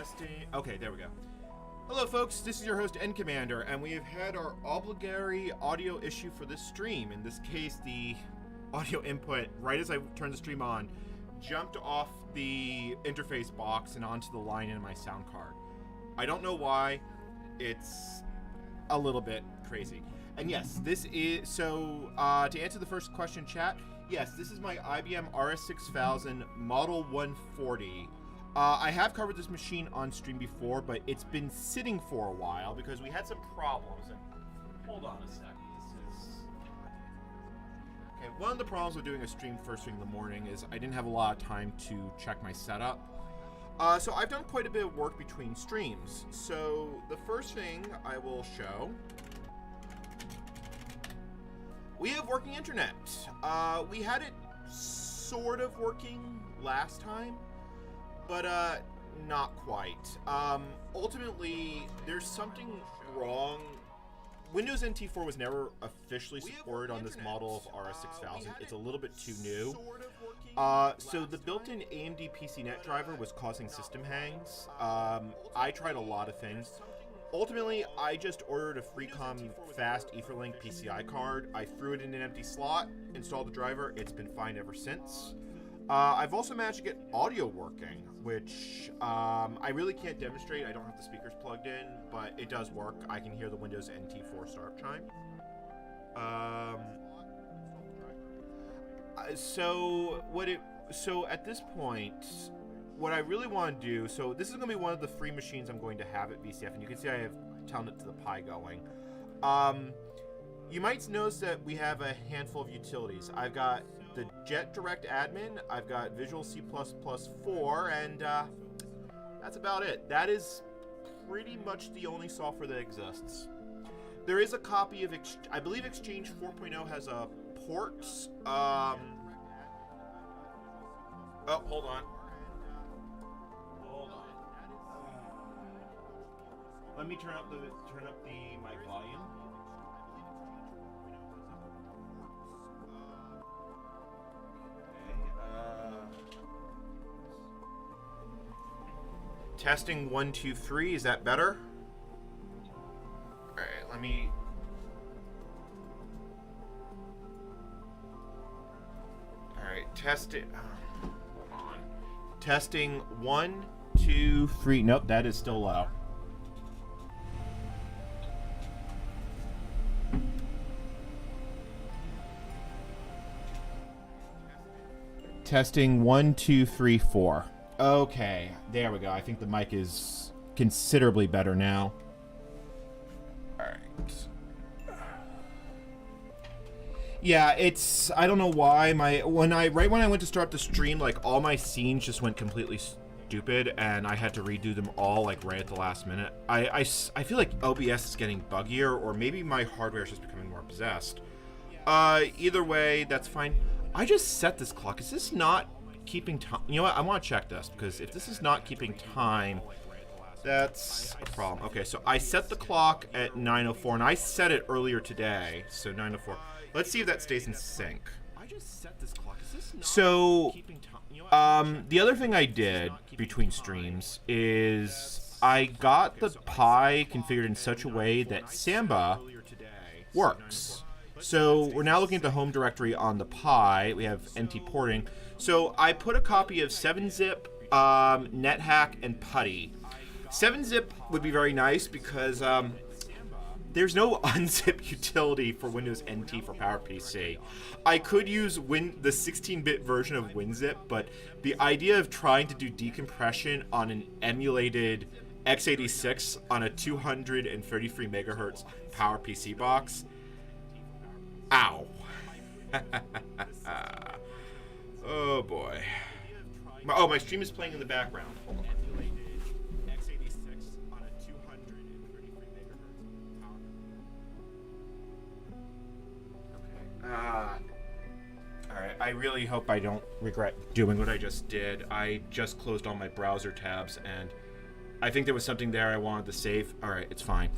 Testing. Okay, there we go. Hello, folks. This is your host, NCommander, and we have had our obligatory audio issue for this stream. In this case, the audio input, right as I turned the stream on, jumped off the interface box and onto the line in my sound card. I don't know why. It's a little bit crazy. And yes, this is, so to answer the first question, chat, yes, this is my IBM RS6000 Model 140. I have covered this machine on stream before, but it's been sitting for a while because we had some problems. And hold on a second. Okay, one of the problems with doing a stream first thing in the morning is I didn't have a lot of time to check my setup. So I've done quite a bit of work between streams. So the first thing I will show, we have working internet. We had it sort of working last time, but not quite. Ultimately, there's something wrong. Windows NT4 was never officially supported on this model of RS6000. It's a little bit too new. So the built-in AMD PCNet driver was causing system hangs. I tried a lot of things. Ultimately, I just ordered a Freecom fast Etherlink PCI card. I threw it in an empty slot, installed the driver. It's been fine ever since. I've also managed to get audio working, which I really can't demonstrate. I don't have the speakers plugged in, but it does work. I can hear the Windows NT4 startup chime. So at this point, what I really want to do, so this is going to be one of the free machines I'm going to have at VCF, and you can see I have Telnet to the Pi going. You might notice that we have a handful of utilities. I've got the Jet Direct Admin, I've got Visual C++ 4, and that's about it. That is pretty much the only software that exists. There is a copy of, I believe Exchange 4.0 has a port. Oh, hold on. Let me turn up the mic volume. Testing 1, 2, 3. Is that better? All right, let me. All right, test it. Hold on. Testing 1, 2, 3. Nope, that is still low. Testing 1, 2, 3, 4. Okay, there we go. I think the mic is considerably better now. All right. Yeah, it's, I don't know why right when I went to start the stream, like all my scenes just went completely stupid, and I had to redo them all like right at the last minute. I feel like OBS is getting buggier, or maybe my hardware is just becoming more possessed. Either way, that's fine. I just set this clock. Is this not keeping time? You know what? I want to check this, because if this is not keeping time, that's a problem. Okay, so I set the clock at 9:04, and I set it earlier today, so 9:04. Let's see if that stays in sync. I just set this clock. Is this not keeping time? The other thing I did between streams is I got the Pi configured in such a way that Samba works. So we're now looking at the home directory on the Pi. We have NT porting. So I put a copy of 7-zip, NetHack, and PuTTY. 7-zip would be very nice because there's no unzip utility for Windows NT for PowerPC. I could use the 16-bit version of WinZip, but the idea of trying to do decompression on an emulated x86 on a 233 megahertz PowerPC box, ow. Oh boy. Oh, my stream is playing in the background. Hold on. Alright, I really hope I don't regret doing what I just did. I just closed all my browser tabs, and I think there was something there I wanted to save. Alright, it's fine.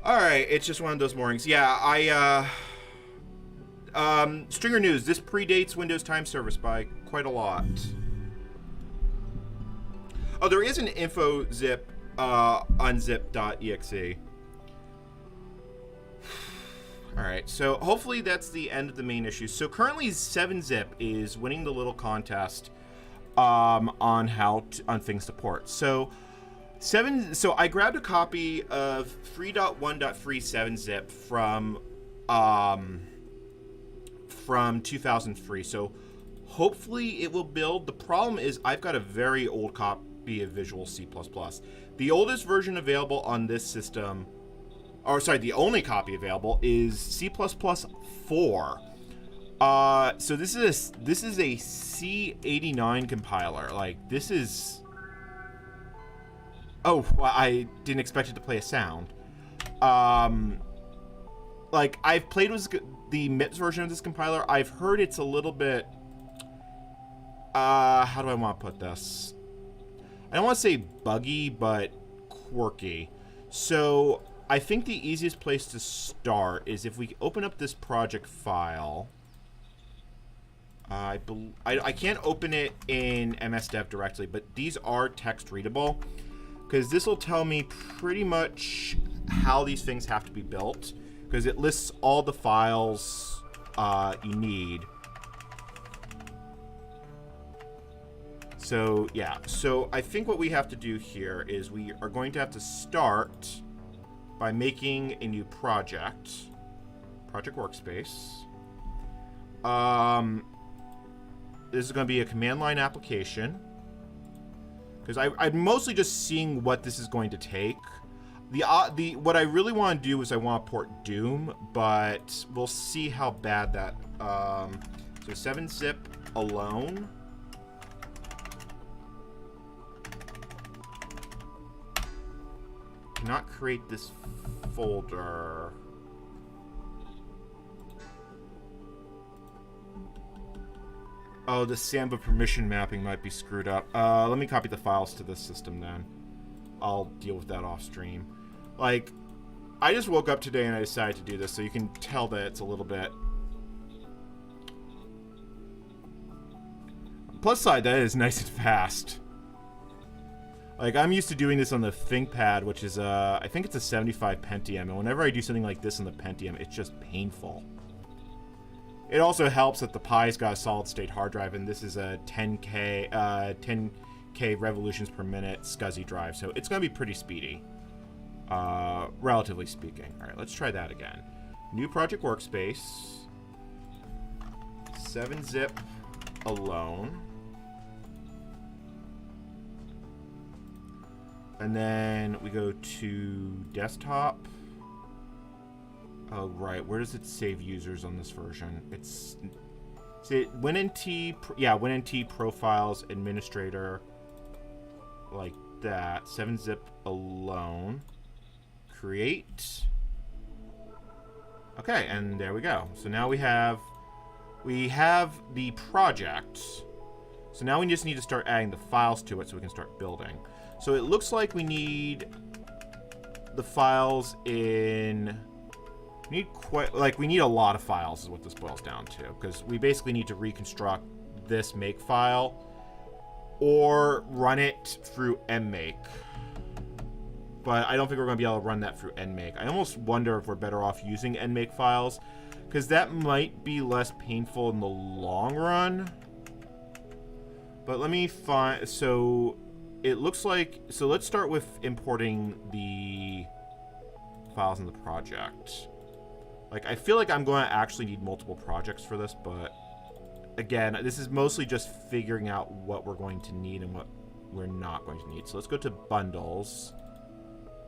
Alright, it's just one of those mornings. Yeah, Stringer News. This predates Windows Time Service by quite a lot. Oh, there is an info zip unzip.exe. Alright, so hopefully that's the end of the main issue. So currently 7-zip is winning the little contest on on things to port. So I grabbed a copy of 3.1.3 7-zip from 2003. So hopefully it will build. The problem is I've got a very old copy of Visual C++. The oldest version available on this system, or sorry, the only copy available is C++ 4. So this is a C89 compiler. Like, this is... Oh, well, I didn't expect it to play a sound. Like, I've played with the MIPS version of this compiler. I've heard it's a little bit... how do I want to put this? I don't want to say buggy, but quirky. So I think the easiest place to start is if we open up this project file. I can't open it in MSDev directly, but these are text readable, because this will tell me pretty much how these things have to be built, because it lists all the files you need. So yeah, so I think what we have to do here is we are going to have to start by making a new project workspace. This is going to be a command line application, because I'm mostly just seeing what this is going to take. What I really want to do is I want to port Doom, but we'll see how bad that. So 7-zip alone. Cannot create this folder. Oh, the Samba permission mapping might be screwed up. Let me copy the files to this system then. I'll deal with that off stream. Like, I just woke up today and I decided to do this, so you can tell that it's a little bit... Plus side, that is nice and fast. Like, I'm used to doing this on the ThinkPad, which is, I think it's a 75 Pentium, and whenever I do something like this on the Pentium, it's just painful. It also helps that the Pi's got a solid-state hard drive, and this is a 10K revolutions per minute SCSI drive, so it's going to be pretty speedy, relatively speaking. All right, let's try that again. New project workspace, 7-zip alone. And then we go to desktop. Oh, right. Where does it save users on this version? It's WinNT profiles administrator, like that. 7-zip alone. Create. Okay, and there we go. So now we have the project. So now we just need to start adding the files to it so we can start building. So it looks like we need the files in... We need a lot of files is what this boils down to, because we basically need to reconstruct this make file or run it through mmake. But I don't think we're going to be able to run that through nmake. I almost wonder if we're better off using nmake files, because that might be less painful in the long run. But let me find... So it looks like... So let's start with importing the files in the project. Like, I feel like I'm going to actually need multiple projects for this, but again, this is mostly just figuring out what we're going to need and what we're not going to need. So let's go to bundles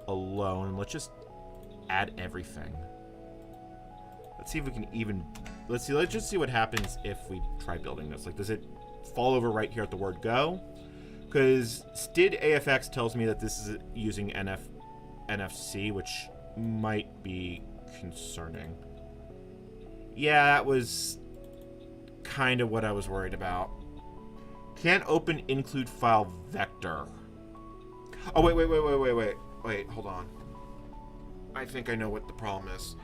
alone, and let's just add everything. Let's see if we can even... Let's just see what happens if we try building this. Like, does it fall over right here at the word go? Because std.afx tells me that this is using NFC, which might be concerning. Yeah, that was kind of what I was worried about. Can't open include file vector. Oh, wait, hold on. I think I know what the problem is.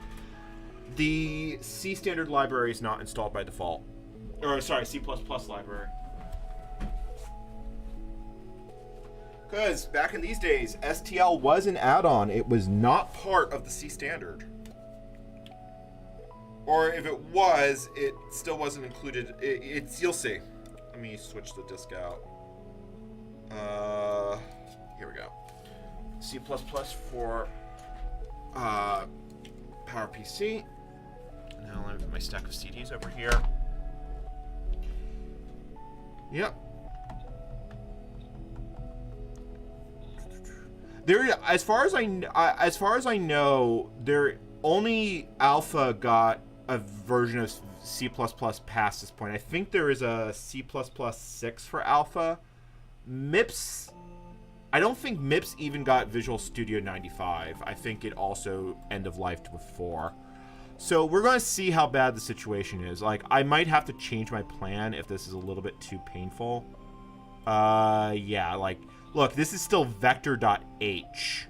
The C standard library is not installed by default. Or, sorry, C++ library. Because back in these days, STL was an add-on. It was not part of the C standard. Or if it was, it still wasn't included. It's you'll see. Let me switch the disk out. Here we go. C++ for PowerPC. Now I have my stack of CDs over here. Yep. There, as far as I know, there only Alpha got a version of C++ past this point. I think there is a C++ 6 for Alpha. MIPS, I don't think MIPS even got Visual Studio 95. I think it also end-of-lifed with 4. So we're going to see how bad the situation is. Like, I might have to change my plan if this is a little bit too painful. Yeah, like, look, this is still vector.h.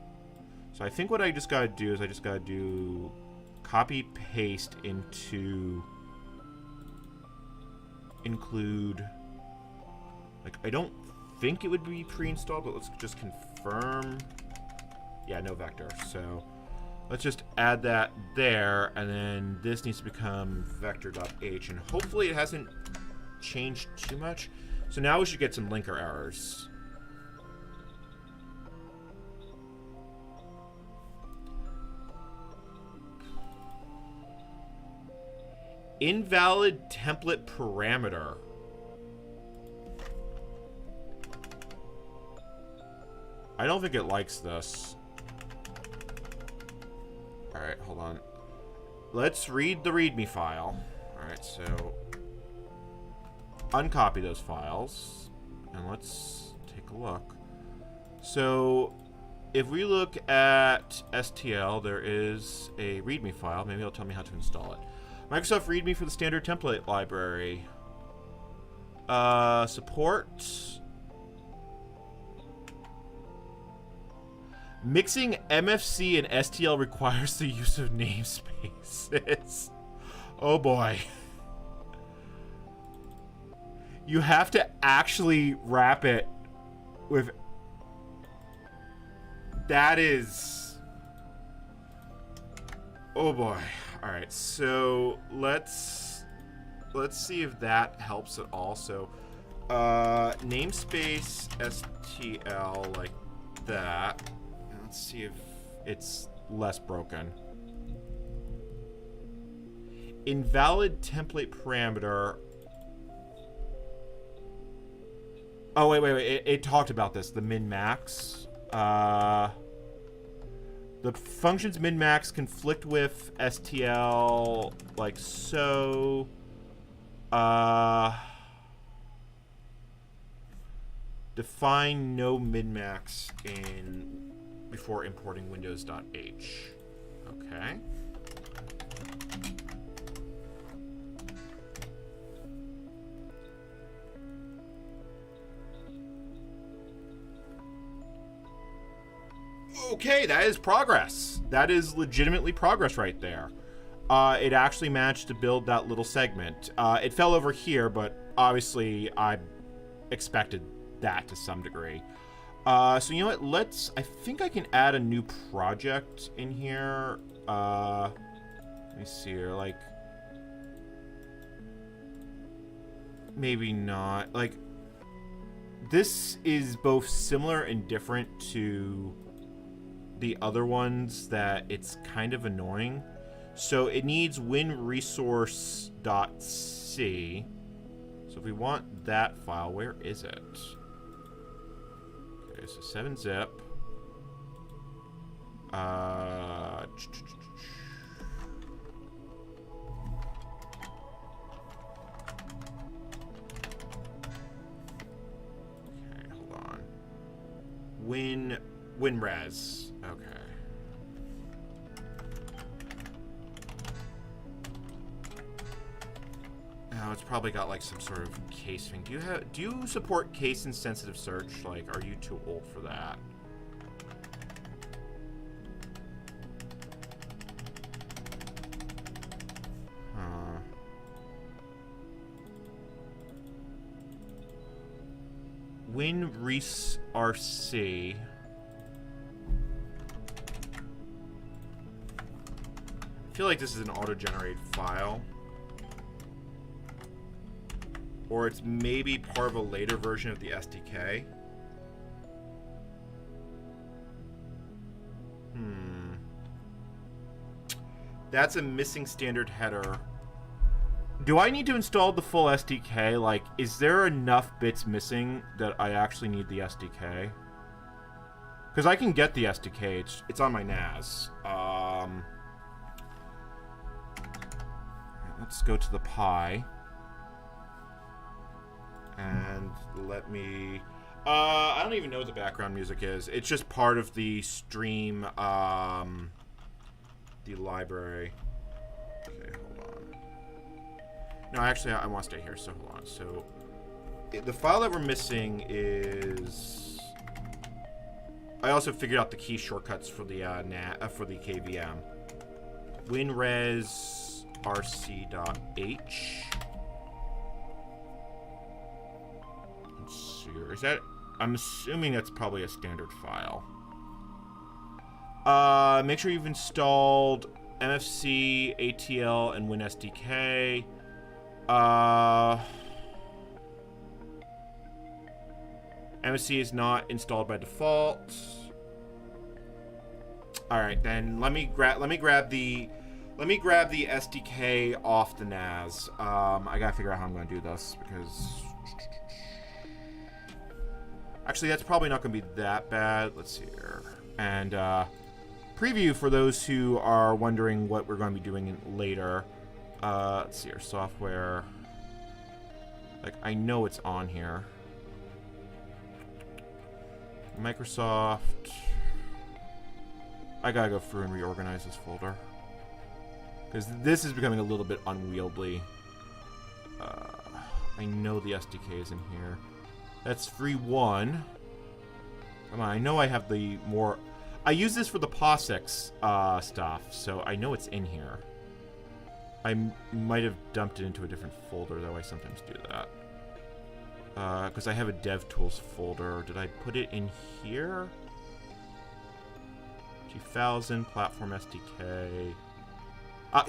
So I think what I just got to do is I just got to do copy paste into include, like, I don't think it would be pre-installed, but let's just confirm. Yeah, no vector. So let's just add that there, and then this needs to become vector.h, and hopefully it hasn't changed too much. So now we should get some linker errors. Invalid template parameter. I don't think it likes this. Alright, hold on. Let's read the README file. Alright, so uncopy those files and let's take a look. So if we look at STL, there is a README file. Maybe it'll tell me how to install it. Microsoft README for the standard template library. Support. Mixing MFC and STL requires the use of namespaces. Oh boy. You have to actually wrap it with... That is... Oh boy. Alright, so let's see if that helps at all. So, namespace STL like that. Let's see if it's less broken. Invalid template parameter. Oh, wait. It talked about this. The min-max. The functions min-max conflict with STL like so. Define no min-max before importing windows.h. Okay. Okay, that is progress. That is legitimately progress right there. It actually managed to build that little segment. It fell over here, but obviously I expected that to some degree. So you know what, I think I can add a new project in here. Let me see here, like, maybe not. Like, this is both similar and different to the other ones that it's kind of annoying. So it needs winresource.c. So if we want that file, where is it? Okay, so 7-zip. Okay, hold on. WinRes. Okay. Oh, it's probably got like some sort of case thing. Do you support case insensitive search? Like, are you too old for that? WinRC. I feel like this is an auto-generated file. Or it's maybe part of a later version of the SDK. That's a missing standard header. Do I need to install the full SDK? Like, is there enough bits missing that I actually need the SDK? Because I can get the SDK. It's on my NAS. Let's go to the Pi. And let me... I don't even know what the background music is. It's just part of the stream, the library. Okay, hold on. No, actually, I want to stay here, so hold on. So, the file that we're missing is... I also figured out the key shortcuts for the for the KVM. WinRes rc.h. Let's see here. Is that... I'm assuming that's probably a standard file. Make sure you've installed MFC, ATL, and WinSDK. MFC is not installed by default. All right, then let me grab the SDK off the NAS. I gotta figure out how I'm gonna do this because actually that's probably not gonna be that bad. Let's see here. And preview for those who are wondering what we're going to be doing later. Let's see here. Software. Like, I know it's on here. Microsoft. I gotta go through and reorganize this folder. Because this is becoming a little bit unwieldy. I know the SDK is in here. That's 3.1. Come on, I know I have the more... I use this for the POSIX stuff, so I know it's in here. I might have dumped it into a different folder, though I sometimes do that. Because I have a DevTools folder. Did I put it in here? 2000, Platform SDK.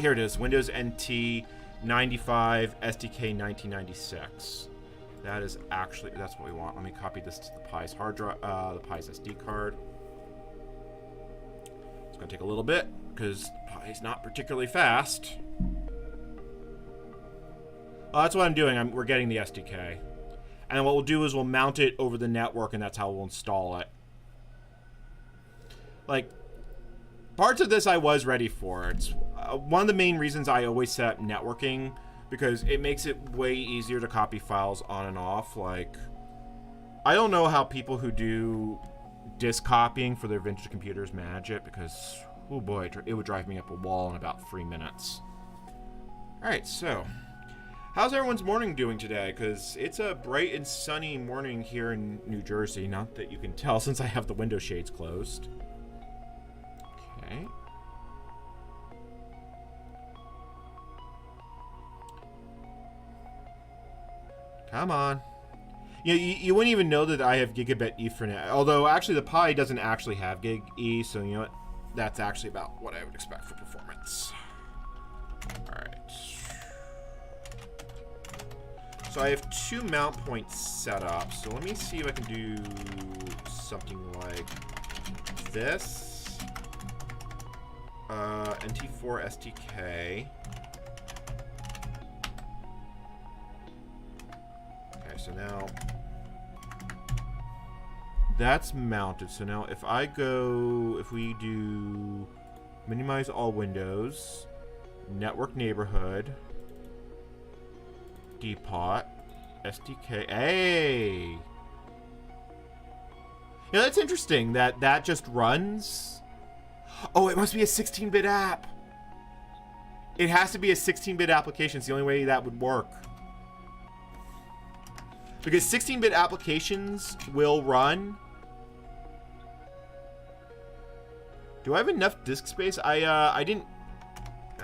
Here it is. Windows NT 95, SDK 1996. That is actually... That's what we want. Let me copy this to the Pi's hard drive, the Pi's SD card. It's going to take a little bit, because Pi's not particularly fast. That's what I'm doing. We're getting the SDK. And what we'll do is we'll mount it over the network, and that's how we'll install it. Like, parts of this I was ready for. It's one of the main reasons I always set up networking, because it makes it way easier to copy files on and off. Like, I don't know how people who do disk copying for their vintage computers manage it, because, oh boy, it would drive me up a wall in about 3 minutes. Alright, so, how's everyone's morning doing today? Because it's a bright and sunny morning here in New Jersey. Not that you can tell since I have the window shades closed. Okay. Come on. You wouldn't even know that I have gigabit Ethernet. Although, actually, the Pi doesn't actually have gig E, so you know what? That's actually about what I would expect for performance. Alright. So I have 2 mount points set up. So let me see if I can do something like this. NT4 SDK. So now that's mounted. So now if we do minimize all windows, network neighborhood, dpot, SDK. Hey! Yeah, that's interesting that just runs. Oh, it must be a 16-bit app. It has to be a 16-bit application. It's the only way that would work. Because 16-bit applications will run. Do I have enough disk space? I didn't.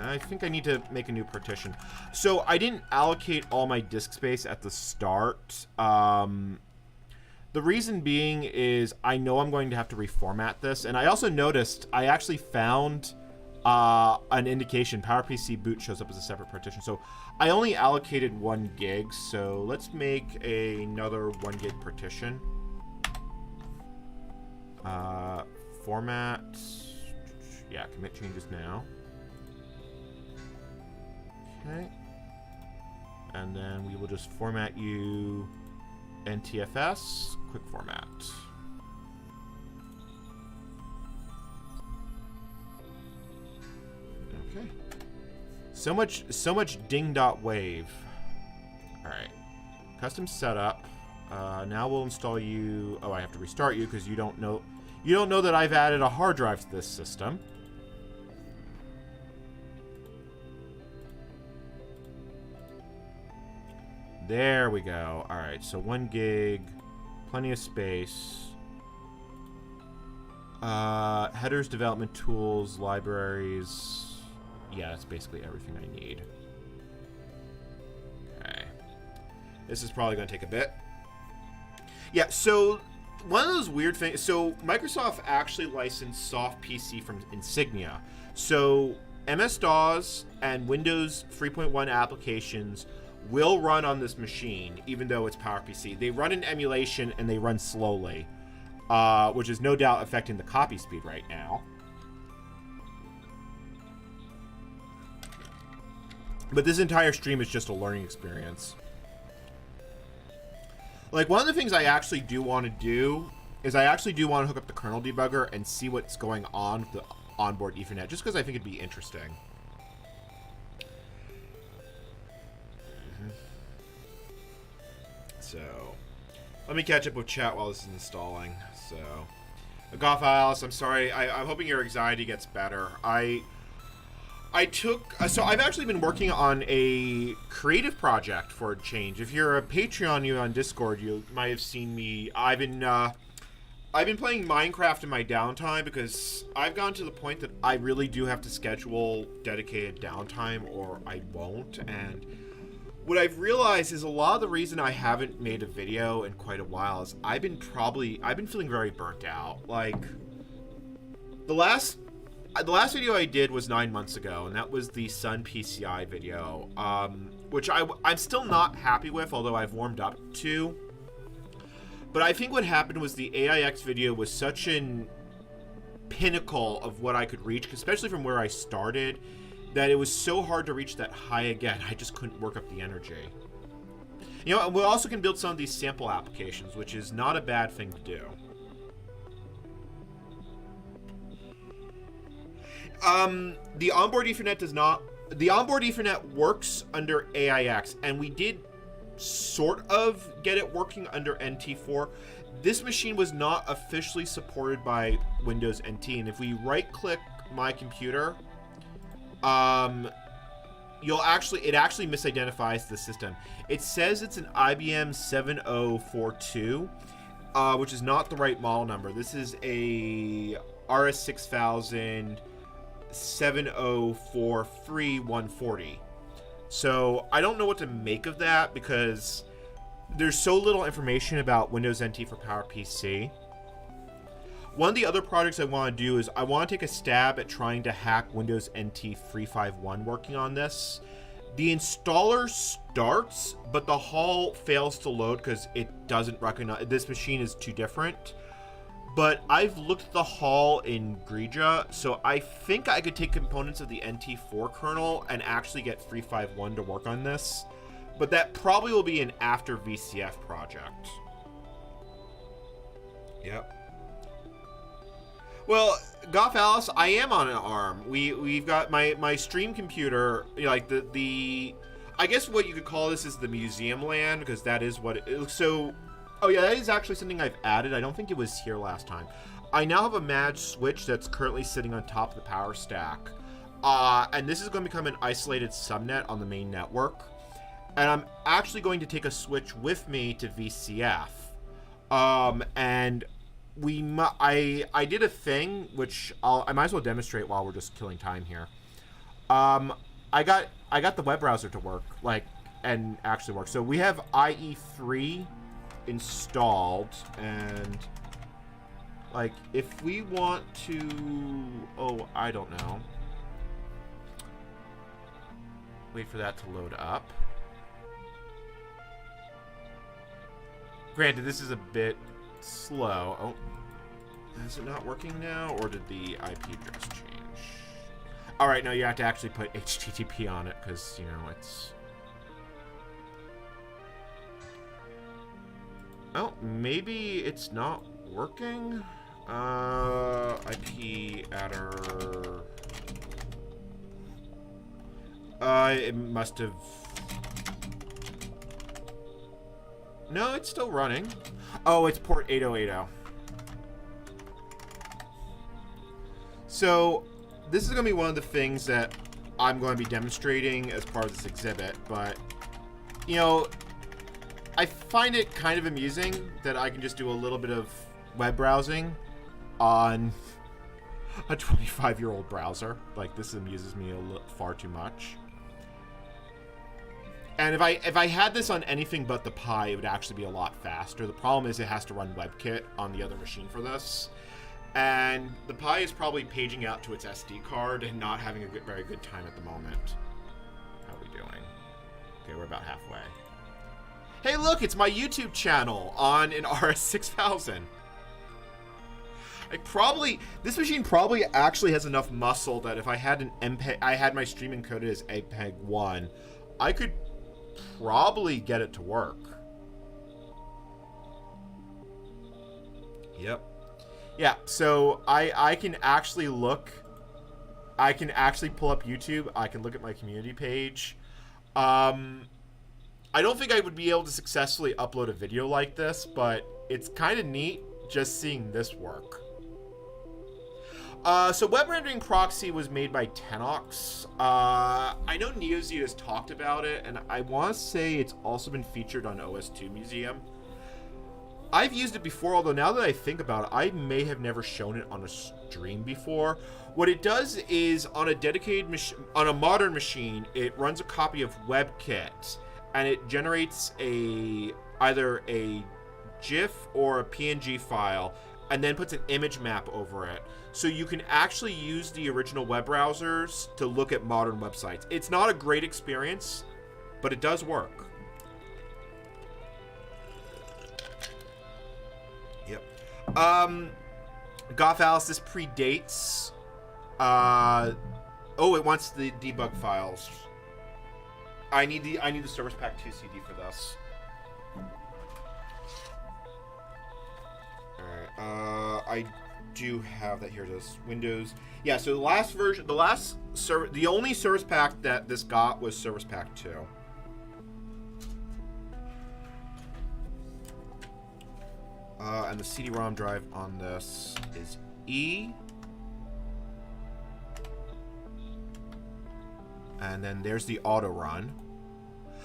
I think I need to make a new partition. So I didn't allocate all my disk space at the start. The reason being is I know I'm going to have to reformat this, and I also noticed I actually found an indication PowerPC boot shows up as a separate partition. So I only allocated 1 gig, so let's make another 1 gig partition. Format, yeah, commit changes now. Okay. And then we will just format you NTFS, quick format. Okay. So much ding.wave. All right. Custom setup. Now we'll install you. Oh, I have to restart you because you don't know that I've added a hard drive to this system. There we go. All right, so 1 gig, plenty of space. Headers, development tools, libraries. Yeah, that's basically everything I need. Okay. This is probably going to take a bit. Yeah, so one of those weird things. So Microsoft actually licensed soft PC from Insignia. So MS-DOS and Windows 3.1 applications will run on this machine, even though it's PowerPC. They run in emulation and they run slowly, which is no doubt affecting the copy speed right now. But this entire stream is just a learning experience. Like, one of the things I actually do want to do is I actually do want to hook up the kernel debugger and see what's going on with the onboard Ethernet, just because I think it'd be interesting. So, let me catch up with chat while this is installing. So, Goth Alice, I'm sorry. I'm hoping your anxiety gets better. So I've actually been working on a creative project for a change. If you're a Patreon, you on Discord, you might have seen me. I've been playing Minecraft in my downtime because I've gotten to the point that I really do have to schedule dedicated downtime or I won't. And what I've realized is a lot of the reason I haven't made a video in quite a while is I've been feeling very burnt out. Like, the last video I did was 9 months ago, and that was the Sun PCI video, which I'm still not happy with, although I've warmed up to. But I think what happened was the AIX video was such an pinnacle of what I could reach, especially from where I started, that it was so hard to reach that high again. I just couldn't work up the energy. You know, we also can build some of these sample applications, which is not a bad thing to do. The onboard Ethernet does not. The onboard Ethernet works under AIX, and we did sort of get it working under NT4. This machine was not officially supported by Windows NT, and if we right-click my computer, it actually misidentifies the system. It says it's an IBM 7042, which is not the right model number. This is a RS6000 7043 140. So I don't know what to make of that because there's so little information about Windows NT for PowerPC. One of the other projects I want to do is I want to take a stab at trying to hack Windows NT 351 working on this. The installer starts, but the hull fails to load because it doesn't recognize this machine is too different. But I've looked at the hull in Grija, so I think I could take components of the NT4 kernel and actually get 351 to work on this. But that probably will be an after VCF project. Yep. Well, Goth Alice, I am on an ARM. We've got my stream computer, you know, like the I guess what you could call this is the museum land, because that is what it looks so. Oh yeah, that is actually something I've added. I don't think it was here last time. I now have a match switch that's currently sitting on top of the power stack. And this is going to become an isolated subnet on the main network. And I'm actually going to take a switch with me to VCF. And I did a thing, which I might as well demonstrate while we're just killing time here. I got the web browser to work, and actually work. So we have IE3 installed, and like if we want to, oh, I don't know, wait for that to load up. Granted, this is a bit slow. Oh, is it not working now, or did the IP address change? All right, no, you have to actually put HTTP on it because, you know, it's... Oh, maybe it's not working? IP adder... it must have... No, it's still running. Oh, it's port 8080. So, this is going to be one of the things that I'm going to be demonstrating as part of this exhibit, but, you know, I find it kind of amusing that I can just do a little bit of web browsing on a 25-year-old browser. Like, this amuses me far too much. And if I had this on anything but the Pi, it would actually be a lot faster. The problem is it has to run WebKit on the other machine for this. And the Pi is probably paging out to its SD card and not having a very good time at the moment. How are we doing? Okay, we're about halfway. Hey, look, it's my YouTube channel on an RS6000. This machine probably actually has enough muscle that if I had an MPEG, I had my stream encoded as MPEG 1, I could probably get it to work. Yep. Yeah, so I can actually look. I can actually pull up YouTube. I can look at my community page. I don't think I would be able to successfully upload a video like this, but it's kind of neat just seeing this work. So Web Rendering Proxy was made by Tenox. I know NeoZ has talked about it, and I want to say it's also been featured on OS2 Museum. I've used it before, although now that I think about it, I may have never shown it on a stream before. What it does is, on a dedicated machine, on a modern machine, it runs a copy of WebKit, and it generates either a GIF or a PNG file, and then puts an image map over it. So you can actually use the original web browsers to look at modern websites. It's not a great experience, but it does work. Yep. Goth Alice, this predates. Oh, it wants the debug files. I need the Service Pack 2 CD for this. Alright, I do have that here. It is Windows. Yeah, so the last version, the only Service Pack that this got was Service Pack 2. And the CD-ROM drive on this is E. And then there's the auto run.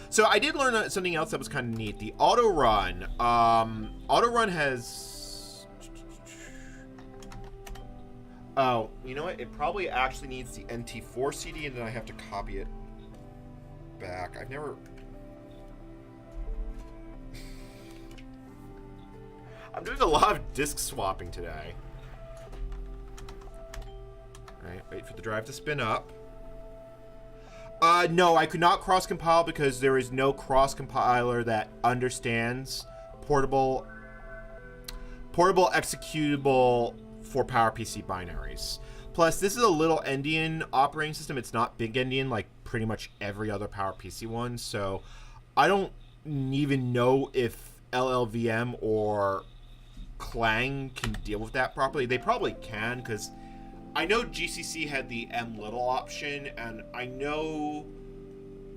So I did learn something else that was kind of neat. The auto run has... Oh, you know what? It probably actually needs the NT4 CD, and then I have to copy it back. I've never... I'm doing a lot of disk swapping today. Alright, wait for the drive to spin up. No, I could not cross-compile because there is no cross-compiler that understands portable executable for PowerPC binaries. Plus, this is a little endian operating system. It's not big endian like pretty much every other PowerPC one, so I don't even know if LLVM or Clang can deal with that properly. They probably can, because I know GCC had the mlittle option, and I know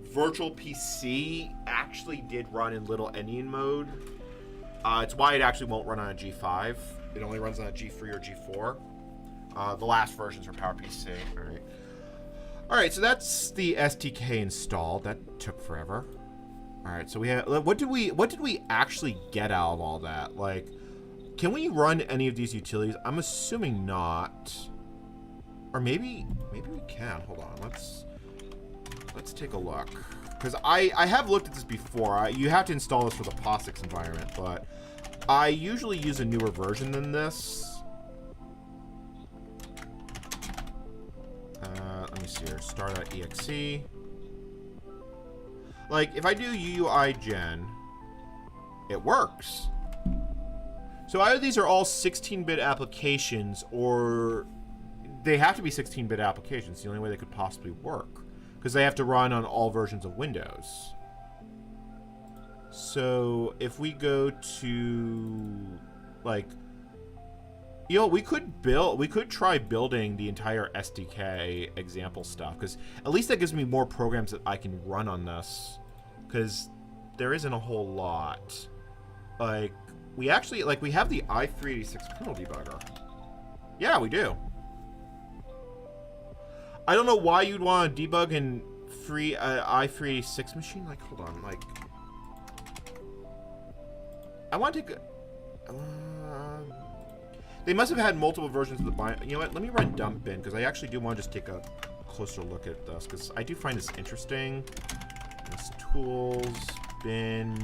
Virtual PC actually did run in little endian mode. It's why it actually won't run on a G5. It only runs on a G3 or G4. The last versions are PowerPC. All right, so that's the SDK installed. That took forever. All right, so we have what did we actually get out of all that? Like, can we run any of these utilities? I'm assuming not. Or maybe we can. Hold on. Let's take a look. because I have looked at this before. You have to install this for the POSIX environment, but I usually use a newer version than this. Let me see here. Star.exe. Like, if I do UUI gen, it works. So either these are all 16-bit applications, or they have to be 16-bit applications. The only way they could possibly work, because they have to run on all versions of Windows. So if we go to, like, you know, we could try building the entire SDK example stuff, because at least that gives me more programs that I can run on this, because there isn't a whole lot. Like, we actually, like, we have the i386 kernel debugger. Yeah, we do. I don't know why you'd want to debug in free i386 machine. Like, hold on, like, I want to they must have had multiple versions of the bind. You know what? Let me run dump bin, because I actually do want to just take a closer look at this, because I do find this interesting. This tools bin.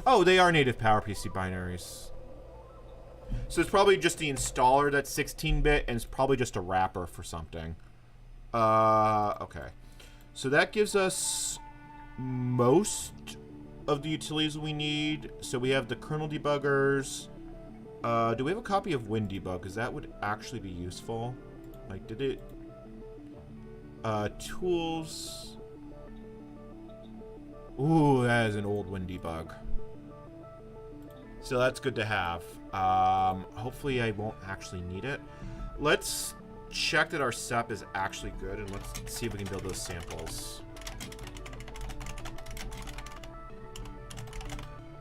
Oh, they are native PowerPC binaries. So it's probably just the installer that's 16-bit, and it's probably just a wrapper for something. Okay. So that gives us most of the utilities we need. So we have the kernel debuggers. Do we have a copy of WinDebug? Because that would actually be useful. Like, did it... tools... Ooh, that is an old WinDebug. So that's good to have. Hopefully I won't actually need it. Let's check that our SEP is actually good, and let's see if we can build those samples.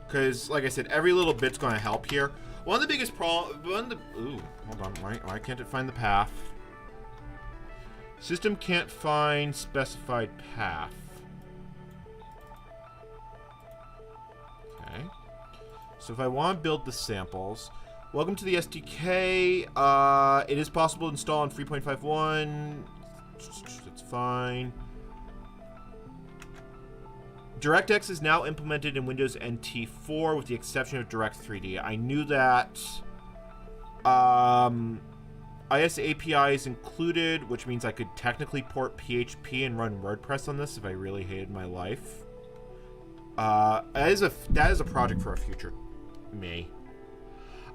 Because, like I said, every little bit's going to help here. One of the biggest problems... Ooh, hold on. Why can't it find the path? System can't find specified path. Okay. So if I want to build the samples, welcome to the SDK. It is possible to install on 3.51. That's fine. DirectX is now implemented in Windows NT 4 with the exception of Direct 3D. I knew that. IS API is included, which means I could technically port PHP and run WordPress on this if I really hated my life. That is a project for a future me.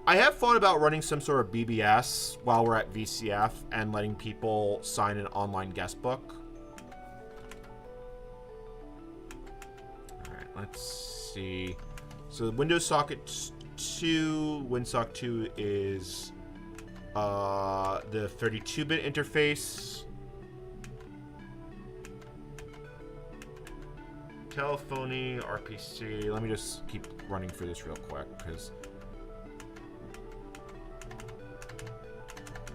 I have thought about running some sort of BBS while we're at VCF and letting people sign an online guest book. Alright, let's see. So the Windows Socket 2, WinSock 2 is the 32-bit interface. Telephony, RPC. Let me just keep running through this real quick, because...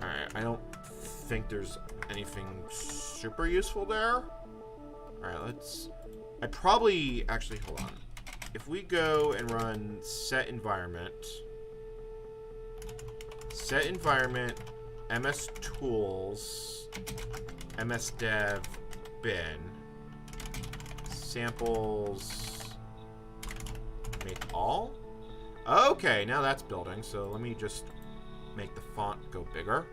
Alright, I don't think there's anything super useful there. Alright, let's... I probably... Actually, hold on. If we go and run set environment, ms tools, ms dev bin, samples, make all. Okay, now that's building. So let me just make the font go bigger.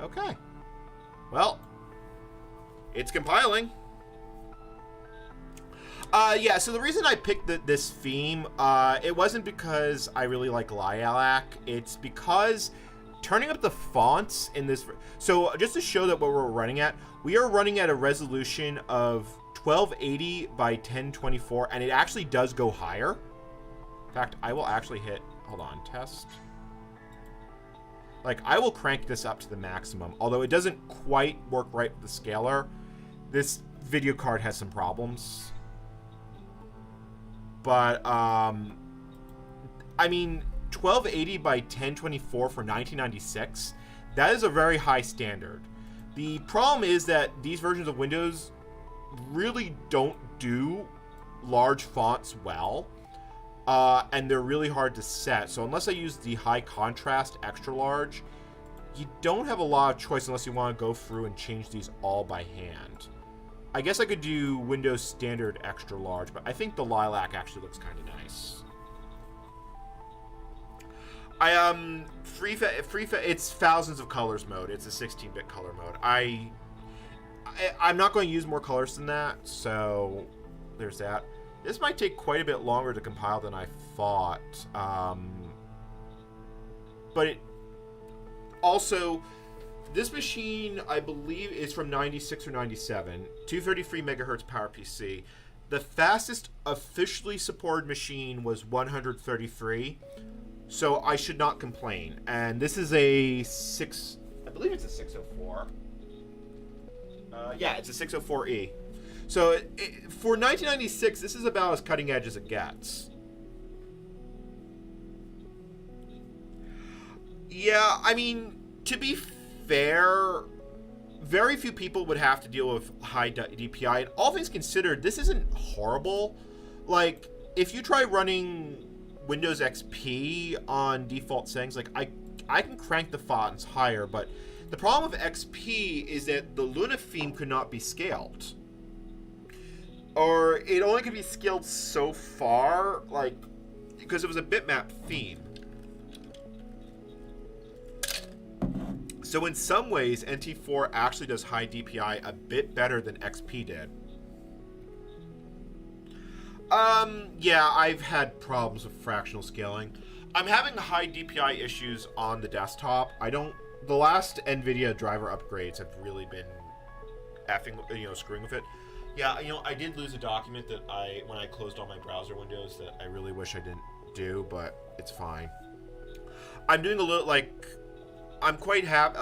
Okay. Well, it's compiling. Yeah, so the reason I picked this theme, it wasn't because I really like Lilac. It's because turning up the fonts in this... So just to show that what we're running at, we are running at a resolution of 1280 by 1024, and it actually does go higher. In fact, I will actually hit... Hold on, test. Like, I will crank this up to the maximum, although it doesn't quite work right with the scaler. This video card has some problems. But, I mean, 1280 by 1024 for 1996, that is a very high standard. The problem is that these versions of Windows really don't do large fonts well. And they're really hard to set. So unless I use the high contrast extra large, you don't have a lot of choice unless you want to go through and change these all by hand. I guess I could do Windows Standard extra large, but I think the lilac actually looks kind of nice. It's thousands of colors mode. It's a 16-bit color mode. I'm not going to use more colors than that, so there's that. This might take quite a bit longer to compile than I thought. But also, this machine, I believe, is from 96 or 97. 233 megahertz PowerPC. The fastest officially supported machine was 133. So I should not complain. And this is I believe it's a 604. Yeah, it's a 604E. So for 1996, this is about as cutting edge as it gets. Yeah, I mean, to be fair, very few people would have to deal with high DPI. And all things considered, this isn't horrible. Like, if you try running Windows XP on default settings, like I can crank the fonts higher, but the problem with XP is that the Luna theme could not be scaled. Or it only could be scaled so far, like, because it was a bitmap theme. So in some ways, NT4 actually does high DPI a bit better than XP did. Yeah, I've had problems with fractional scaling. I'm having high DPI issues on the desktop. The last NVIDIA driver upgrades have really been screwing with it. Yeah, I did lose a document that when I closed all my browser windows that I really wish I didn't do, but it's fine. I'm doing a little, I'm quite happy,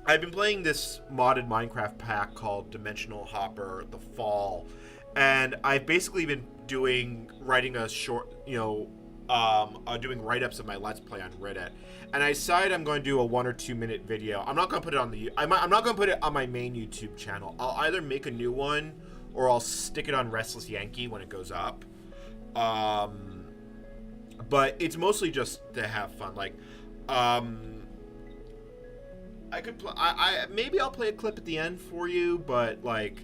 I've been playing this modded Minecraft pack called Dimensional Hopper The Fall, and I've basically been writing a short, doing write-ups of my Let's Play on Reddit. And I decided I'm going to do a 1 or 2 minute video. I'm not going to put it on I'm not going to put it on my main YouTube channel. I'll either make a new one or I'll stick it on Restless Yankee when it goes up. But it's mostly just to have fun. I could maybe I'll play a clip at the end for you, but one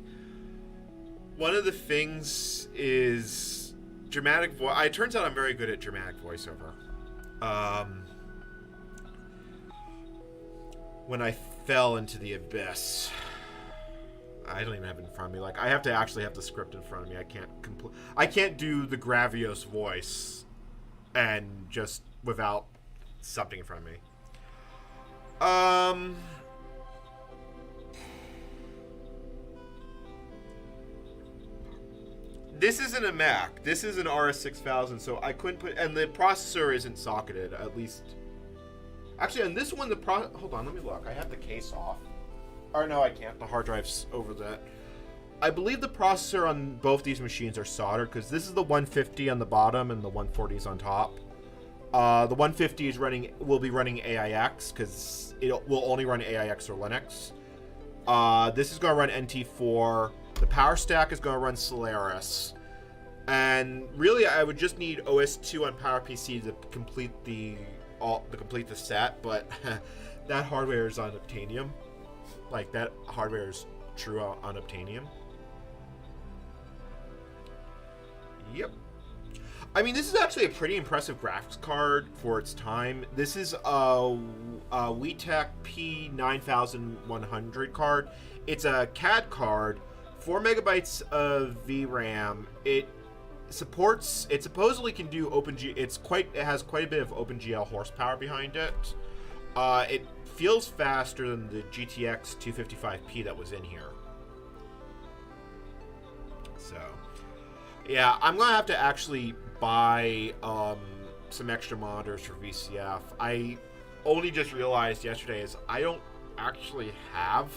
of the things is dramatic voice. It turns out I'm very good at dramatic voiceover. When I fell into the abyss, I don't even have it in front of me. I have the script in front of me. I can't do the Gravios voice and just without something in front of me. This isn't a Mac. This is an RS6000, so I couldn't put... And the processor isn't socketed, at least... Actually, on this one, hold on, let me look. I have the case off. Or no, I can't. The hard drive's over that. I believe the processor on both these machines are soldered, because this is the 150 on the bottom and the 140 is on top. The 150 will be running AIX, because it will only run AIX or Linux. This is going to run NT4. The power stack is going to run Solaris. And really, I would just need OS2 on PowerPC to complete the set, but that hardware is on Obtanium. That hardware is true on Obtanium. Yep. I mean, this is actually a pretty impressive graphics card for its time. This is a WeTech P9100 card. It's a CAD card, 4 megabytes of VRAM. It supposedly can do OpenGL. It has quite a bit of OpenGL horsepower behind it. It feels faster than the GTX 255p that was in here. So, yeah, I'm gonna have to actually buy some extra monitors for VCF. I only just realized yesterday is I don't actually have,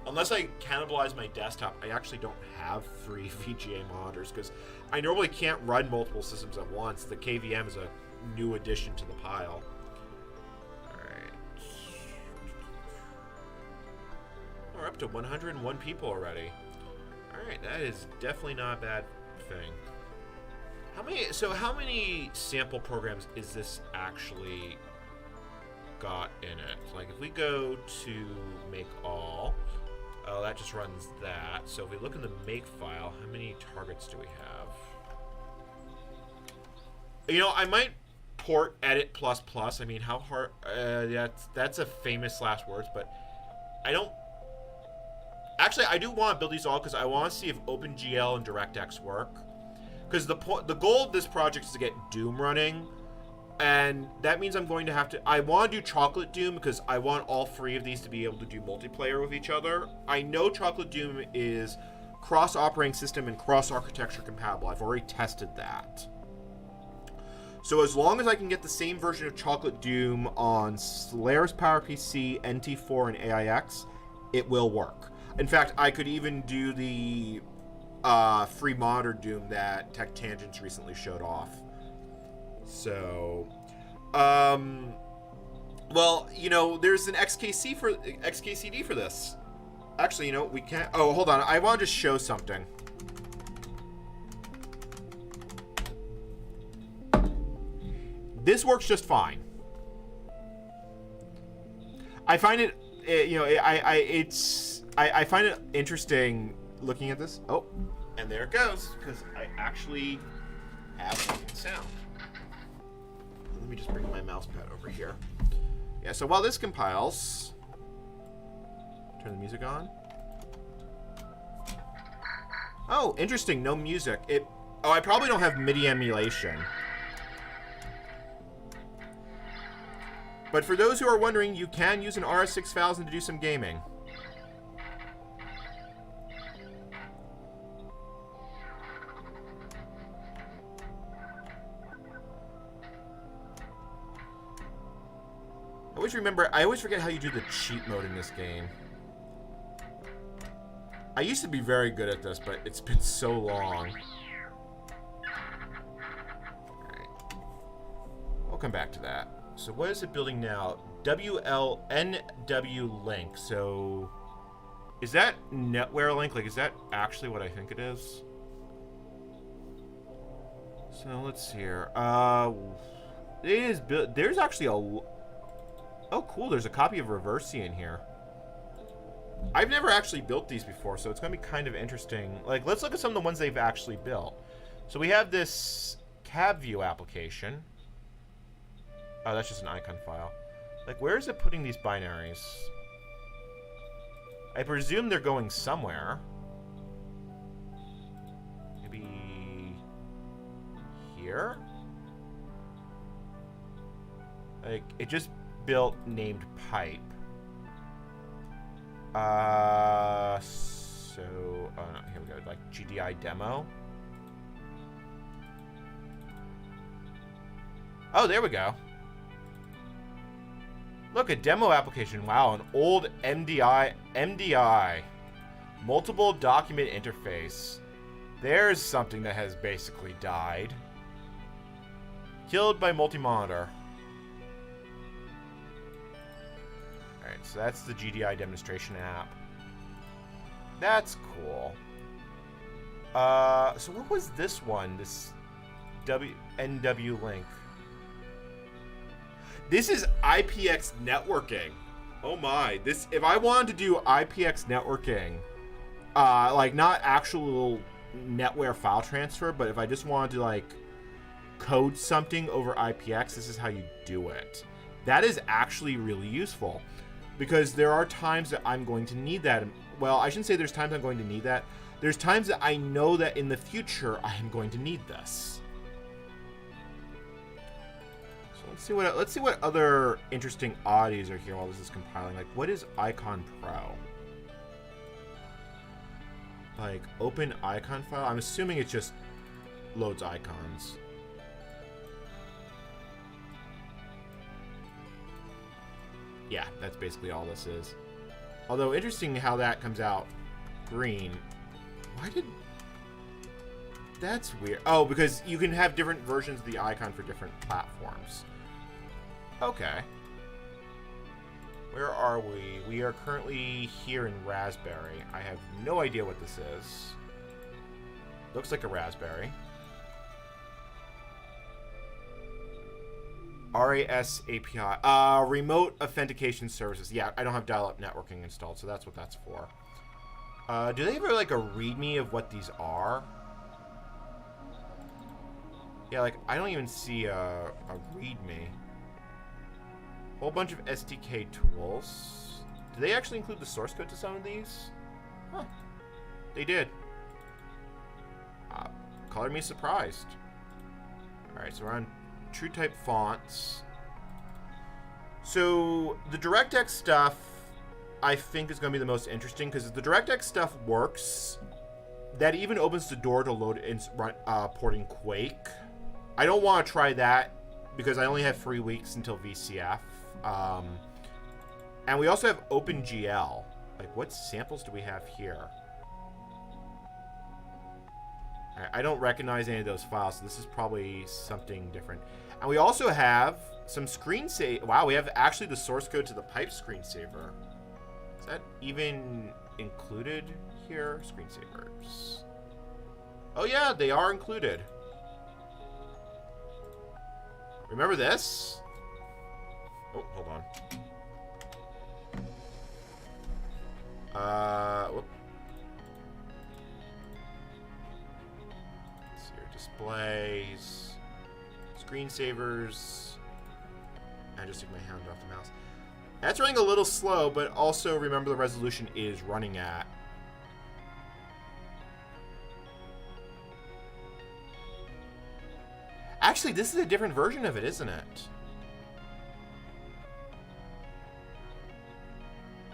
unless I cannibalize my desktop, I actually don't have 3 VGA monitors because I normally can't run multiple systems at once. The KVM is a new addition to the pile. Alright. We're up to 101 people already. Alright, that is definitely not a bad thing. How many sample programs is this actually got in it? Like, if we go to make all, oh, that just runs that. So if we look in the make file, how many targets do we have? You know, I might port edit plus plus. I mean, how hard? That's a famous last words, but I don't. Actually, I do want to build these all because I want to see if OpenGL and DirectX work. Because the goal of this project is to get Doom running, and that means I'm going to have to. I want to do Chocolate Doom because I want all three of these to be able to do multiplayer with each other. I know Chocolate Doom is cross operating system and cross architecture compatible. I've already tested that. So as long as I can get the same version of Chocolate Doom on Solaris PowerPC, NT4, and AIX, it will work. In fact, I could even do the free monitor Doom that Tech Tangents recently showed off. So, well, you know, there's an XKCD for this. Actually, you know, we can't. Oh, hold on. I want to just show something. This works just fine. I find it, you know, I find it interesting looking at this. Oh, and there it goes, because I actually have sound. Let me just bring my mouse pad over here. Yeah, so while this compiles, turn the music on. Oh, interesting, no music. Oh, I probably don't have MIDI emulation. But for those who are wondering, you can use an RS6000 to do some gaming. I always forget how you do the cheat mode in this game. I used to be very good at this, but it's been so long. Alright. We'll come back to that. So what is it building now? WLNW link. So is that NetWare link? Like, is that actually what I think it is? So let's see here. It is built. There's actually a. Oh, cool. There's a copy of Reversi in here. I've never actually built these before, so it's going to be kind of interesting. Like, let's look at some of the ones they've actually built. So we have this cab view application. Oh, that's just an icon file. Like, where is it putting these binaries? I presume they're going somewhere. Maybe here? Like, it just built named pipe. Oh no, here we go. Like GDI demo. Oh, there we go. Look, a demo application. Wow, an old MDI. Multiple document interface. There's something that has basically died. Killed by multi-monitor. Alright, so that's the GDI demonstration app. That's cool. So what was this one? This NW link. This is IPX networking. Oh my. This, if I wanted to do IPX networking, like not actual NetWare file transfer, but if I just wanted to like code something over IPX, this is how you do it. That is actually really useful because there are times that I'm going to need that. Well, I shouldn't say there's times I'm going to need that. There's times that I know that in the future I am going to need this. So let's see what other interesting oddities are here while this is compiling. Like, what is Icon Pro? Like, open icon file? I'm assuming it just loads icons. Yeah, that's basically all this is. Although, interesting how that comes out green. Why did... That's weird. Oh, because you can have different versions of the icon for different platforms. Okay. Where are we? We are currently here in Raspberry. I have no idea what this is. Looks like a Raspberry. RAS API. Remote authentication services. Yeah, I don't have dial-up networking installed, so that's what that's for. Do they have like a README of what these are? Yeah, like I don't even see a README. Whole bunch of SDK tools. Do they actually include the source code to some of these? Huh. They did. Color me surprised. Alright, so we're on TrueType fonts. So the DirectX stuff I think is going to be the most interesting, because if the DirectX stuff works, that even opens the door to load in porting Quake. I don't want to try that because I only have 3 weeks until VCF. And we also have OpenGL. Like, what samples do we have here? I don't recognize any of those files, so this is probably something different. And we also have some screensaver. Wow, we have actually the source code to the pipe screensaver. Is that even included here? Screensavers. Oh yeah, they are included. Remember this? Oh, hold on. Whoop. Let's see here. Displays. Screensavers. I just took my hand off the mouse. That's running a little slow, but also remember the resolution is running at. Actually, this is a different version of it, isn't it?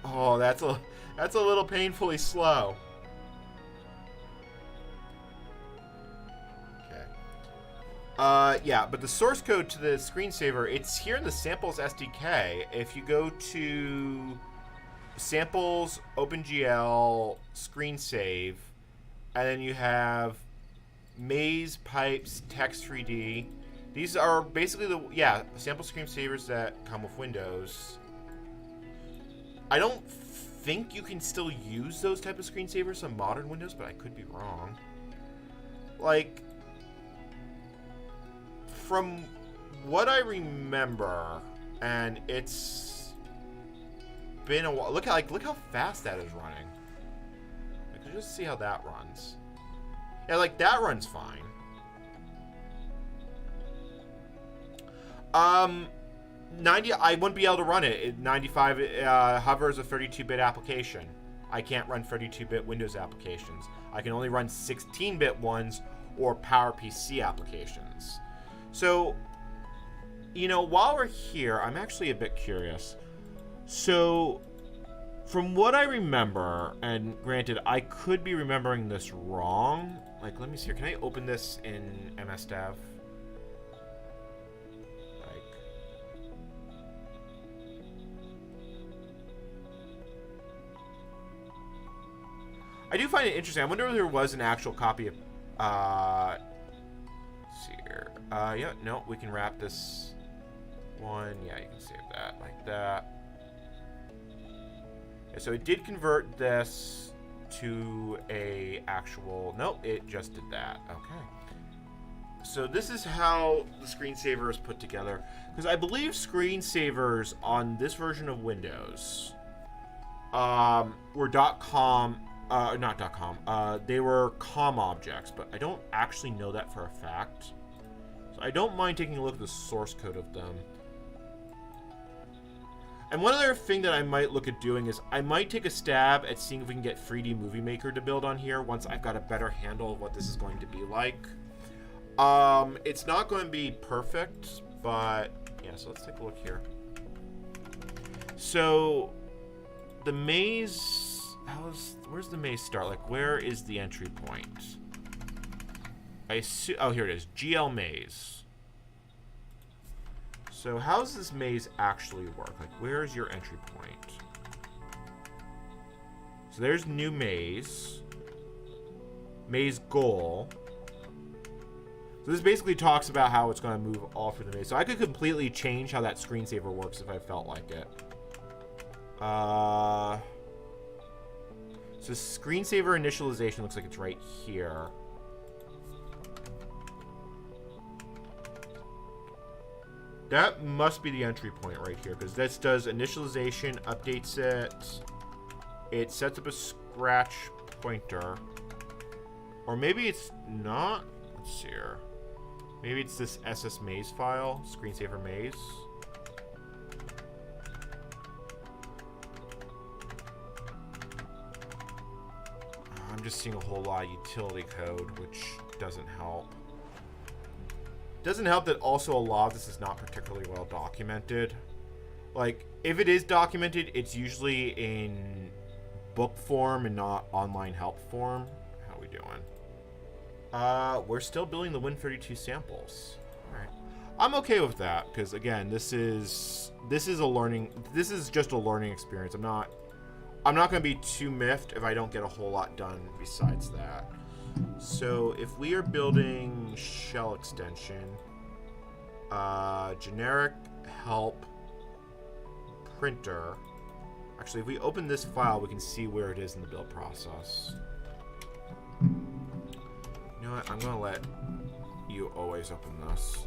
Oh, that's a little painfully slow. Okay. Yeah, but the source code to the screensaver, it's here in the samples SDK. If you go to samples, OpenGL, screensave, and then you have Maze, Pipes, Text 3D. These are basically the, sample screensavers that come with Windows. I don't think you can still use those type of screensavers on modern Windows, but I could be wrong. Like, from what I remember, and it's been a while. Look how fast that is running. I can just see how that runs. Yeah, like that runs fine. 90, I wouldn't be able to run it. 95 hovers a 32-bit application. I can't run 32-bit Windows applications. I can only run 16-bit ones or PowerPC applications. So, you know, while we're here, I'm actually a bit curious. So, from what I remember, and granted, I could be remembering this wrong. Like, let me see here. Can I open this in MS-Dev? I do find it interesting. I wonder if there was an actual copy of... let's see here. Yeah, no, we can wrap this one. Yeah, you can save that like that. Yeah, so it did convert this to a actual... Nope, it just did that. Okay. So this is how the screensaver is put together. Because I believe screensavers on this version of Windows were .com... not .com. They were COM objects, but I don't actually know that for a fact. So I don't mind taking a look at the source code of them. And one other thing that I might look at doing is I might take a stab at seeing if we can get 3D Movie Maker to build on here once I've got a better handle of what this is going to be like. It's not going to be perfect, but yeah, so let's take a look here. So the maze... where's the maze start? Like, where is the entry point? Oh, here it is. GL maze. So how does this maze actually work? Like, where is your entry point? So there's new maze. Maze goal. So this basically talks about how it's going to move all through the maze. So I could completely change how that screensaver works if I felt like it. So screensaver initialization looks like it's right here. That must be the entry point right here, because this does initialization, updates it. It sets up a scratch pointer. Or maybe it's not. Let's see here. Maybe it's this SS maze file, screensaver maze. I'm just seeing a whole lot of utility code, which doesn't help. Doesn't help that also a lot of this is not particularly well documented. Like, if it is documented, it's usually in book form and not online help form. How are we doing? We're still building the Win32 samples. Alright. I'm okay with that, because again, this is just a learning experience. I'm not gonna be too miffed if I don't get a whole lot done besides that. So if we are building shell extension, generic help printer. Actually, if we open this file, we can see where it is in the build process. You know what? I'm gonna let you always open this.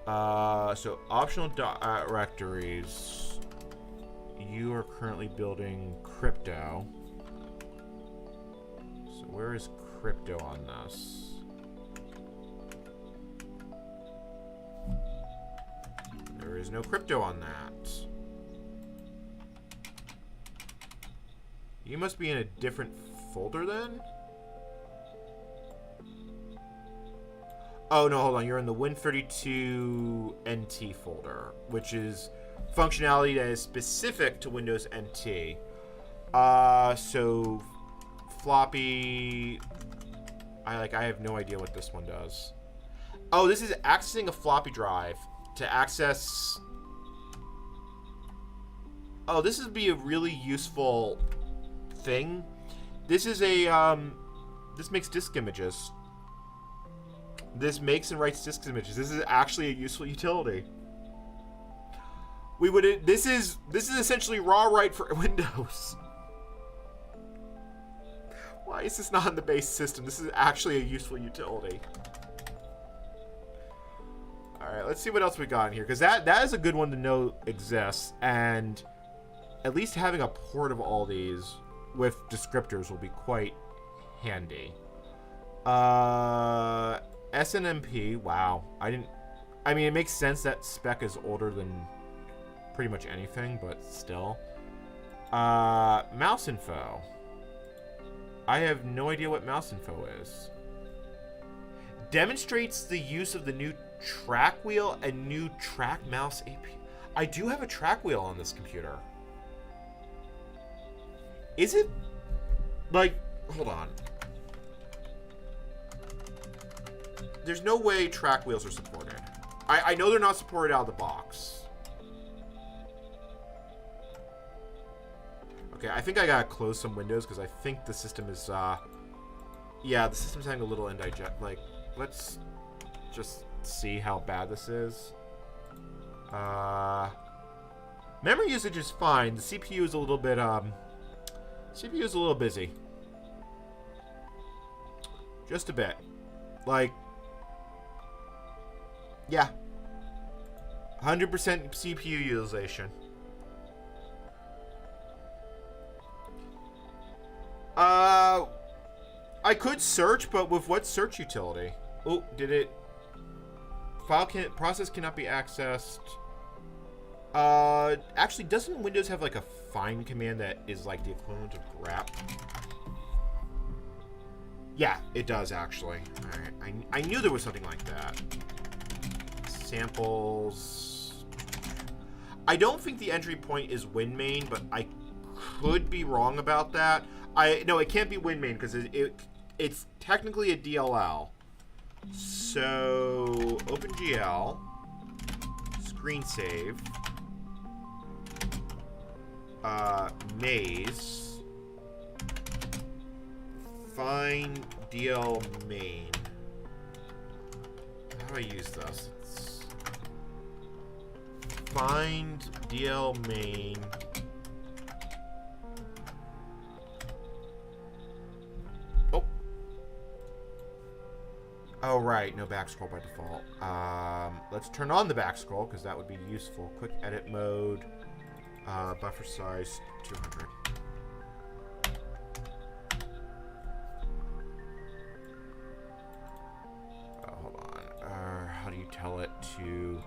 So optional directories. You are currently building crypto. So where is crypto on this? There is no crypto on that. You must be in a different folder then? Oh no, hold on. You're in the Win32 NT folder, which is functionality that is specific to Windows NT. So floppy. I have no idea what this one does. Oh, this is accessing a floppy drive to access. Oh, this would be a really useful thing. This is a this makes disk images. This makes and writes disk images. This is actually a useful utility. This is essentially raw write for Windows. Why is this not in the base system? This is actually a useful utility. Alright, let's see what else we got in here. Because that is a good one to know exists. And at least having a port of all these with descriptors will be quite handy. SNMP, wow. I mean, it makes sense that spec is older than pretty much anything, but still. Mouse info. I have no idea what mouse info is. Demonstrates the use of the new track wheel and new track mouse API. I do have a track wheel on this computer. Is it? Like, hold on. There's no way track wheels are supported. I know they're not supported out of the box. Okay, I think I gotta close some windows because I think the system is, yeah, the system's having a little indigest. Like, let's just see how bad this is. Memory usage is fine. The CPU is a little bit, CPU is a little busy. Just a bit. Like, yeah. 100% CPU utilization. I could search, but with what search utility? Oh, did it? Process cannot be accessed. Actually, doesn't Windows have like a find command that is like the equivalent of grep? Yeah, it does actually. Alright, I knew there was something like that. Samples. I don't think the entry point is WinMain, but I could be wrong about that. No, it can't be WinMain because it's technically a DLL. So OpenGL, screen save, maze, find DL main. How do I use this? It's find DL main. Oh, right. No back scroll by default. Let's turn on the back scroll because that would be useful. Quick edit mode. Buffer size 200. Hold on. How do you tell it to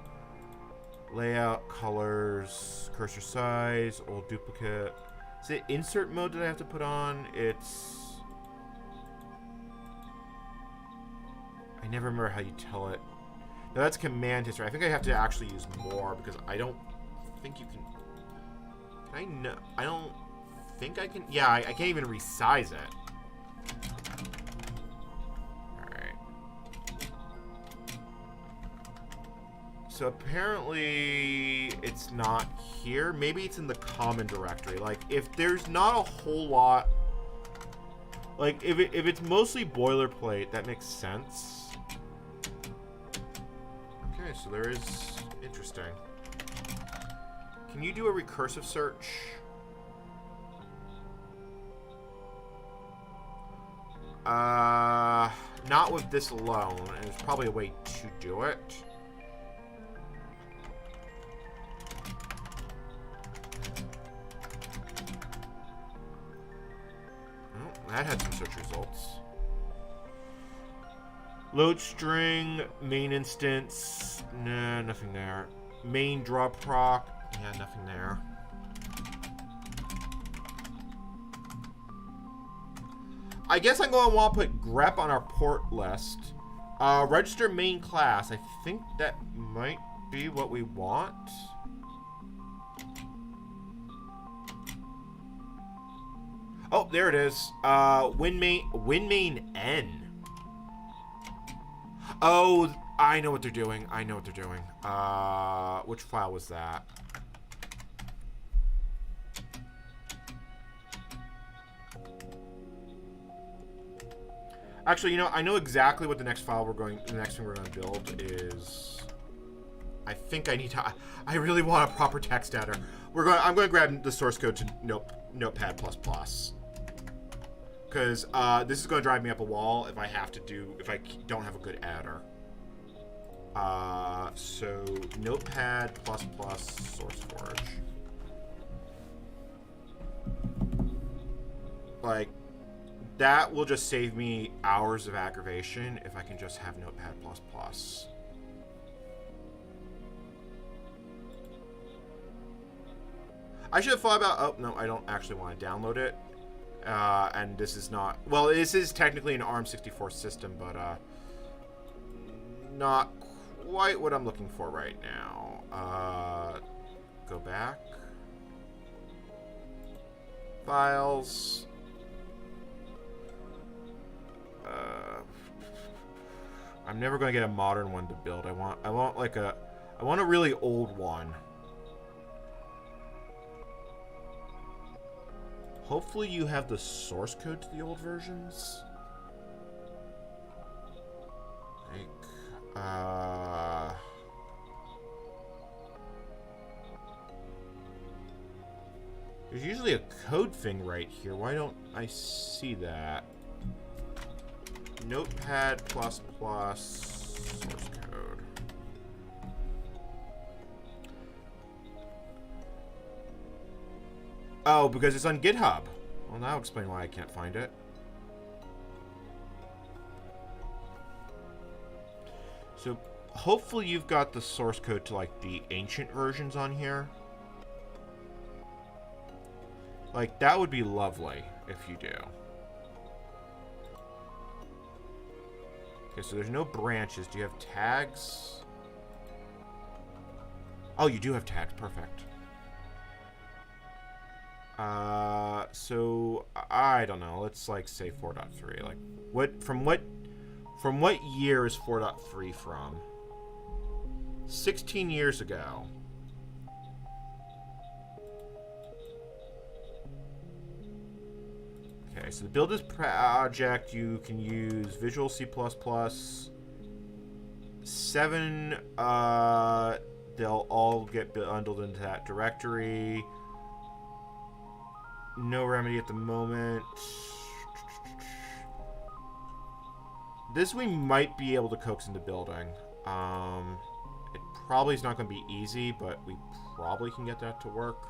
layout, colors, cursor size, old duplicate? Is it insert mode that I have to put on? I never remember how you tell it. No, that's command history. I think I have to actually use more because I don't think you can. I know. I don't think I can. Yeah, I can't even resize it. Alright. So apparently it's not here. Maybe it's in the common directory. Like, if there's not a whole lot. Like, if it's mostly boilerplate, that makes sense. Okay, so there is. Interesting. Can you do a recursive search? Not with this alone, and there's probably a way to do it. Oh, that had some search results. Load string, main instance, nah, nothing there. Main draw proc. Yeah, nothing there. I guess I'm going to want to put grep on our port list. Register main class. I think that might be what we want. Oh, there it is. WinMain N. Oh, I know what they're doing. I know what they're doing. Which file was that? Actually, you know, I know exactly what the next file the next thing we're going to build is. I think I need to. I really want a proper text editor. I'm going to grab the source code to Notepad++. Because this is going to drive me up a wall if I don't have a good editor. So Notepad++ SourceForge. Like, that will just save me hours of aggravation if I can just have Notepad++. I should have thought about, oh, no, I don't actually want to download it. And this is not, well, this is technically an ARM64 system, but not quite what I'm looking for right now. Go back. Files. I'm never going to get a modern one to build. I want a really old one. Hopefully you have the source code to the old versions. There's usually a code thing right here. Why don't I see that? Notepad++ source code. Oh, because it's on GitHub. Well, now I'll explain why I can't find it. So, hopefully you've got the source code to, like, the ancient versions on here. Like, that would be lovely if you do. Okay, so there's no branches. Do you have tags? Oh, you do have tags. Perfect. So I don't know. Let's like say 4.3. Like from what year is 4.3 from? 16 years ago. Okay, so the build this project, you can use Visual C++. 7, they'll all get bundled into that directory. No remedy at the moment. This we might be able to coax into building. It probably is not going to be easy, but we probably can get that to work.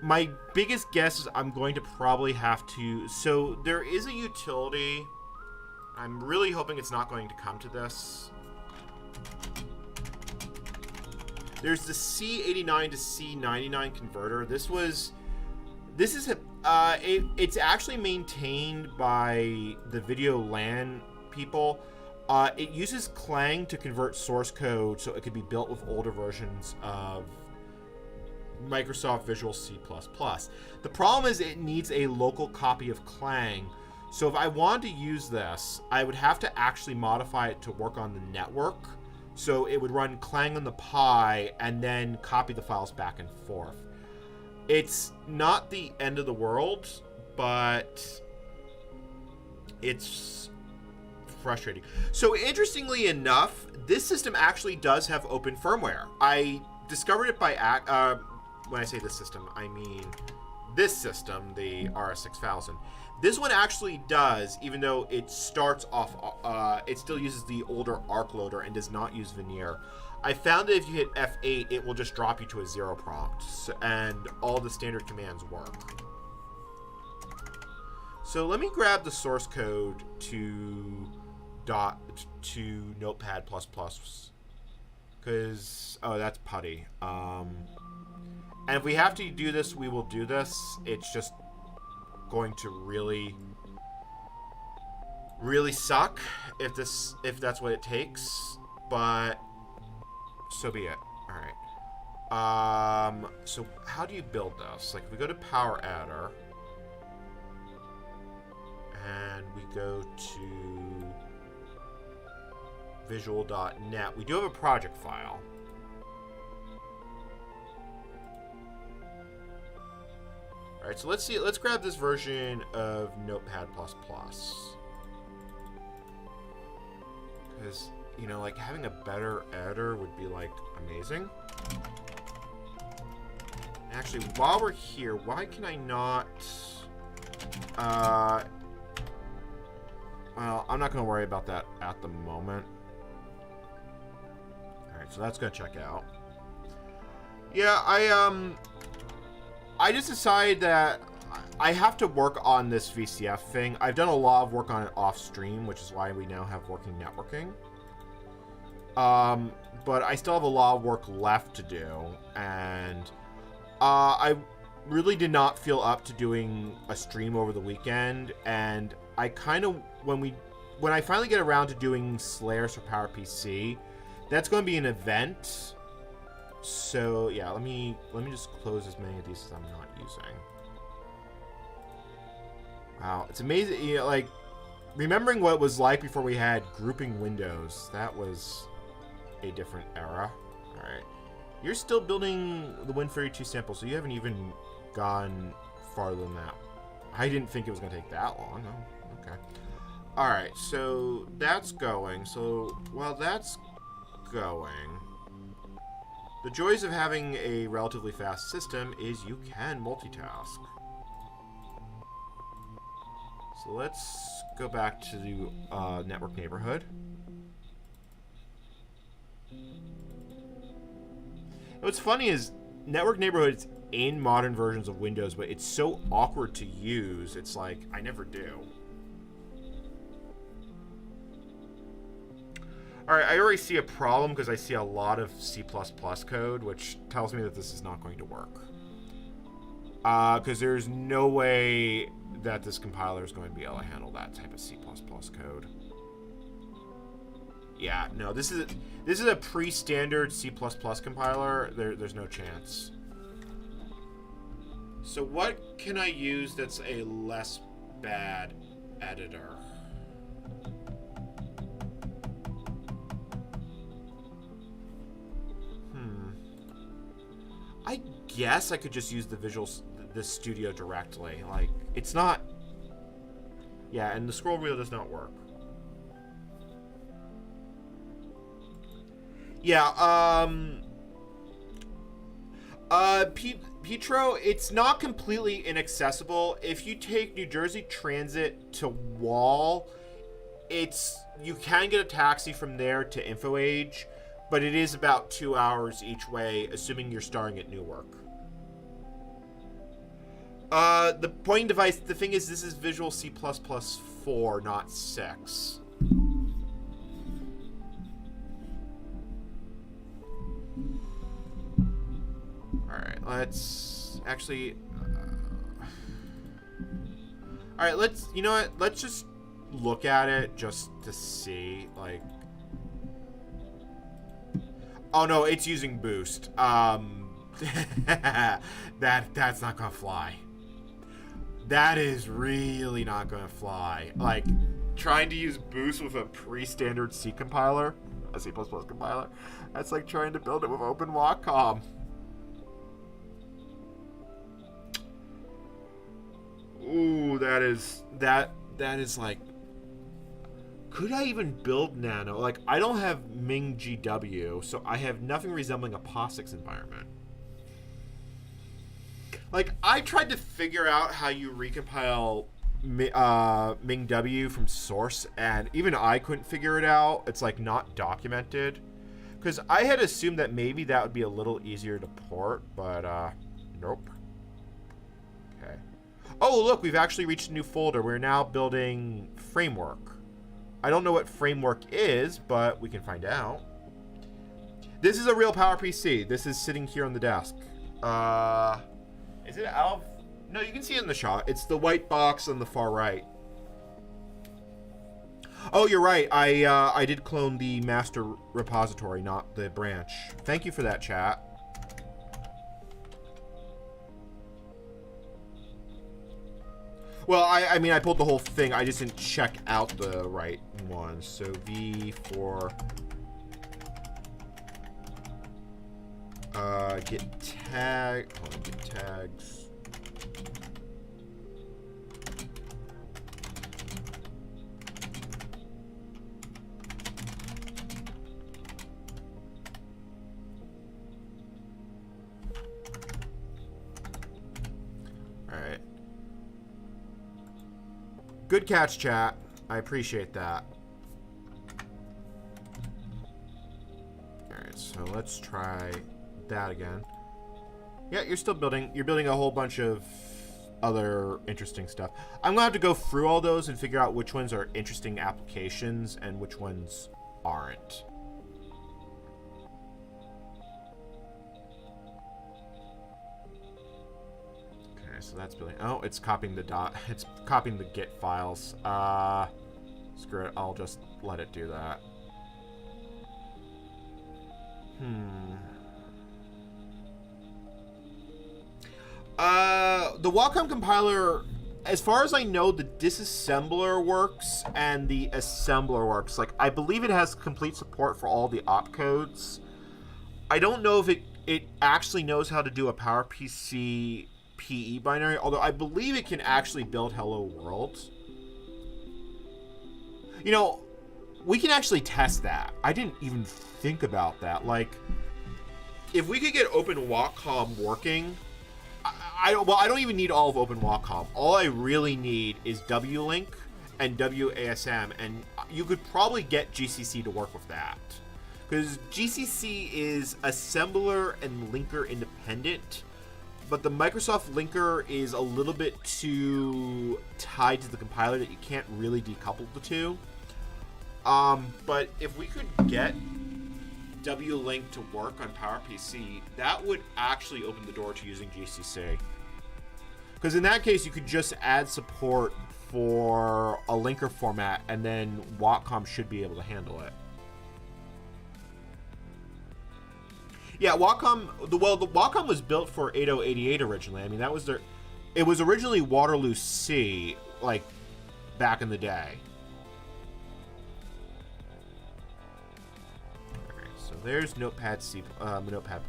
My biggest guess is I'm going to probably have to... So there is a utility. I'm really hoping it's not going to come to this. There's the C89 to C99 converter. It's actually maintained by the video LAN people. It uses Clang to convert source code so it could be built with older versions of Microsoft Visual C++. The problem is it needs a local copy of Clang. So if I wanted to use this, I would have to actually modify it to work on the network. So it would run Clang on the Pi and then copy the files back and forth. It's not the end of the world, but it's frustrating. So interestingly enough, this system actually does have open firmware. I discovered it by when I say this system, I mean this system, the RS6000. This one actually does, even though it starts off, it still uses the older ARC loader and does not use Veneer. I found that if you hit F8, it will just drop you to a 0 prompt, and all the standard commands work. So let me grab the source code to Notepad++, because, oh, that's putty. And if we have to do this, we will do this. It's just going to really suck if that's what it takes, but so be it. All right. So how do you build this? Like, we go to Power Adder, and we go to visual.net. We do have a project file. All right, so let's see. Let's grab this version of Notepad++. Because, you know, like, having a better editor would be, like, amazing. Actually, while we're here, why can I not... well, I'm not going to worry about that at the moment. Alright, so that's going to check out. Yeah, I just decided that I have to work on this VCF thing. I've done a lot of work on it off stream, which is why we now have working networking. But I still have a lot of work left to do, and I really did not feel up to doing a stream over the weekend, and I kind of, when I finally get around to doing Slayers for PowerPC, that's going to be an event. So yeah, let me just close as many of these as I'm not using. Wow, it's amazing, you know, like, remembering what it was like before we had grouping windows. That was a different era. All right, you're still building the Win32 sample, so you haven't even gone farther than that. I didn't think it was going to take that long. Oh, okay. All right, so that's going. So while that's going, the joys of having a relatively fast system is you can multitask. So let's go back to the network neighborhood. What's funny is network neighborhoods in modern versions of Windows, but it's so awkward to use. It's like, I never do. Alright, I already see a problem because I see a lot of C++ code, which tells me that this is not going to work. Because there's no way that this compiler is going to be able to handle that type of C++ code. Yeah, no, this is a pre-standard C++ compiler. There's no chance. So what can I use that's a less bad editor? I guess I could just use the Studio directly. Like, it's not... Yeah, and the scroll wheel does not work. Yeah, Petro, it's not completely inaccessible. If you take New Jersey Transit to Wall, you can get a taxi from there to InfoAge, but it is about 2 hours each way, assuming you're starting at Newark. The pointing device, the thing is, this is Visual C++ 4, not 6. Alright, let's actually... Alright, let's, you know what, let's just look at it just to see, like... Oh no, it's using boost. That's not gonna fly. That is really not gonna fly. Like, trying to use boost with a pre-standard C compiler, a C++ compiler, that's like trying to build it with OpenWacom. Ooh, that is like, could I even build Nano? Like, I don't have Ming GW, so I have nothing resembling a POSIX environment. Like, I tried to figure out how you recompile Ming W from source, and even I couldn't figure it out. It's like not documented, because I had assumed that maybe that would be a little easier to port, but nope. Okay. Oh, look, we've actually reached a new folder. We're now building framework. I don't know what framework is, but we can find out. This is a real PowerPC. This is sitting here on the desk. Is it out of... No, you can see it in the shot. It's the white box on the far right. Oh, you're right. I did clone the master repository, not the branch. Thank you for that, chat. Well, I mean, I pulled the whole thing. I just didn't check out the right one. So V for... get tag... Hold on, get tags. Alright. Good catch, chat. I appreciate that. Alright, so let's try that again. Yeah, you're still building. You're building a whole bunch of other interesting stuff. I'm gonna have to go through all those and figure out which ones are interesting applications and which ones aren't. Okay, so that's building. Oh, it's copying the it's copying the Git files. Screw it. I'll just let it do that. The Wacom compiler, as far as I know, the disassembler works and the assembler works. Like, I believe it has complete support for all the opcodes. I don't know if it actually knows how to do a PowerPC PE binary, although I believe it can actually build Hello World. You know, we can actually test that. I didn't even think about that. Like, if we could get OpenWacom working... Well, I don't even need all of OpenWacom. All I really need is WLink and WASM, and you could probably get GCC to work with that. Because GCC is assembler and linker independent, but the Microsoft linker is a little bit too tied to the compiler that you can't really decouple the two. But if we could get WLink to work on PowerPC, that would actually open the door to using GCC. Because in that case, you could just add support for a linker format, and then Wacom should be able to handle it. Yeah, Wacom. The Wacom was built for 8088 originally. I mean, that was their. It was originally Waterloo C, like back in the day. So there's Notepad C, Notepad++.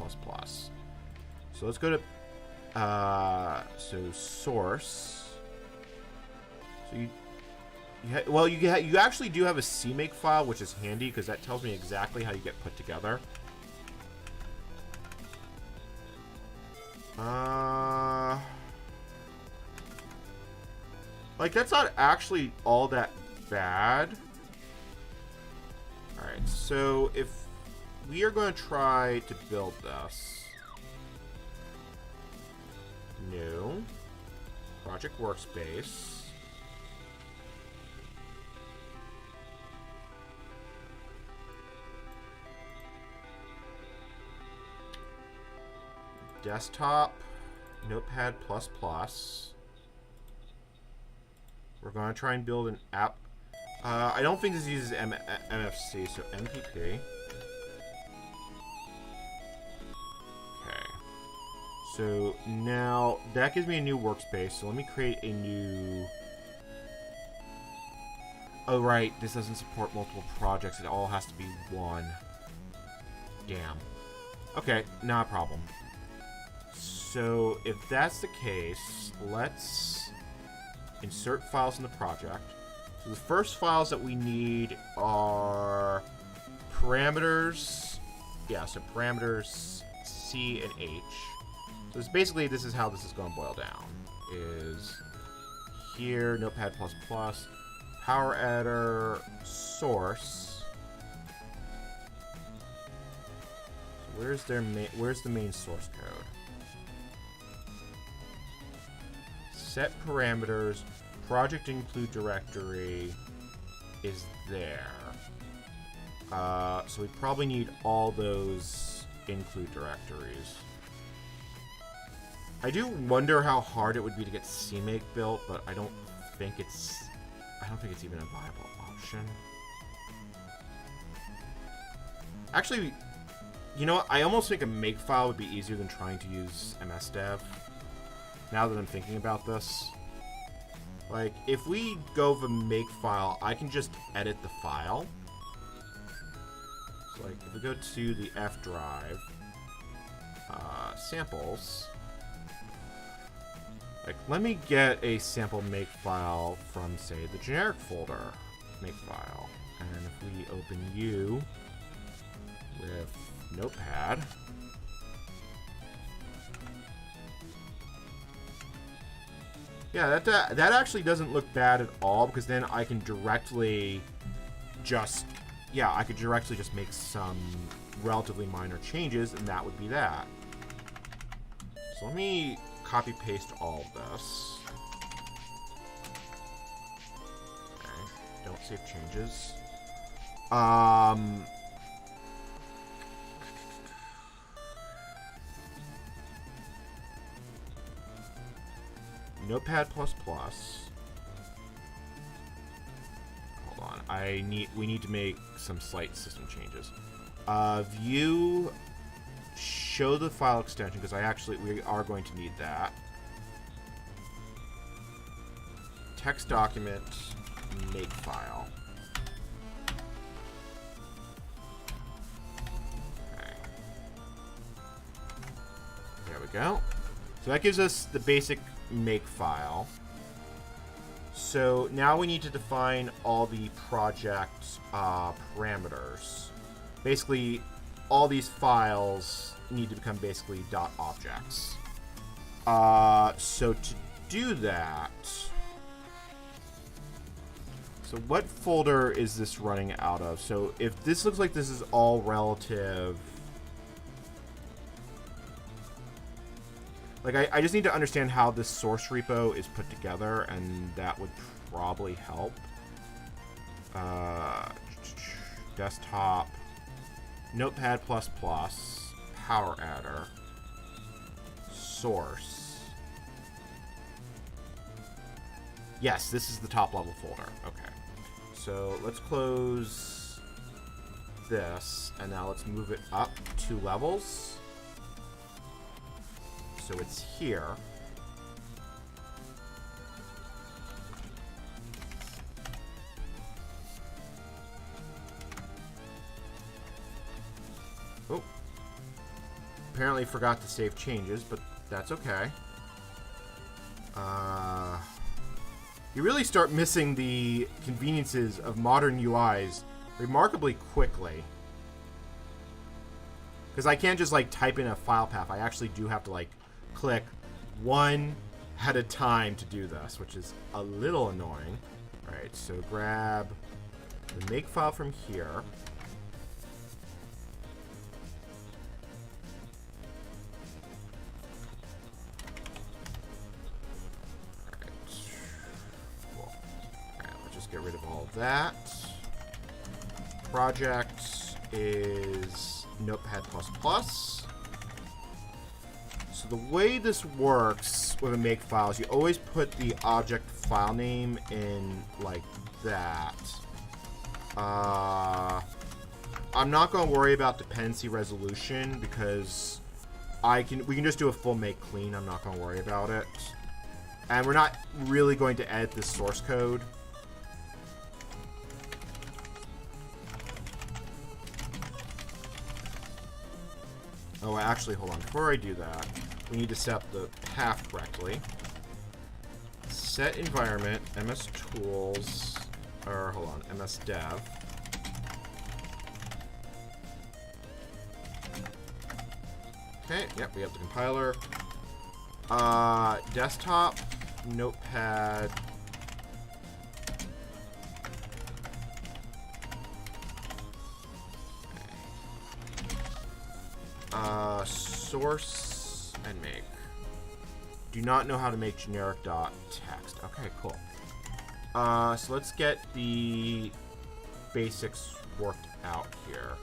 So let's go to, so source. So you actually do have a CMake file, which is handy because that tells me exactly how you get put together. Like, that's not actually all that bad. So if we are going to try to build this, new project workspace. Desktop, Notepad++. We're going to try and build an app. I don't think this uses MFC, so MPP. Okay. So now that gives me a new workspace. So let me create a new... Oh, right. This doesn't support multiple projects. It all has to be one. Damn. Okay, not a problem. So if that's the case, let's insert files in the project. So the first files that we need are parameters. Yeah, so parameters C and H. So it's basically, this is how this is going to boil down. Is here, Notepad++, power editor, source. So where's the main source code? Set parameters, project include directory is there. So we probably need all those include directories. I do wonder how hard it would be to get CMake built, but I don't think it's even a viable option. Actually, you know what? I almost think a makefile would be easier than trying to use MSDev. Now that I'm thinking about this. Like, if we go with a makefile, I can just edit the file. So, like, if we go to the F drive, samples. Like, let me get a sample makefile from, say, the generic folder makefile. And if we open U with Notepad, yeah, that actually doesn't look bad at all, because then I can directly just, yeah, I could directly just make some relatively minor changes, and that would be that. So let me copy paste all of this. Okay, don't save changes. Notepad++. Hold on. We need to make some slight system changes. View, show the file extension, because we are going to need that. Text document, makefile. Okay. There we go. So that gives us the basic makefile. So now we need to define all the project parameters. Basically, all these files need to become basically .objects. So to do that, so what folder is this running out of? So if this looks like this is all relative, like, I just need to understand how this source repo is put together, and that would probably help. Desktop, Notepad++, power editor, source. Yes, this is the top level folder. Okay. So let's close this, and now let's move it up 2 levels. So it's here. Oh. Apparently forgot to save changes, but that's okay. You really start missing the conveniences of modern UIs remarkably quickly. Because I can't just, like, type in a file path. I actually do have to, like, click one at a time to do this, which is a little annoying. Alright, so grab the makefile from here. all that. Project is Notepad++. So the way this works with a makefile is you always put the object file name in like that. I'm not going to worry about dependency resolution because we can just do a full make clean. I'm not going to worry about it. And we're not really going to edit this source code. Oh, actually, hold on. Before I do that, we need to set up the path correctly. Set environment, MS tools, or hold on, MS dev. Okay, yep, we have the compiler. Desktop, Notepad. Source and make. Do not know how to make generic dot text. Okay, cool. So let's get the basics worked out here.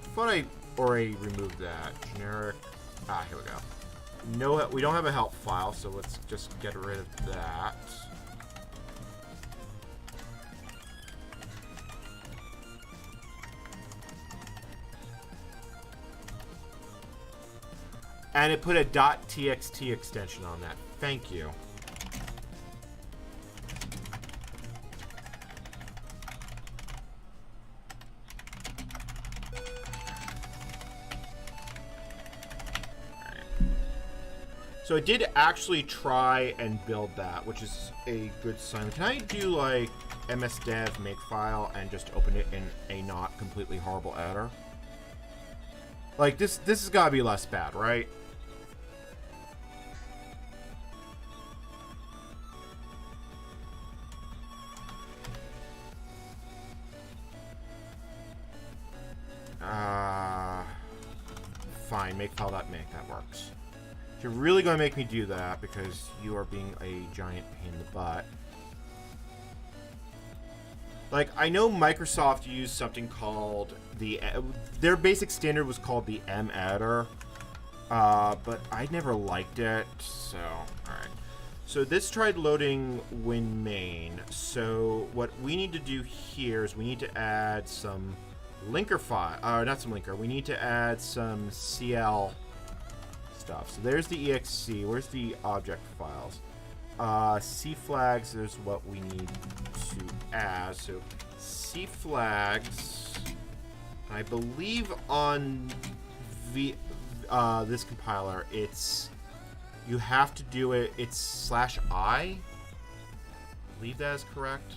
I thought I already removed that. Generic. Here we go. No, we don't have a help file, so let's just get rid of that. And it put a .txt extension on that. Thank you. So I did actually try and build that, which is a good sign. Can I do like msdev makefile and just open it in a not completely horrible editor? Like this has got to be less bad, right? Fine, makefile.make, that works. You're really going to make me do that because you are being a giant pain in the butt. Like, I know Microsoft used something called their basic standard was called the M editor, but I never liked it, so, alright. So this tried loading WinMain, so what we need to do here is we need to add some linker file, not some linker, we need to add some CL stuff. So there's the exe, where's the object files? C flags is what we need to add. So C flags, I believe on this compiler, you have to do it, it's /I. I believe that is correct.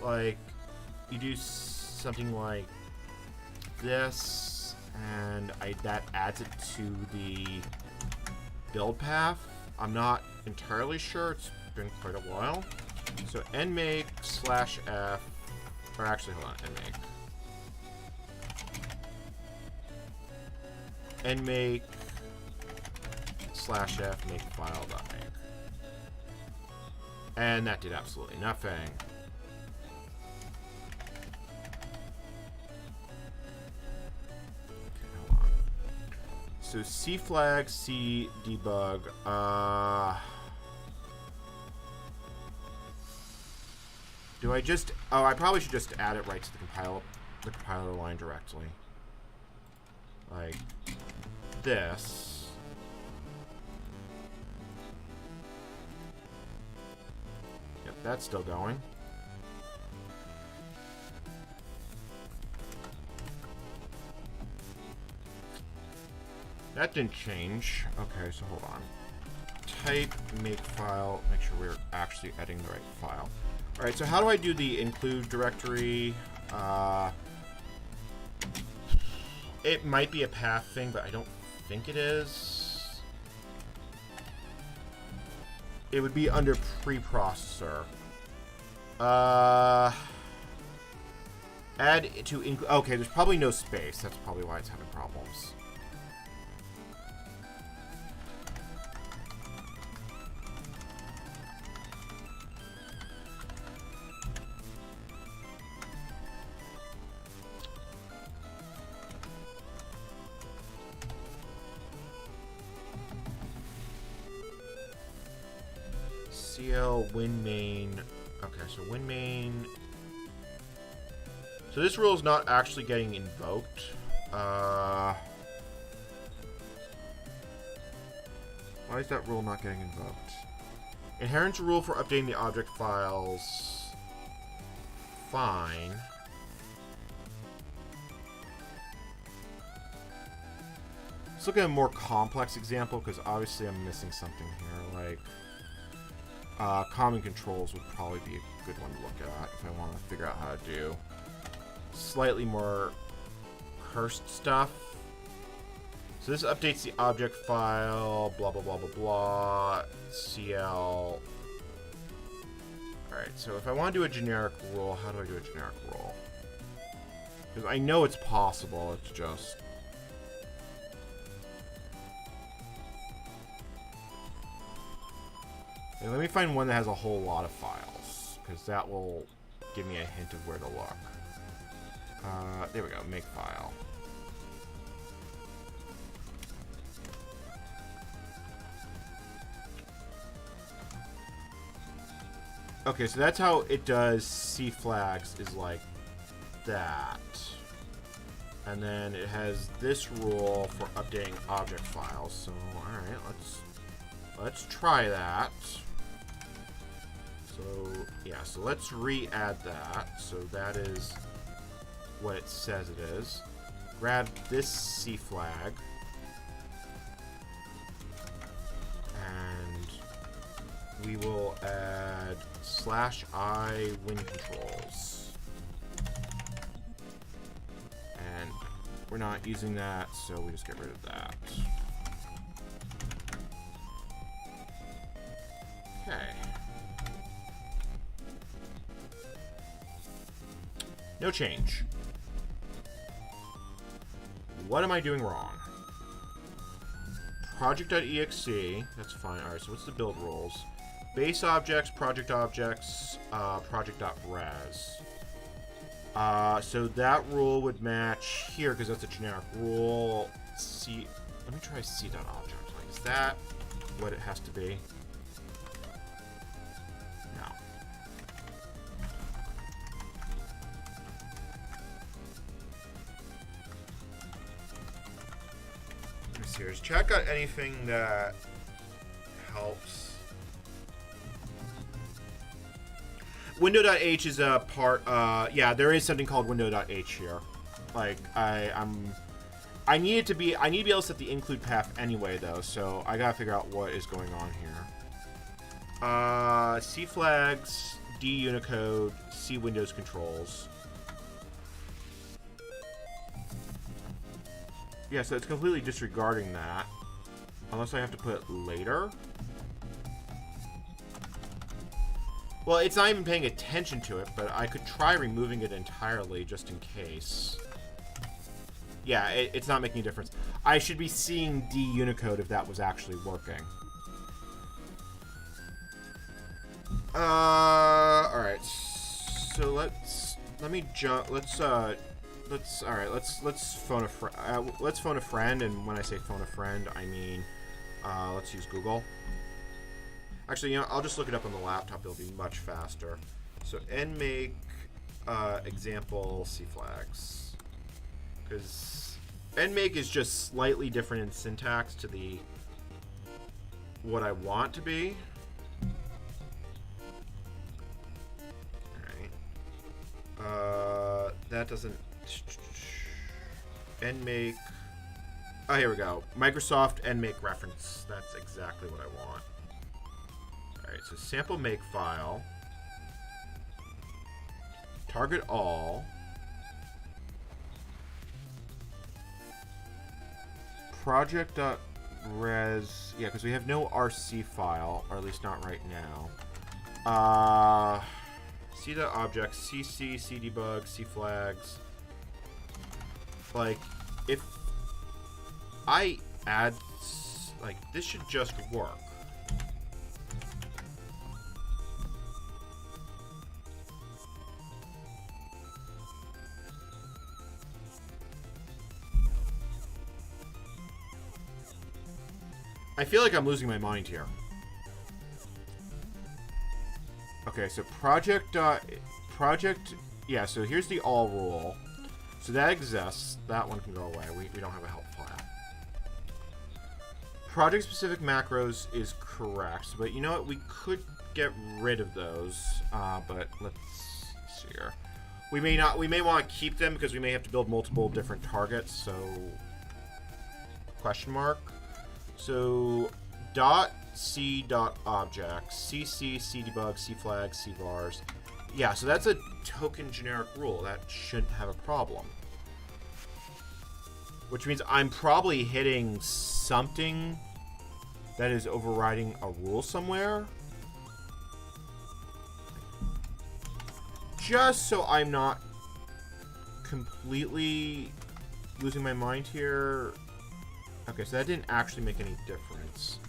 Like, you do something like this, and that adds it to the build path. I'm not entirely sure. It's been quite a while. So nmake /f, or actually, hold on, nmake /f makefile.make, and that did absolutely nothing. So C flag, C debug. Do I just? Oh, I probably should just add it right to the compiler line directly, like this. Yep, that's still going. That didn't change. Okay, so hold on. Type makefile. Make sure we're actually editing the right file. All right, so how do I do the include directory? It might be a path thing, but I don't think it is. It would be under preprocessor. Add to include. Okay, there's probably no space. That's probably why it's having problems. CL win main. Okay, so win main. So this rule is not actually getting invoked. Why is that rule not getting invoked? Inherent rule for updating the object files. Fine. Let's look at a more complex example, because obviously I'm missing something here. Like, common controls would probably be a good one to look at if I want to figure out how to do slightly more cursed stuff. So this updates the object file, blah, blah, blah, blah, blah, CL. Alright, so if I want to do a generic rule, how do I do a generic rule? Because I know it's possible, it's just... And let me find one that has a whole lot of files, because that will give me a hint of where to look. There we go, make file. Okay, so that's how it does C flags, is like that. And then it has this rule for updating object files. So, alright, let's try that. So, yeah, so let's re-add that. So that is what it says it is. Grab this C flag. And we will add /I win controls. And we're not using that, so we just get rid of that. Okay. No change. What am I doing wrong? Project.exe, that's fine. Alright, so what's the build rules? Base objects, project.res. So that rule would match here because that's a generic rule. C. Let me try C.object. Like, is that what it has to be? No. Let me see here. Has chat got anything that helps? Window.h is a part, yeah, there is something called window.h here. Like, I need to be able to set the include path anyway, though, so I gotta figure out what is going on here. C flags, D Unicode, C Windows controls. Yeah, so it's completely disregarding that. Unless I have to put it later. Well, it's not even paying attention to it, but I could try removing it entirely just in case. Yeah, it's not making a difference. I should be seeing D Unicode if that was actually working. Alright. So let's phone a friend. Let's phone a friend, and when I say phone a friend, I mean, let's use Google. Actually, you know, I'll just look it up on the laptop. It'll be much faster. So nmake example C flags, because nmake is just slightly different in syntax to the what I want to be. All right. That doesn't nmake. Oh, here we go. Microsoft nmake reference. That's exactly what I want. Alright, so sample make file, target all, project.res, yeah, because we have no RC file, or at least not right now. C.object, CC, CDebug, CFlags. Like, if I add, like, this should just work. I feel like I'm losing my mind here. Okay, so project. Yeah, so here's the all rule. So that exists. That one can go away. We don't have a help file. Project-specific macros is correct, but you know what? We could get rid of those, but let's see here. We may not. We may want to keep them because we may have to build multiple different targets. So, question mark. So, .c.objects, cc, cdebug, cflag, cvars. Yeah, so that's a token generic rule. That shouldn't have a problem. Which means I'm probably hitting something that is overriding a rule somewhere. Just so I'm not completely losing my mind here. Okay, so that didn't actually make any difference.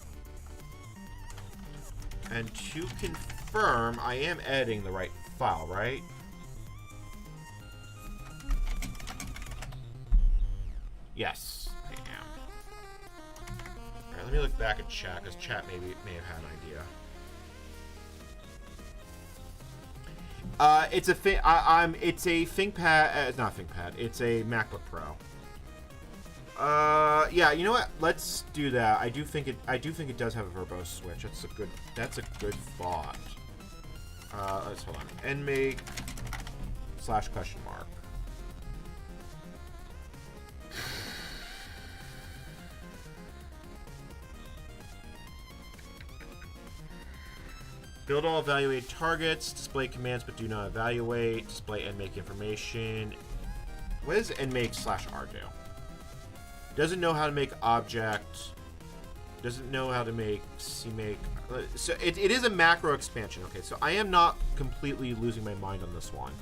And to confirm, I am editing the right file, right? Yes, I am. Alright, let me look back at chat, because chat may have had an idea. It's a it's a ThinkPad. It's not ThinkPad. It's a MacBook Pro. Yeah. You know what? Let's do that. I do think it does have a verbose switch. That's a good thought. Let's hold on. nmake / question mark. Build all evaluate targets, display commands but do not evaluate, display nmake information. What does nmake / r do? Doesn't know how to make object, doesn't know how to make cmake. So it is a macro expansion. Okay, so I am not completely losing my mind on this one.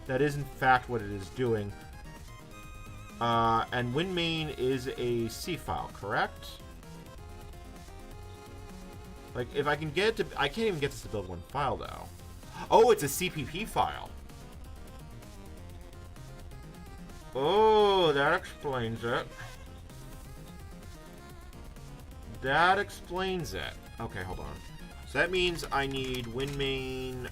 That is in fact what it is doing. And winmain is a C file, correct? Like, if I can get it to... I can't even get this to build one file, though. Oh, it's a CPP file. Oh, that explains it. That explains it. Okay, hold on. So that means I need winmain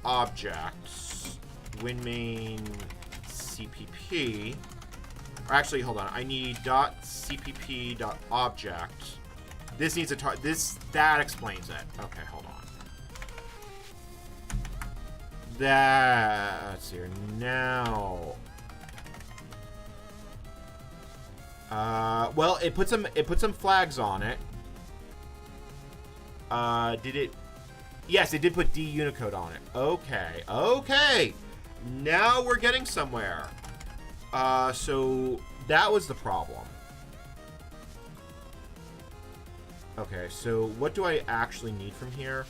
objects, winmain CPP. Or actually, hold on. I need .cpp.object. This needs a that explains it. Okay, hold on. Let's see here. Now. Well, it put some flags on it. Did it? Yes, it did put D Unicode on it. Okay. Okay. Now we're getting somewhere. So that was the problem. Okay, so what do I actually need from here?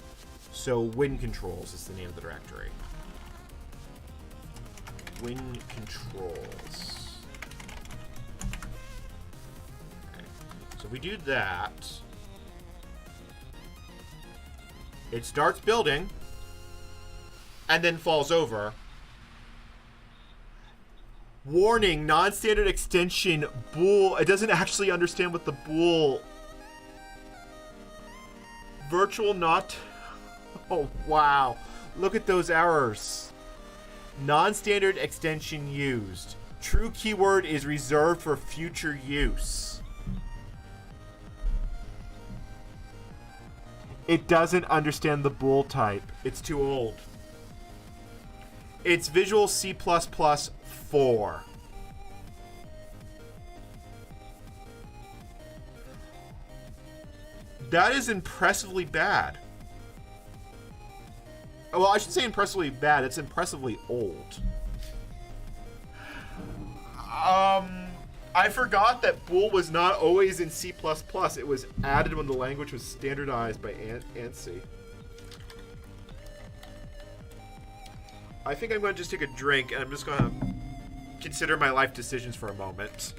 So Win Controls is the name of the directory. Win Controls. Okay. So we do that. It starts building and then falls over. Warning, non-standard extension bool. It doesn't actually understand what the bool. Virtual not. Oh, wow. Look at those errors. Non-standard extension used. True keyword is reserved for future use. It doesn't understand the bool type. It's too old. It's Visual C++ 4. That is impressively bad. Well, I should say impressively bad. It's impressively old. I forgot that bool was not always in C++. It was added when the language was standardized by ANSI. I think I'm going to just take a drink and I'm just going to consider my life decisions for a moment.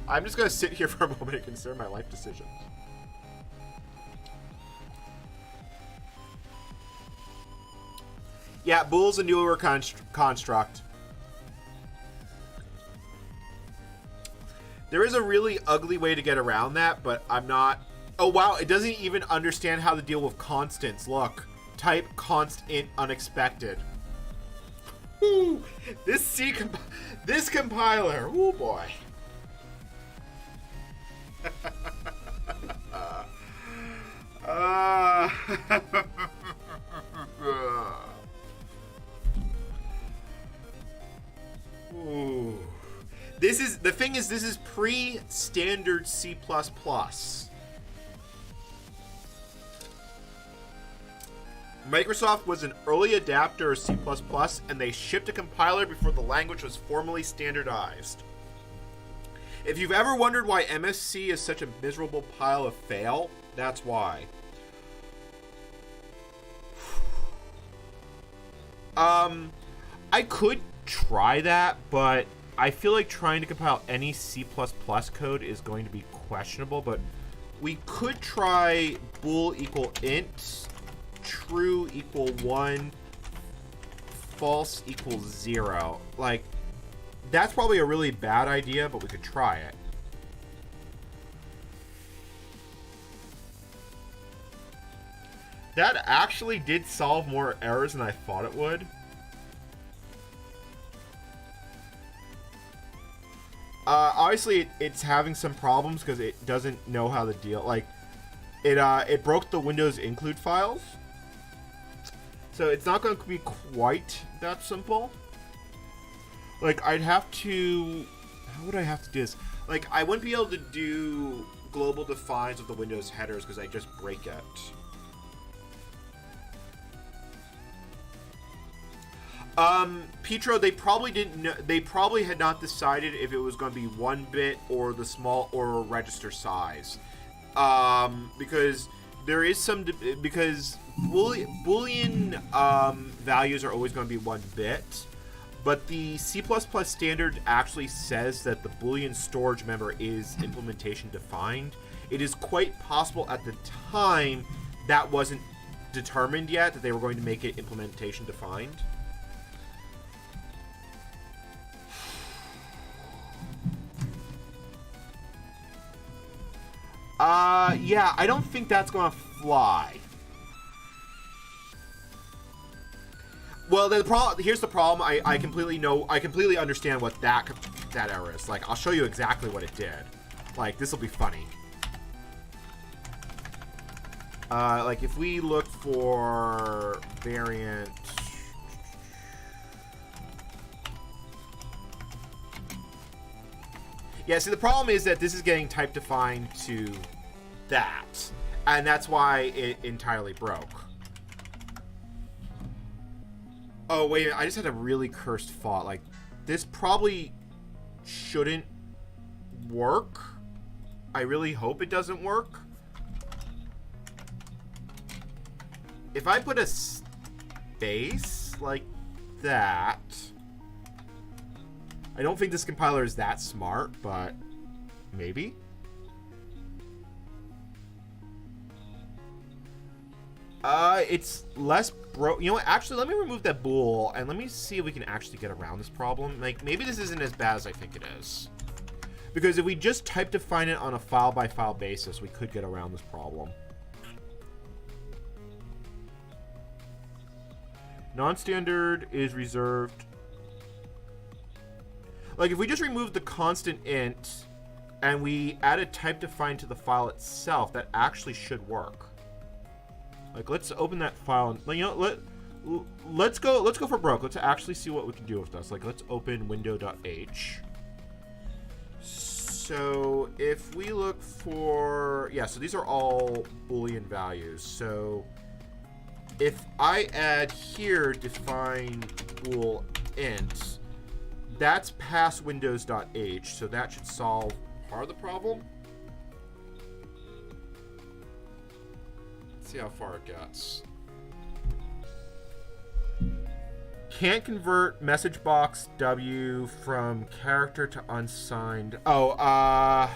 I'm just going to sit here for a moment and consider my life decisions. Yeah, bool's a newer construct. There is a really ugly way to get around that, but I'm not Oh wow, it doesn't even understand how to deal with constants. Look, type const int unexpected. Ooh, this compiler. Oh boy. Ooh. This is pre-standard C++. Microsoft was an early adapter of C++, and they shipped a compiler before the language was formally standardized. If you've ever wondered why MSC is such a miserable pile of fail, that's why. I could try that, but I feel like trying to compile any C++ code is going to be questionable, but we could try bool equal int, true equal 1, false equals 0. Like, that's probably a really bad idea, but we could try it. That actually did solve more errors than I thought it would. Obviously, it's having some problems because it doesn't know how to deal. Like, it broke the Windows include files. So it's not going to be quite that simple. Like, I'd have to... How would I have to do this? Like, I wouldn't be able to do global defines of the Windows headers because I just break it. Petro, they probably didn't know, they probably had not decided if it was going to be 1-bit or the small or register size. Because there is some, because Boolean values are always going to be 1-bit, but the C++ standard actually says that the Boolean storage member is implementation defined. It is quite possible at the time that wasn't determined yet, that they were going to make it implementation defined. Yeah, I don't think that's gonna fly. Well, here's the problem. I completely understand what that error is. Like, I'll show you exactly what it did. Like, this will be funny. Like, if we look for variant... Yeah, see, the problem is that this is getting type defined to that, and that's why it entirely broke. Oh, wait a minute, I just had a really cursed thought. Like, this probably shouldn't work. I really hope it doesn't work. If I put a space like that... I don't think this compiler is that smart, but maybe. It's less You know what? Actually, let me remove that bool and let me see if we can actually get around this problem. Like, maybe this isn't as bad as I think it is. Because if we just type define it on a file-by-file basis, we could get around this problem. Non-standard is reserved. Like, if we just remove the constant int and we add a type define to the file itself, that actually should work. Like, let's open that file. And, you know, let's go for broke. Let's actually see what we can do with this. Like, let's open window.h. So if we look for, yeah, so these are all Boolean values. So if I add here define bool int, that's past windows.h, so that should solve part of the problem. Let's see how far it gets. Can't convert message box W from character to unsigned. Oh,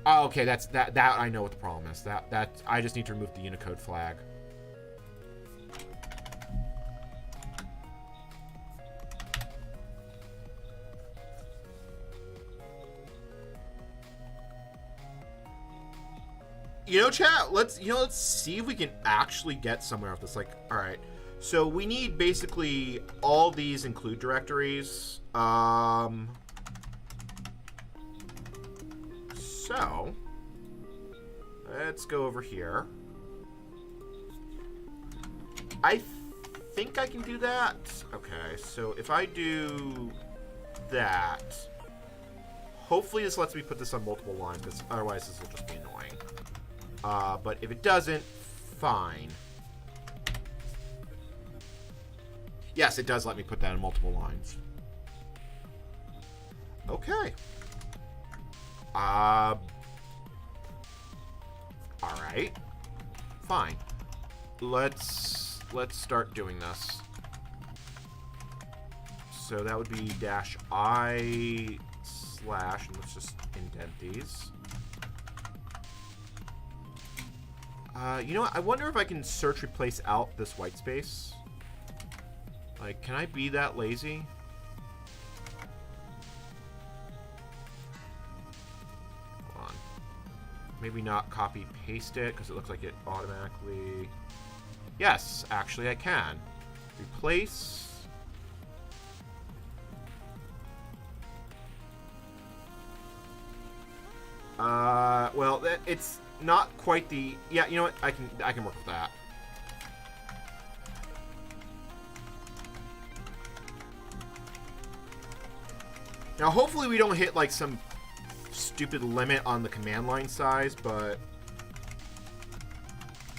okay, that I know what the problem is. That I just need to remove the Unicode flag. You know, chat, let's see if we can actually get somewhere with this. Like, all right. So we need basically all these include directories. So let's go over here. I think I can do that. Okay, so if I do that, hopefully this lets me put this on multiple lines, because otherwise this will just be annoying. But if it doesn't, fine. Yes, it does let me put that in multiple lines. Okay. All right. Fine. Let's start doing this. So that would be -I/, and let's just indent these. You know what? I wonder if I can search replace out this white space. Like, can I be that lazy? Hold on. Maybe not copy paste it because it looks like it automatically. Yes, actually I can. Replace. Well, it's not quite the. Yeah, you know what? I can work with that. Now, hopefully we don't hit, like, some stupid limit on the command line size, but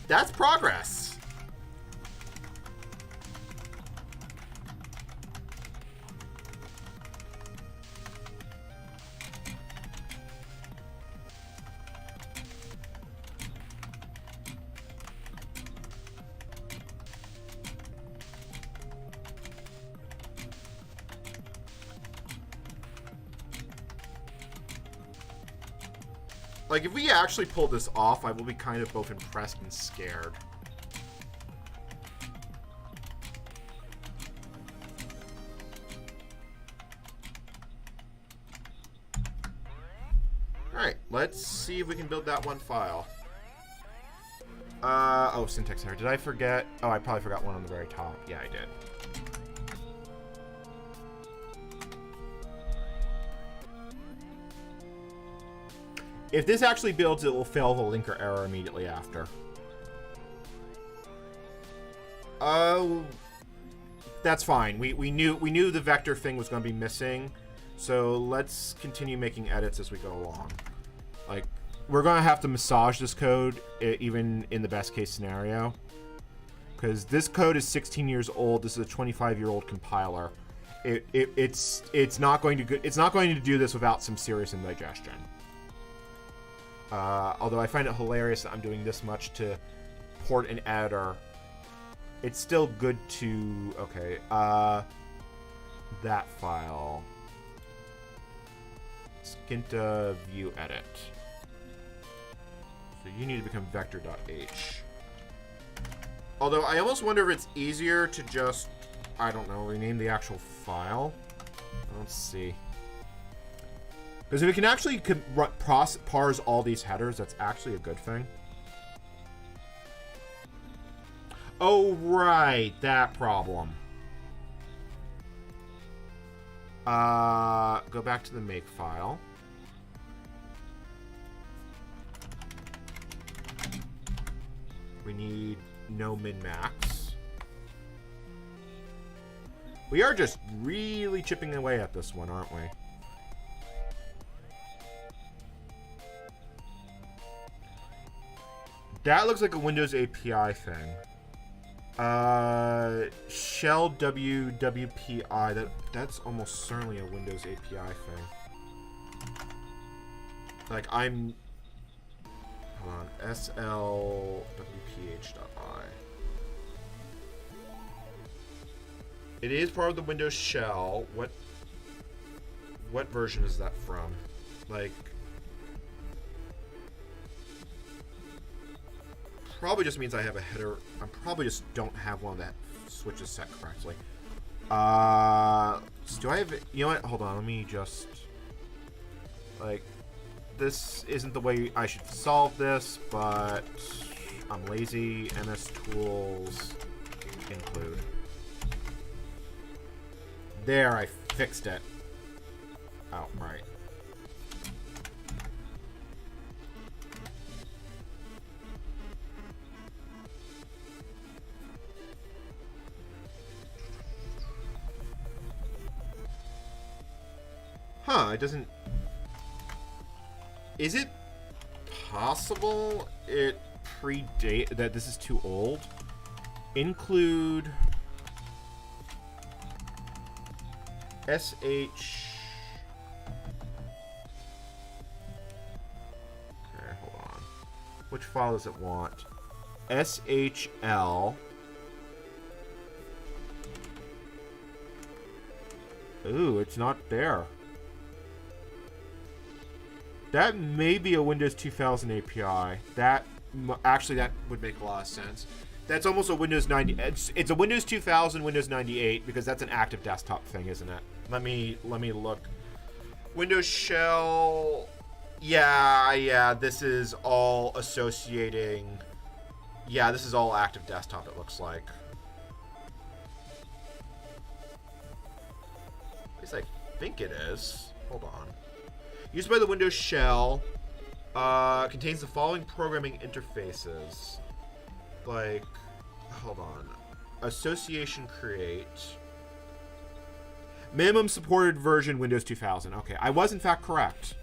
that's progress. Like, if we actually pull this off, I will be kind of both impressed and scared. Alright, let's see if we can build that one file. Oh, syntax error. Did I forget? Oh, I probably forgot one on the very top. Yeah, I did. If this actually builds, it will fail the linker error immediately after. Oh, that's fine. We knew the vector thing was going to be missing, so let's continue making edits as we go along. Like, we're going to have to massage this code even in the best case scenario, because this code is 16 years old. This is a 25-year-old compiler. It's not going to do this without some serious indigestion. Although I find it hilarious that I'm doing this much to port an editor, it's still good to... Okay, that file. Skinta view edit. So you need to become vector.h. Although I almost wonder if it's easier to just, I don't know, rename the actual file. Let's see. Because if we can actually parse all these headers, that's actually a good thing. Oh, right. That problem. Go back to the make file. We need no min-max. We are just really chipping away at this one, aren't we? That looks like a Windows API thing. Shell WWPI. That's almost certainly a Windows API thing. Like, I'm... Hold on. slwph.i. It is part of the Windows shell. What version is that from? Like... Probably just means I have a header. I probably just don't have one that switches set correctly. Do I have... You know what? Hold on. Let me just... Like... this isn't the way I should solve this, but I'm lazy. MS Tools include. There, I fixed it. Oh, right. Huh, it doesn't... Is it possible it predate... that this is too old? Include... SH... Okay, hold on. Which file does it want? SHL... Ooh, it's not there. That may be a Windows 2000 API. Actually, that would make a lot of sense. That's almost a Windows 90. It's a Windows 2000, Windows 98, because that's an active desktop thing, isn't it? Let me look. Windows shell. Yeah. This is all associating. Yeah, this is all active desktop. It looks like. At least I think it is. Hold on. Used by the Windows shell, contains the following programming interfaces. Like, hold on. Association create. Minimum supported version Windows 2000. Okay, I was in fact correct.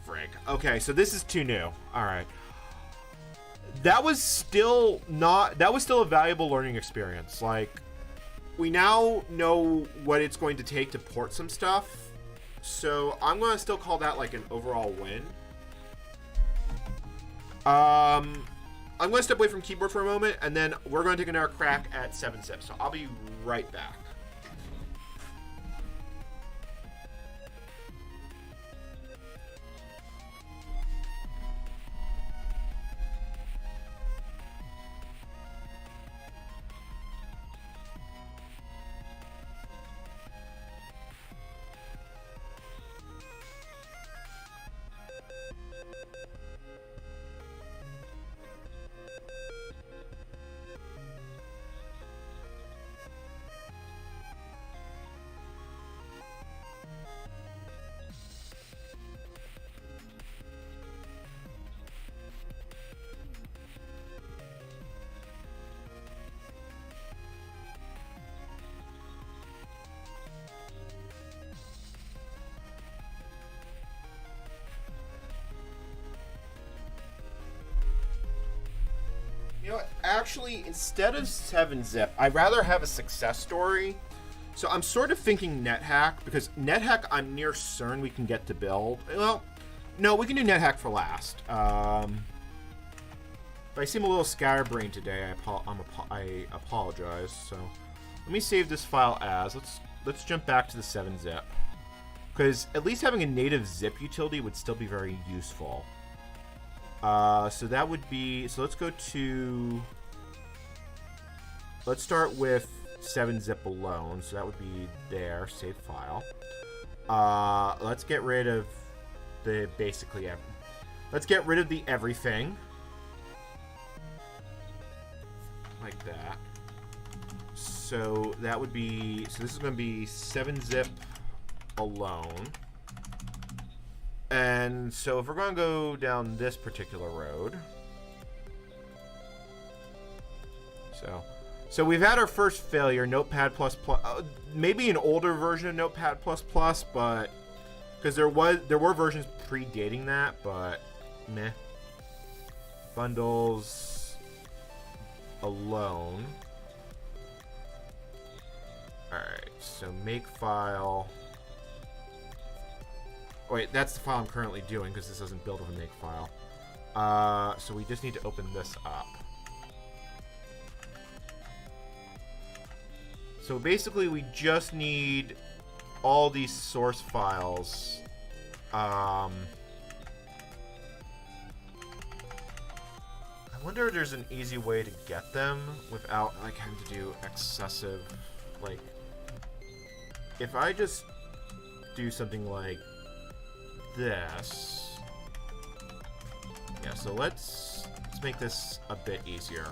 Frig. Okay, so this is too new. All right. That was still a valuable learning experience. Like, we now know what it's going to take to port some stuff. So I'm going to still call that like an overall win. I'm going to step away from keyboard for a moment, and then we're going to take another crack at 7-zip. So I'll be right back. You know what? Actually, instead of 7-zip, I'd rather have a success story. So I'm sort of thinking NetHack, because NetHack I'm near certain we can get to build. Well, no, we can do NetHack for last. If I seem a little scatterbrained today, I apologize. So let me save this file as. Let's jump back to the 7-zip. Because at least having a native zip utility would still be very useful. So that would be, so let's go to, let's start with 7-zip alone. So that would be there, save file. Let's get rid of the let's get rid of the everything. Like that. So that would be, so this is going to be 7-zip alone. And so if we're going to go down this particular road. So we've had our first failure, Notepad++. Maybe an older version of Notepad++, but because there were versions predating that, but meh. Bundles alone. Alright, so make file. Wait, that's the file I'm currently doing because this doesn't build with a make file. So we just need to open this up. So basically we just need all these source files. I wonder if there's an easy way to get them without like having to do excessive Like, if I just do something like this. Yeah, so let's make this a bit easier.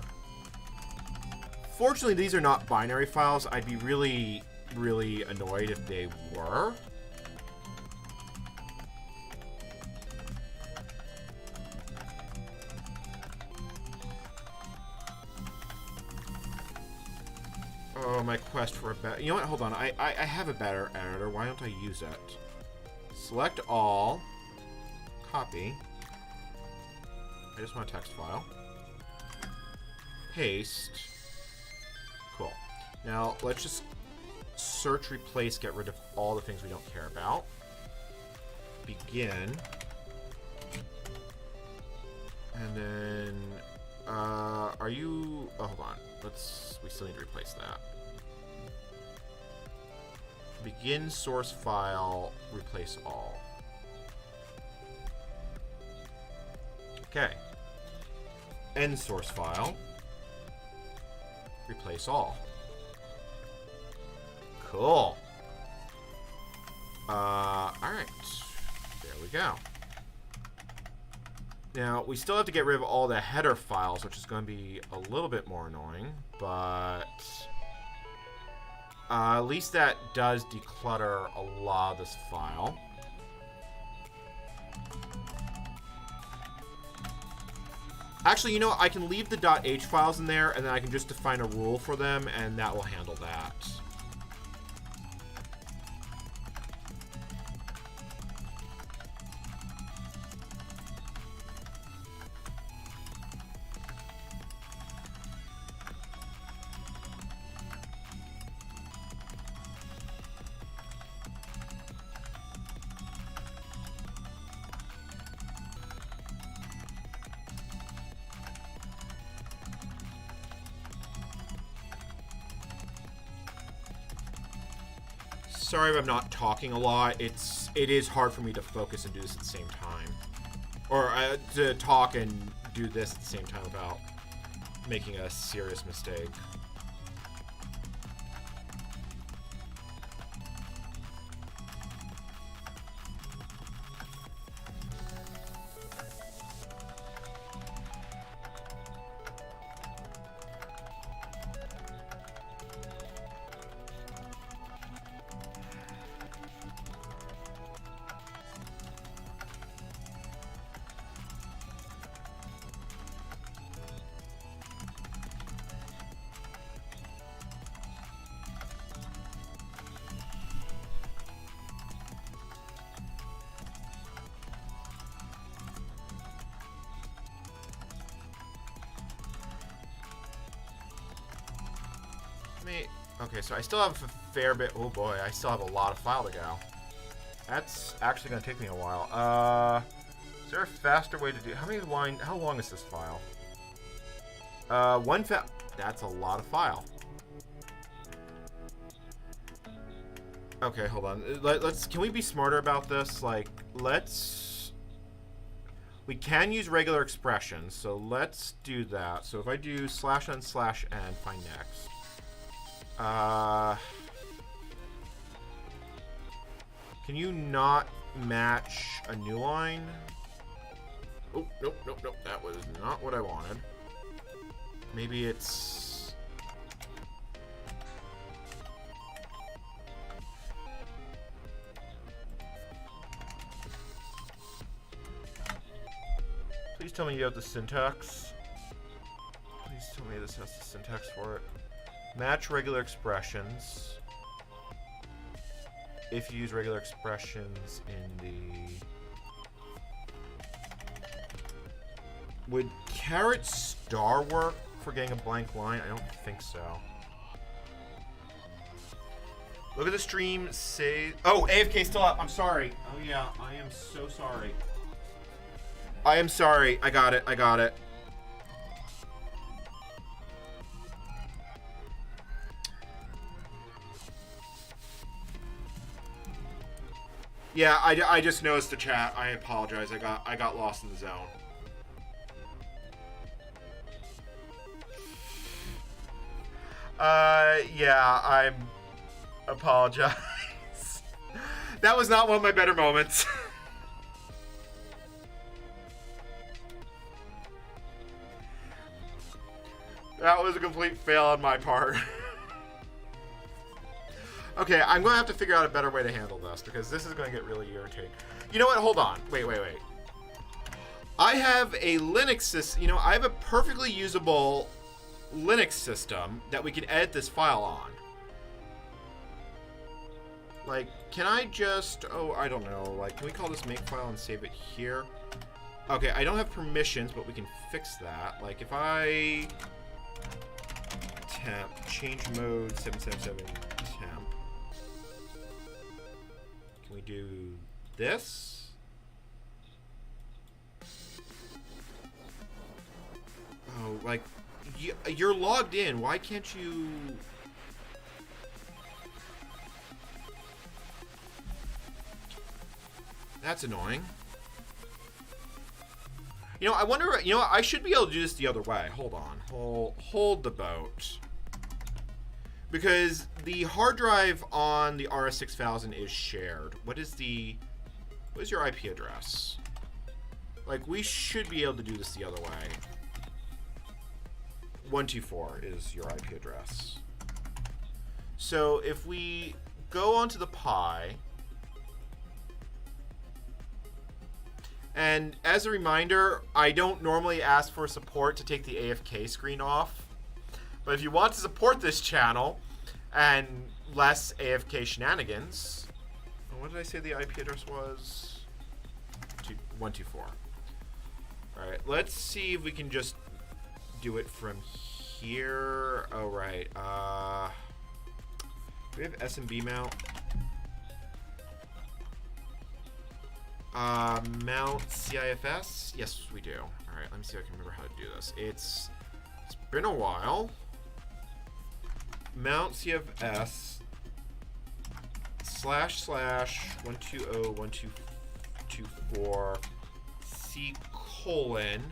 Fortunately, these are not binary files. I'd be really, really annoyed if they were. Oh, my quest for a better... You know what? Hold on. I have a better editor. Why don't I use it? Select all. Copy. I just want a text file. Paste. Cool. Now, let's just search, replace, get rid of all the things we don't care about. Begin. And then... are you... Oh, hold on. We still need to replace that. Begin source file, replace all. Okay. End source file, replace all. Cool. Alright. There we go. Now, we still have to get rid of all the header files, which is going to be a little bit more annoying, but at least that does declutter a lot of this file. Actually, you know what? I can leave the .h files in there, and then I can just define a rule for them, and that will handle that. Sorry if I'm not talking a lot. It is hard for me to focus and do this at the same time. Or to talk and do this at the same time without making a serious mistake. Okay, so I still have a fair bit. Oh boy, I still have a lot of file to go. That's actually going to take me a while. Is there a faster way to do? How long is this file? That's a lot of file. Okay, hold on. Can we be smarter about this? Like, we can use regular expressions, so let's do that. So if I do /n/n, find next. Can you not match a new line? Oh, nope. That was not what I wanted. Maybe it's... Please tell me you have the syntax. Please tell me this has the syntax for it. Match regular expressions. If you use regular expressions in the... Would $* work for getting a blank line? I don't think so. Look at the stream, say... Oh, AFK still up. I'm sorry. Oh yeah, I am so sorry. I am sorry. I got it. Yeah, I just noticed the chat. I apologize. I got lost in the zone. Yeah, apologize. That was not one of my better moments. That was a complete fail on my part. Okay, I'm going to have to figure out a better way to handle this because this is going to get really irritating. You know what? Hold on. Wait. I have a Linux system. You know, I have a perfectly usable Linux system that we can edit this file on. Like, can I just... Oh, I don't know. Like, can we call this makefile and save it here? Okay, I don't have permissions, but we can fix that. Like, if I... temp, change mode, 777 temp. Can we do this? Oh, like, you're logged in. Why can't you... That's annoying. You know, I wonder... You know what? I should be able to do this the other way. Hold on. Hold the boat. Because the hard drive on the RS6000 is shared. What is your IP address? Like, we should be able to do this the other way. 124 is your IP address. So if we go onto the Pi, and as a reminder, I don't normally ask for support to take the AFK screen off. But if you want to support this channel and less AFK shenanigans, what did I say the IP address was? 124. All right, let's see if we can just do it from here. Oh, right. Do we have SMB mount? Mount CIFS? Yes, we do. All right, let me see if I can remember how to do this. It's been a while. Mount CFS //120.124 C colon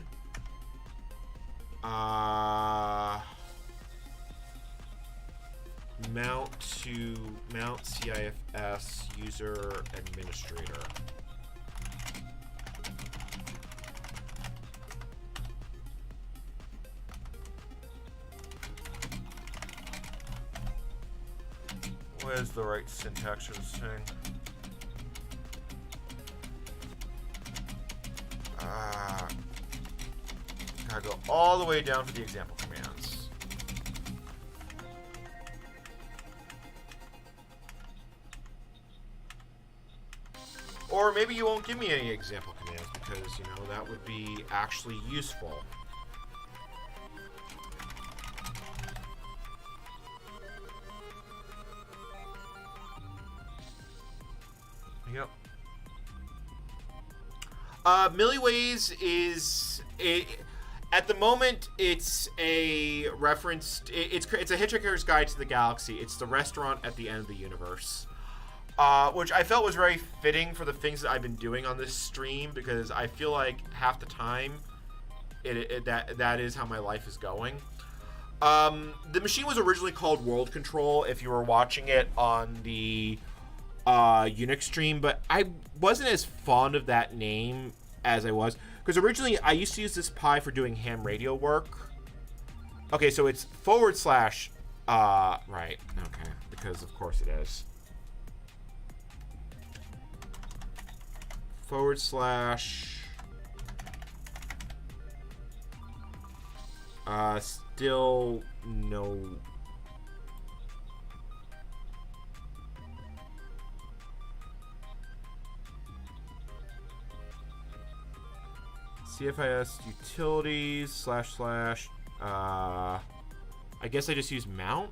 mount CIFS user administrator. Where's the right syntax for this thing? Gotta go all the way down for the example commands. Or maybe you won't give me any example commands because, you know, that would be actually useful. Yep. Milliways is at the moment it's a reference. It's a Hitchhiker's Guide to the Galaxy. It's the restaurant at the end of the universe, which I felt was very fitting for the things that I've been doing on this stream because I feel like half the time that is how my life is going. The machine was originally called World Control. If you were watching it on the Unix stream, but I wasn't as fond of that name as I was because originally I used to use this Pi for doing ham radio work. Okay, so it's / right, okay, because of course it is / still no. CFIS utilities / I guess I just use mount.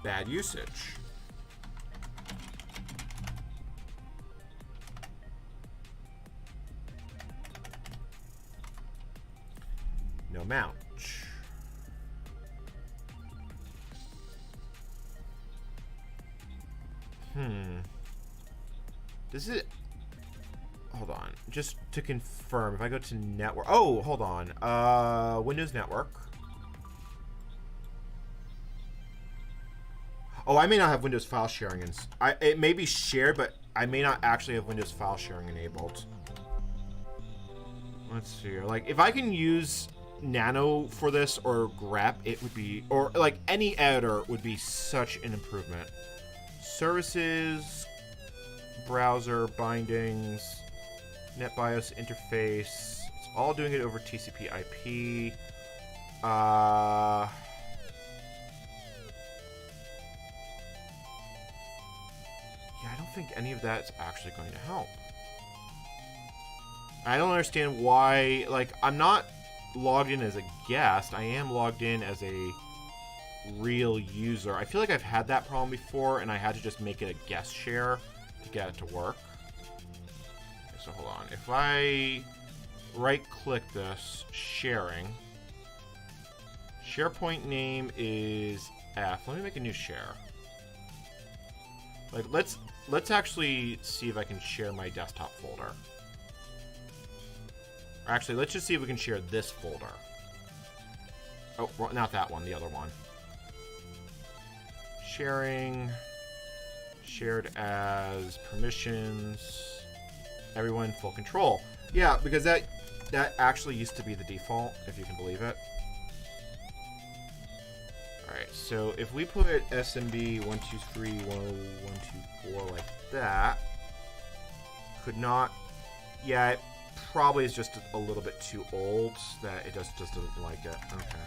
Bad usage. No mount. Does it... hold on. Just to confirm, if I go to network... Oh, hold on. Windows Network. Oh, I may not have Windows file sharing. It may be shared, but I may not actually have Windows file sharing enabled. Let's see here. Like, if I can use Nano for this or grep, it would be... Or, like, any editor would be such an improvement. Services, browser, bindings, NetBIOS interface. It's all doing it over TCP IP. Yeah, I don't think any of that is actually going to help. I don't understand why, like, I'm not logged in as a guest. I am logged in as a real user. I feel like I've had that problem before, and I had to just make it a guest share to get it to work. Okay, so hold on. If I right-click this, sharing, SharePoint name is F. Let me make a new share. Like, let's actually see if I can share my desktop folder. Actually, let's just see if we can share this folder. Oh, not that one, the other one. Sharing, shared as, permissions, everyone full control. Yeah, because that actually used to be the default, if you can believe it. Alright, so if we put SMB 123.101.124 like that, could not... Yeah, it probably is just a little bit too old, that it just doesn't like it. Okay.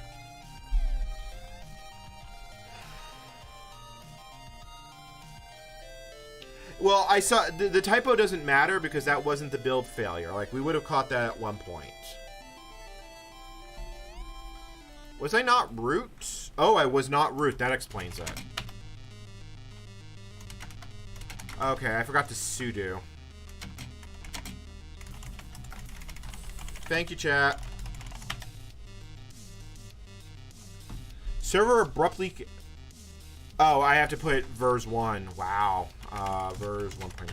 Well, I saw... The typo doesn't matter because that wasn't the build failure. Like, we would have caught that at one point. Was I not root? Oh, I was not root. That explains it. Okay, I forgot to sudo. Thank you, chat. Server abruptly... Oh, I have to put vers 1. Wow. Vers 1.0.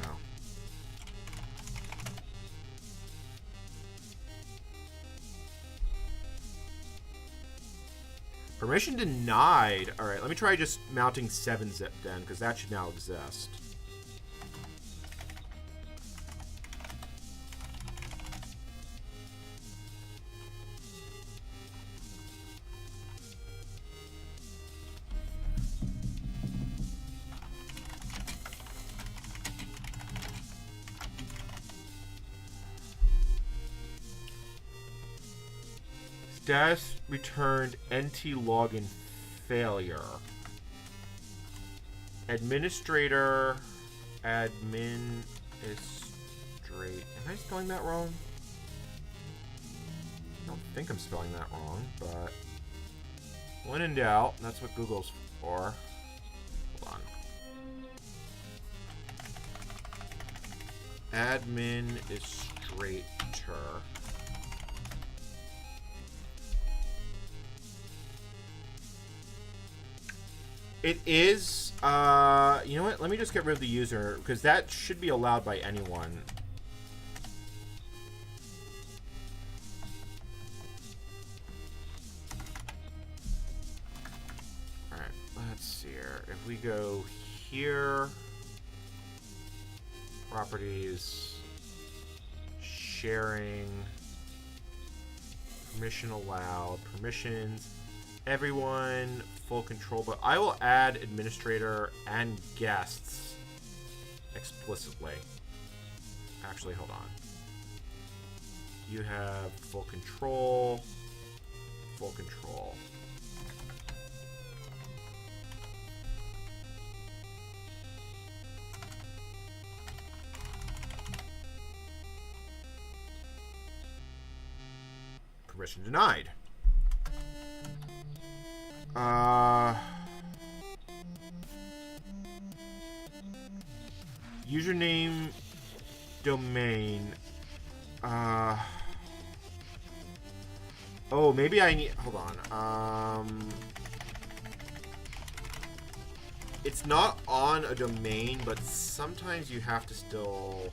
Permission denied. Alright, let me try just mounting 7-zip then, because that should now exist. Status returned NT login failure. Administrator admin is straight. Am I spelling that wrong? I don't think I'm spelling that wrong, but when in doubt, that's what Google's for. Hold on. Admin is straighter. It is, you know what? Let me just get rid of the user, because that should be allowed by anyone. Alright, let's see here. If we go here, properties, sharing, permission allowed, permissions, everyone, full control, but I will add administrator and guests explicitly. Actually, hold on. You have full control, full control. Permission denied. Username, domain. Oh, maybe I need. Hold on. It's not on a domain, but sometimes you have to still.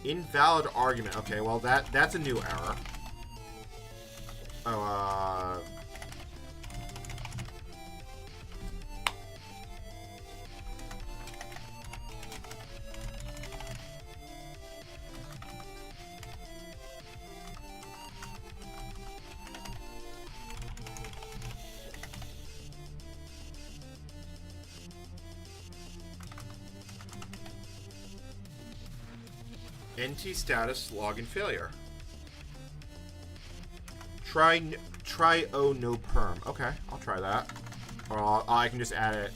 Invalid argument. Okay, well, that's a new error. Oh, NT status login failure. Try oh no perm. Okay, I'll try that. Or I can just add it.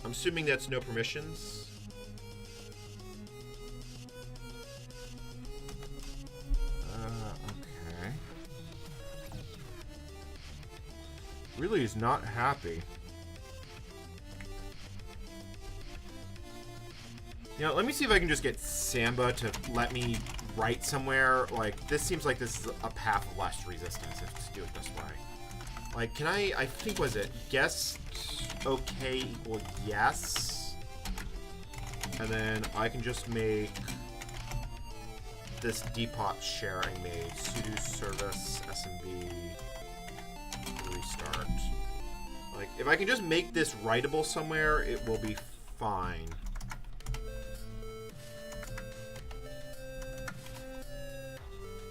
I'm assuming that's no permissions. Okay. Really is not happy. You know, let me see if I can just get Samba to let me write somewhere. Like, this seems like this is a path of less resistance if to do it this way. Like, can I think, was it guess okay equal yes? And then I can just make this depot share I made. Sudo service smb restart. Like, if I can just make this writable somewhere, it will be fine.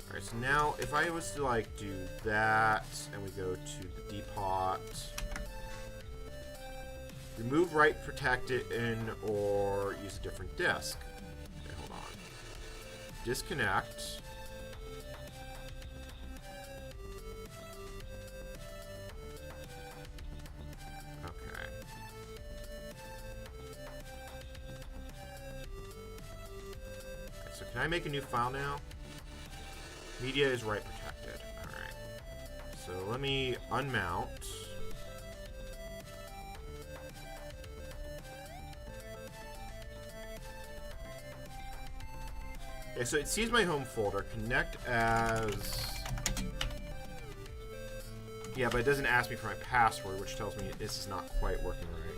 Alright, so now if I was to like do that and we go to the depot, remove write protected in or use a different disk. Okay, hold on. Disconnect. Okay. So can I make a new file now? Media is write protected. Alright. So let me unmount. Okay, so it sees my home folder. Connect as... Yeah, but it doesn't ask me for my password, which tells me this is not quite working right.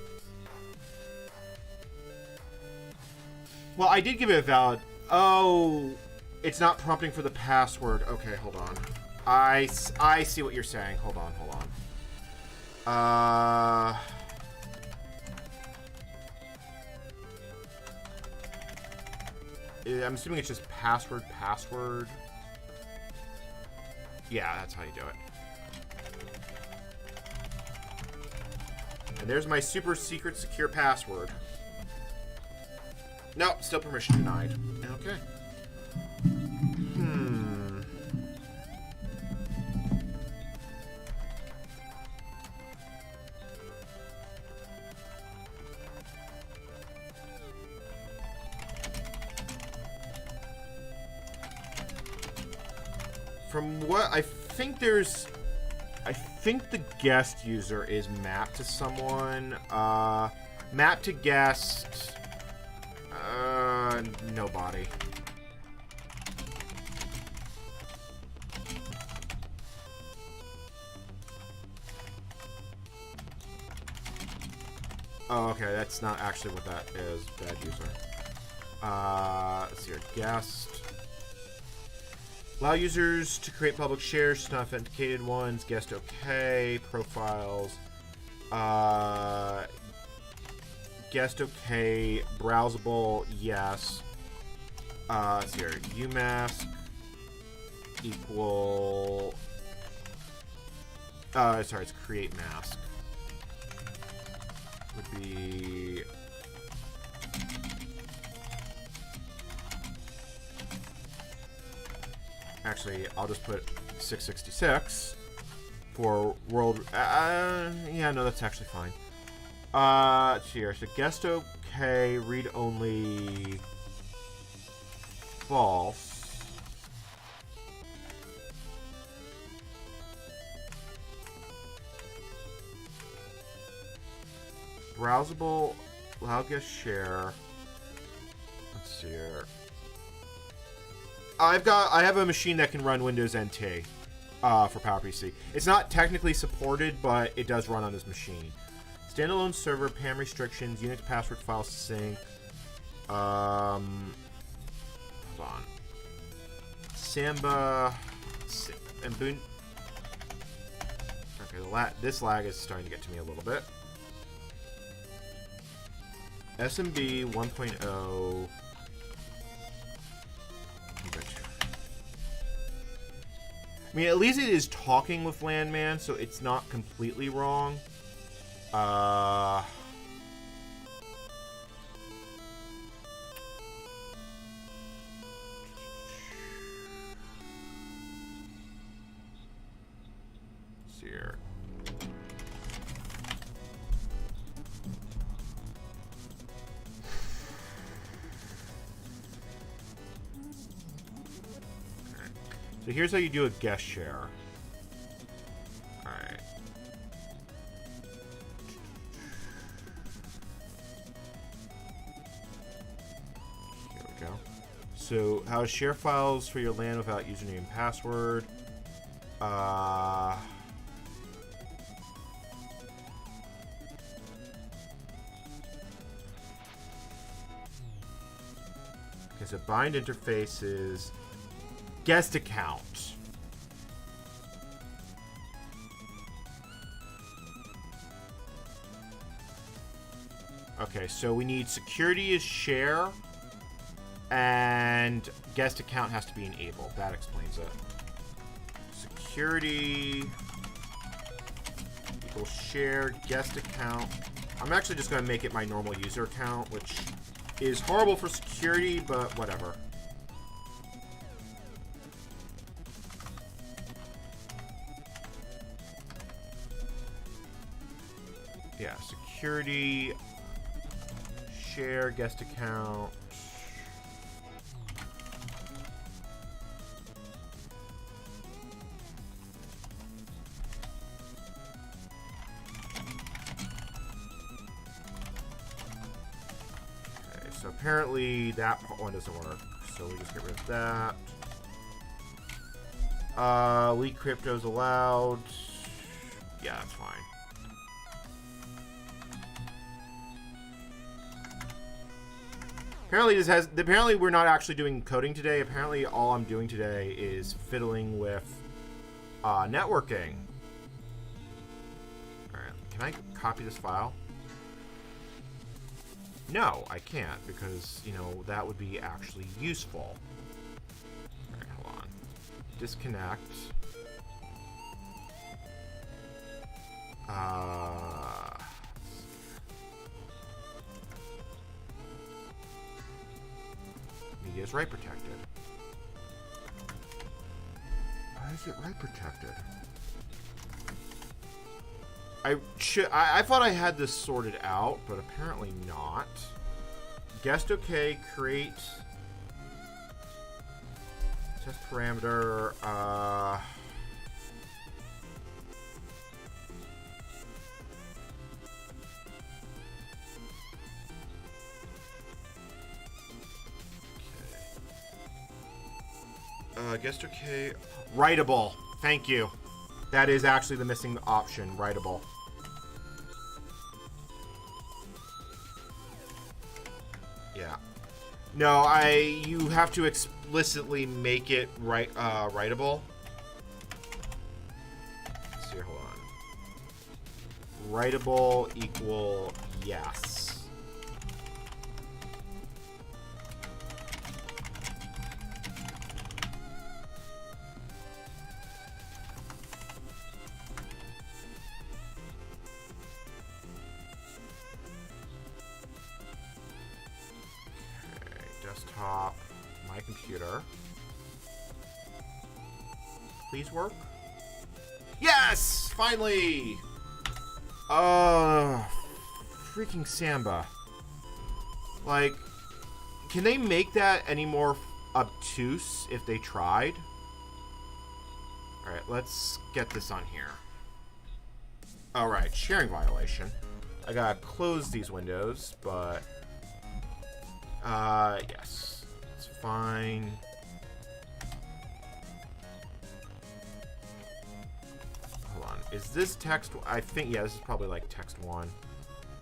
Well, I did give it a valid... Oh, it's not prompting for the password. Okay, hold on. I see what you're saying. Hold on. I'm assuming it's just password. Yeah, that's how you do it. And there's my super secret secure password. No, still permission denied. Okay. From what I think I think the guest user is mapped to someone. Mapped to guest. Nobody. Oh, okay, that's not actually what that is. Bad user. Let's see here. Guest. Allow users to create public shares, just not authenticated ones. Guest okay. Profiles. Guest okay. Browsable, yes. Let's see here. UMask equal... sorry, it's create mask. Would be... Actually, I'll just put 666 for world... yeah, no, that's actually fine. Let's see here. So guest okay, read only, false. Browsable, allow guest share. Let's see here. I have a machine that can run Windows NT for PowerPC. It's not technically supported, but it does run on this machine. Standalone server, PAM restrictions, Unix password file sync. Hold on. Samba and Boon. Okay, this lag is starting to get to me a little bit. SMB 1.0. I mean, at least it is talking with Landman, so it's not completely wrong. Let's see here. So here's how you do a guest share. Alright. Here we go. So how to share files for your LAN without username and password. Okay, so bind interfaces. Guest account. Okay, so we need security is share, and guest account has to be enabled. That explains it. Security equals share guest account. I'm actually just going to make it my normal user account, which is horrible for security, but whatever. Yeah, security, share, guest account. Okay, so apparently that one doesn't work, so we just get rid of that. Leak cryptos allowed. Yeah, that's fine. Apparently we're not actually doing coding today. Apparently all I'm doing today is fiddling with networking. Alright, can I copy this file? No, I can't, because, you know, that would be actually useful. Alright, hold on. Disconnect. Media is write protected. Why is it write protected? I thought I had this sorted out, but apparently not. Guest OK, create test parameter. Guest OK. Writable. Thank you. That is actually the missing option. Writable. Yeah. No, you have to explicitly make it writable. Let's see, hold on. Writable equal yes. Desktop, my computer. Please work. Yes! Finally! Freaking Samba. Like, can they make that any more obtuse if they tried? Alright, let's get this on here. Alright, sharing violation. I gotta close these windows, but... yes. It's fine. is this text? I think, yeah, this is probably like text 1.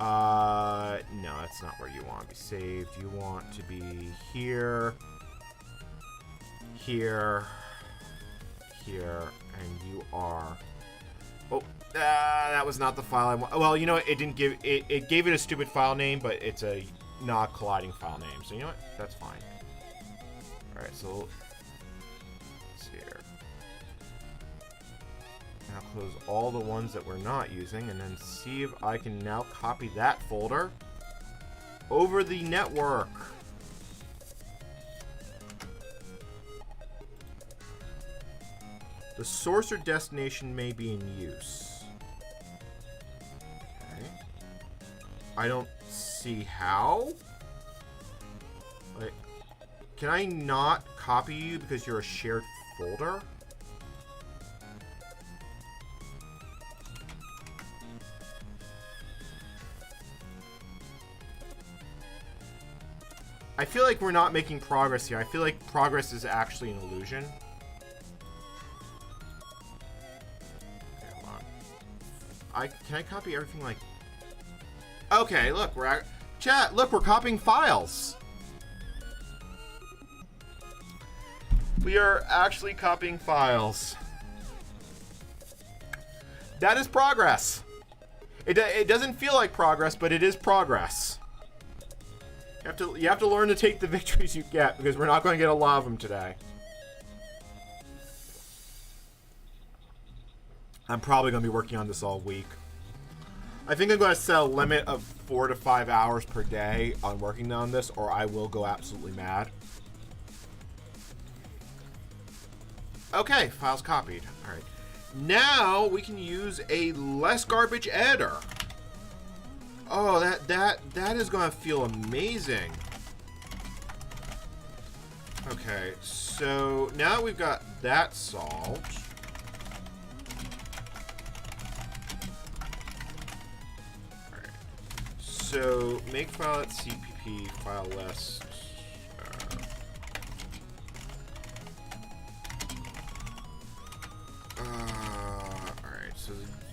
No, that's not where you want to be saved. You want to be here, here, here, and you are... Oh, that was not the file I want. Well, you know what? It didn't give it. It gave it a stupid file name, but it's a not colliding file name. So you know what? That's fine. All right. So let's see here. Now close all the ones that we're not using, and then see if I can now copy that folder over the network. The source or destination may be in use. Okay. I don't see how. Like, can I not copy you because you're a shared folder? I feel like we're not making progress here. I feel like progress is actually an illusion. Can I copy everything like... Okay, look, chat, look, we're copying files. We are actually copying files. That is progress. It doesn't feel like progress, but it is progress. You have to learn to take the victories you get, because we're not going to get a lot of them today. I'm probably going to be working on this all week. I think I'm going to set a limit of 4 to 5 hours per day on working on this, or I will go absolutely mad. Okay, files copied. All right. Now we can use a less garbage editor. Oh, that is going to feel amazing. Okay, so now we've got that solved. So make file at CPP file list. Alright, so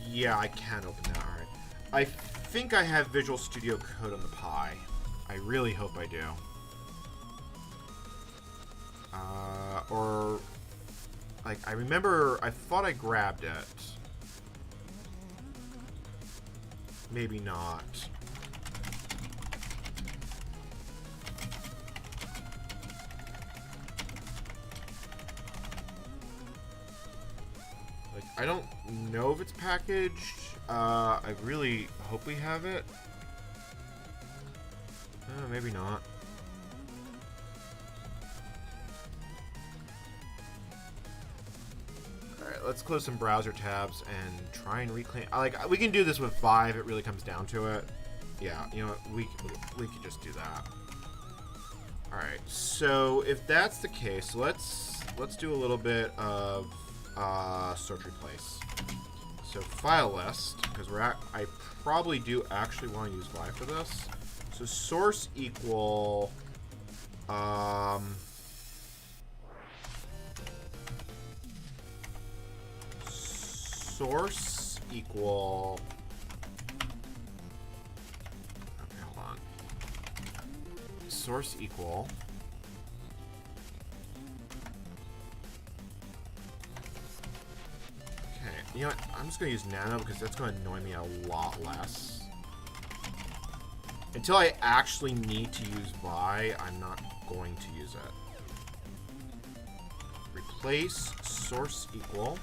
yeah, I can open that. Alright. I think I have Visual Studio Code on the Pi. I really hope I do. Or, like, I remember, I thought I grabbed it. Maybe not. I don't know if it's packaged. I really hope we have it. Maybe not. Alright, let's close some browser tabs and try and reclaim. Like, we can do this with Vive, it really comes down to it. Yeah, you know what, we could just do that. Alright, so if that's the case, let's do a little bit of search replace. So file list, because I probably do actually want to use Vive for this. So source equal source equal. Okay, hold on. Source equal. You know what? I'm just going to use nano because that's going to annoy me a lot less. Until I actually need to use Vi, I'm not going to use it. Replace source equal.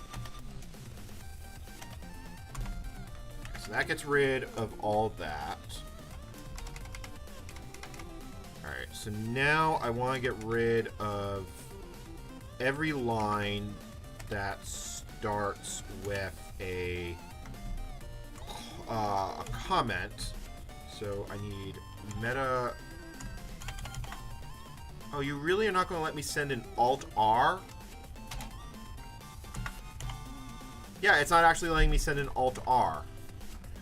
So that gets rid of all that. Alright, so now I want to get rid of every line that's starts with a comment. So I need meta. Oh, you really are not going to let me send an Alt-R? Yeah, it's not actually letting me send an Alt-R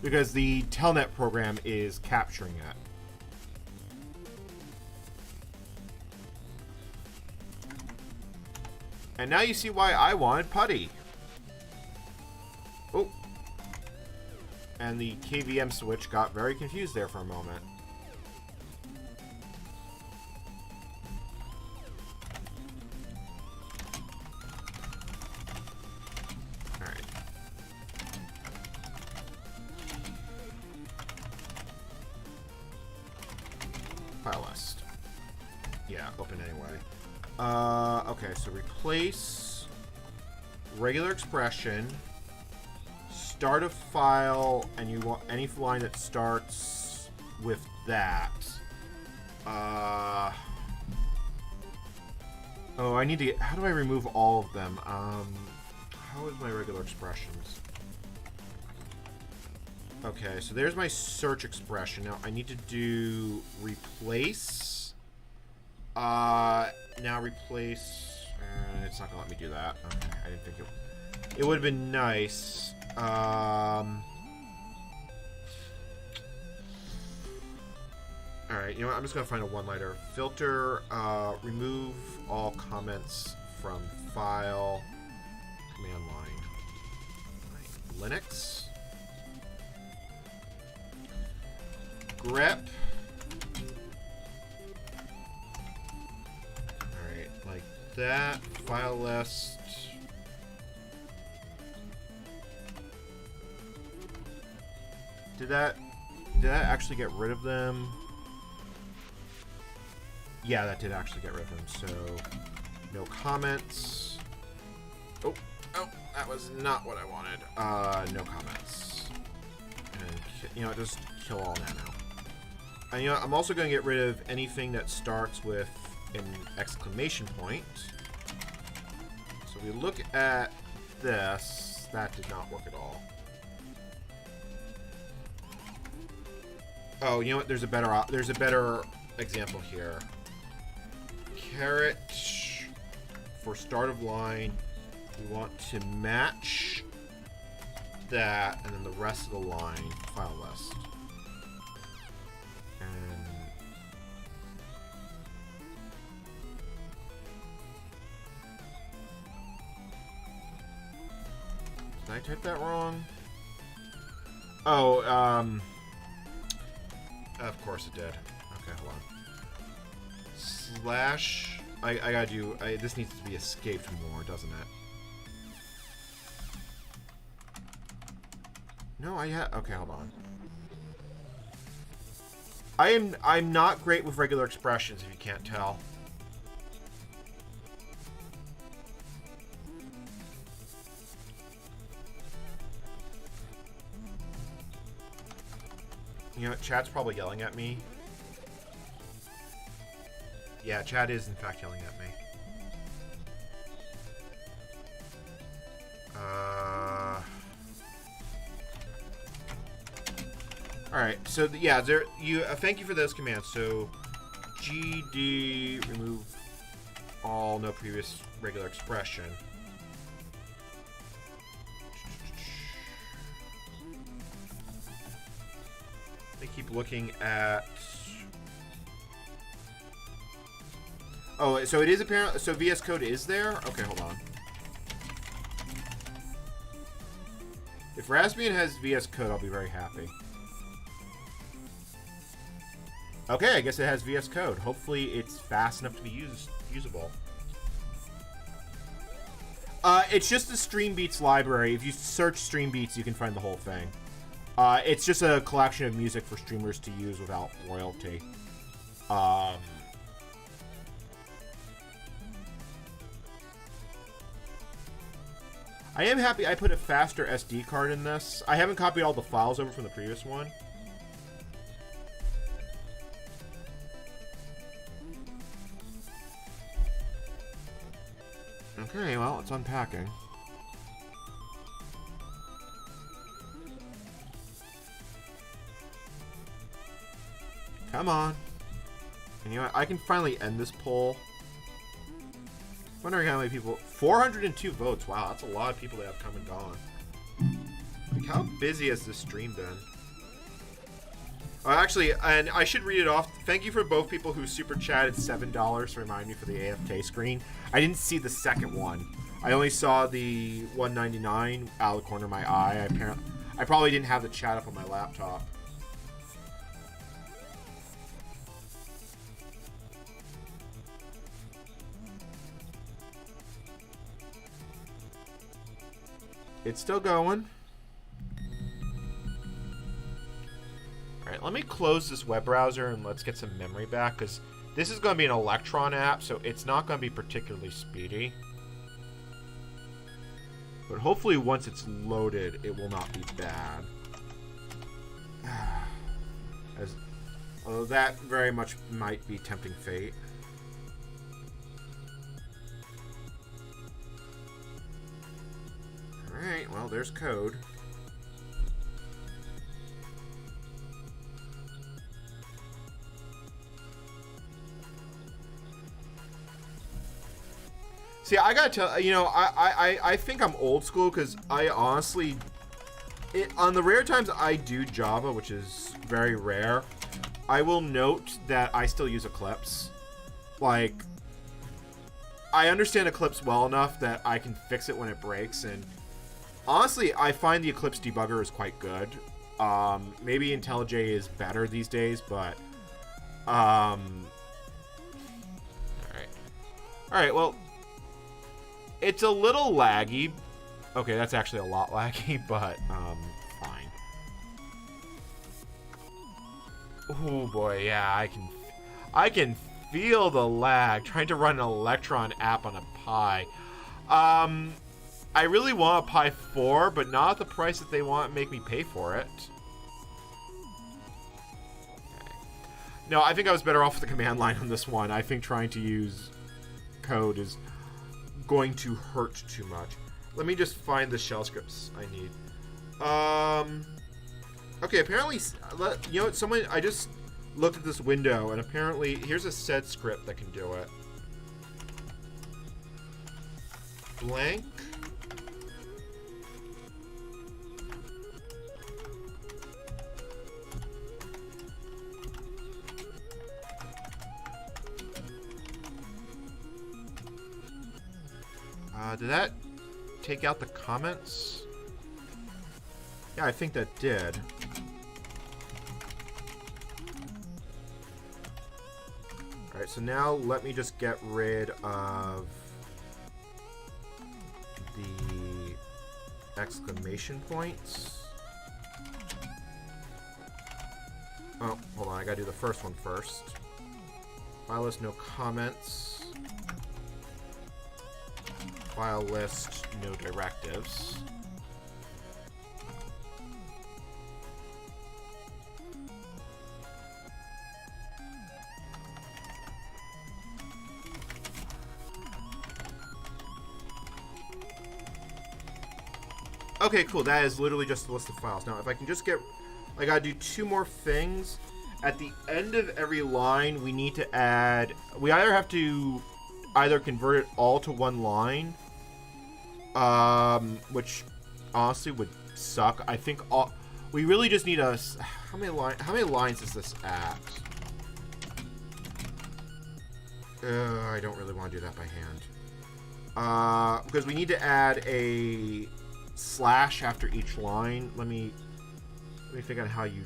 because the Telnet program is capturing it. And now you see why I wanted putty. Oh, and the KVM switch got very confused there for a moment. Alright. File list. Yeah, open anyway. Okay, so replace regular expression, start a file, and you want any line that starts with that. Oh, I need to get, how do I remove all of them? How is my regular expressions? Okay, so there's my search expression. Now I need to do replace. Now replace. It's not gonna let me do that. Okay, I didn't think it would have been nice. Alright, you know what? I'm just gonna find a one-liner. Filter, remove all comments from file, command line. Linux. Grep. Alright, like that. File list. Did that actually get rid of them? Yeah, that did actually get rid of them. So, no comments. Oh, that was not what I wanted. No comments. And, you know, just kill all that now. And, you know, I'm also going to get rid of anything that starts with an exclamation point. So we look at this. That did not work at all. Oh, you know what? There's a better example here. Caret for start of line. We want to match that, and then the rest of the line file list. And did I type that wrong? Oh, of course it did. Okay, hold on. Slash. I gotta do. This needs to be escaped more, doesn't it? No, okay, hold on. I'm not great with regular expressions, if you can't tell. You know, chat's probably yelling at me. Yeah, chat is in fact yelling at me. Alright, so yeah, thank you for those commands. So GD remove all no previous regular expression. They keep looking at. Oh, so it is apparent. So VS Code is there? Okay, hold on. If Raspbian has VS Code, I'll be very happy. Okay, I guess it has VS Code. Hopefully it's fast enough to be usable. It's just the Streambeats library. If you search Streambeats, you can find the whole thing. It's just a collection of music for streamers to use without royalty. I am happy I put a faster SD card in this. I haven't copied all the files over from the previous one. Okay, well, it's unpacking. Come on. And you know what? I can finally end this poll. Wondering how many people. 402 votes. Wow, that's a lot of people that have come and gone. Like, how busy has this stream been? Oh, actually, and I should read it off. Thank you for both people who super chatted $7 to remind me for the AFK screen. I didn't see the second one. I only saw the $1.99 out of the corner of my eye. I probably didn't have the chat up on my laptop. It's still going. Alright, let me close this web browser and let's get some memory back, because this is going to be an Electron app, so it's not going to be particularly speedy. But hopefully once it's loaded, it will not be bad. Although that very much might be tempting fate. Alright, well, there's code. See, I gotta tell you know, I think I'm old school because I honestly, on the rare times I do Java, which is very rare, I will note that I still use Eclipse. Like, I understand Eclipse well enough that I can fix it when it breaks, and honestly, I find the Eclipse debugger is quite good. Maybe IntelliJ is better these days, but Alright, well, it's a little laggy. Okay, that's actually a lot laggy, but fine. Oh boy, yeah, I can feel the lag trying to run an Electron app on a Pi. I really want a Pi 4, but not at the price that they want to make me pay for it. Okay. No, I think I was better off with the command line on this one. I think trying to use code is going to hurt too much. Let me just find the shell scripts I need. Okay, apparently, you know what, someone, I just looked at this window, and apparently, here's a sed script that can do it. Blank. Did that take out the comments? Yeah, I think that did. Alright, so now let me just get rid of the exclamation points. Oh, hold on, I gotta do the first one first. File list, no comments. File list, no directives. Okay, cool. That is literally just a list of files. Now, if I can just get... I gotta do two more things. At the end of every line, we need to add... We either have to either convert it all to one line, which honestly would suck. I think all... We really just need a... How many lines is this at? I don't really want to do that by hand. Because we need to add a slash after each line. Let me figure out how you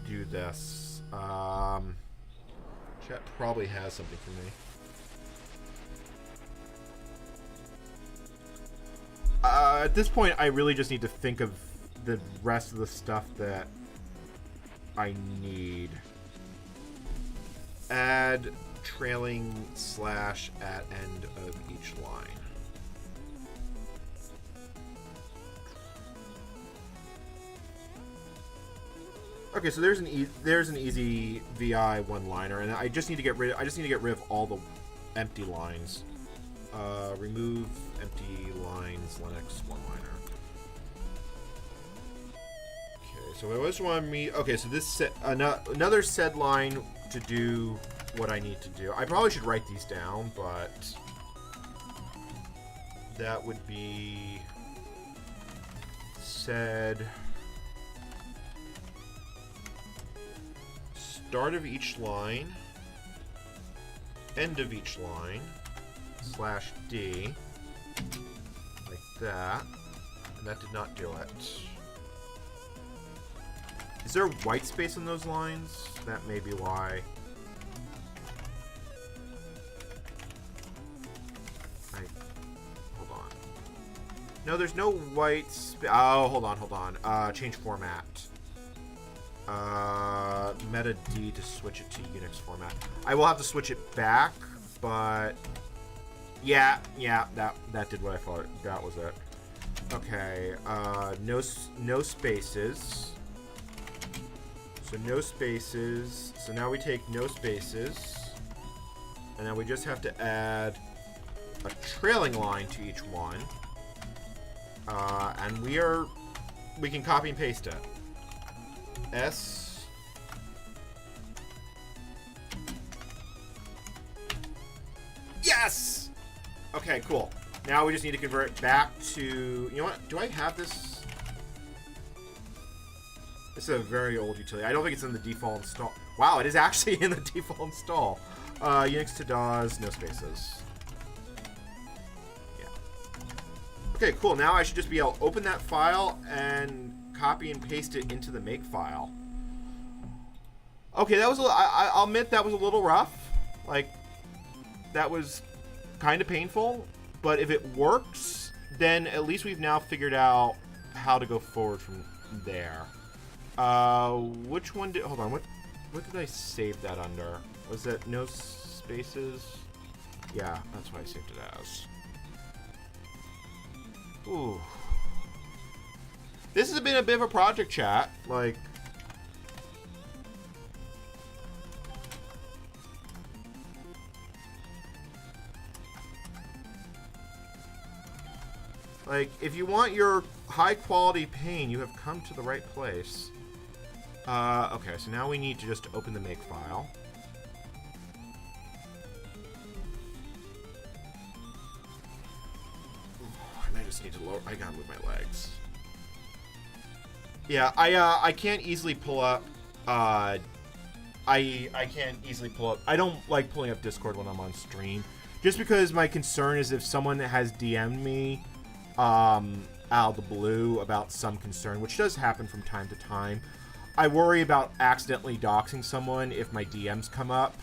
do this. Chat probably has something for me. At this point, I really just need to think of the rest of the stuff that I need. Add trailing slash at end of each line. Okay, so there's an easy VI one-liner, and I just need to get rid of all the empty lines. Remove empty lines Linux one-liner. Okay, so I just want me. Okay, so this another sed line to do what I need to do. I probably should write these down, but that would be sed start of each line, end of each line, /D, like that, and that did not do it. Is there white space in those lines? That may be why. Hold on. No, there's no white space. Oh, hold on. Change format. Meta D to switch it to Unix format. I will have to switch it back, but yeah, that did what I thought. That was it. Okay, no spaces. So no spaces. So now we take no spaces, and then we just have to add a trailing line to each one, and we can copy and paste it. S. Yes! Okay, cool. Now we just need to convert it back to... You know what? Do I have this? This is a very old utility. I don't think it's in the default install. Wow, it is actually in the default install. Unix to DAWs, no spaces. Yeah. Okay, cool. Now I should just be able to open that file and copy and paste it into the make file. Okay, that was I'll admit that was a little rough. Like, that was kind of painful. But if it works, then at least we've now figured out how to go forward from there. Which one did... Hold on, what did I save that under? Was it no spaces? Yeah, that's what I saved it as. Ooh. This has been a bit of a project, chat. Like... if you want your high-quality pane, you have come to the right place. Okay, so now we need to just open the make file. I just need to lower... I gotta move my legs. Yeah, I can't easily pull up... I can't easily pull up... I don't like pulling up Discord when I'm on stream. Just because my concern is if someone has DM'd me... out of the blue about some concern, which does happen from time to time. I worry about accidentally doxing someone if my DMs come up,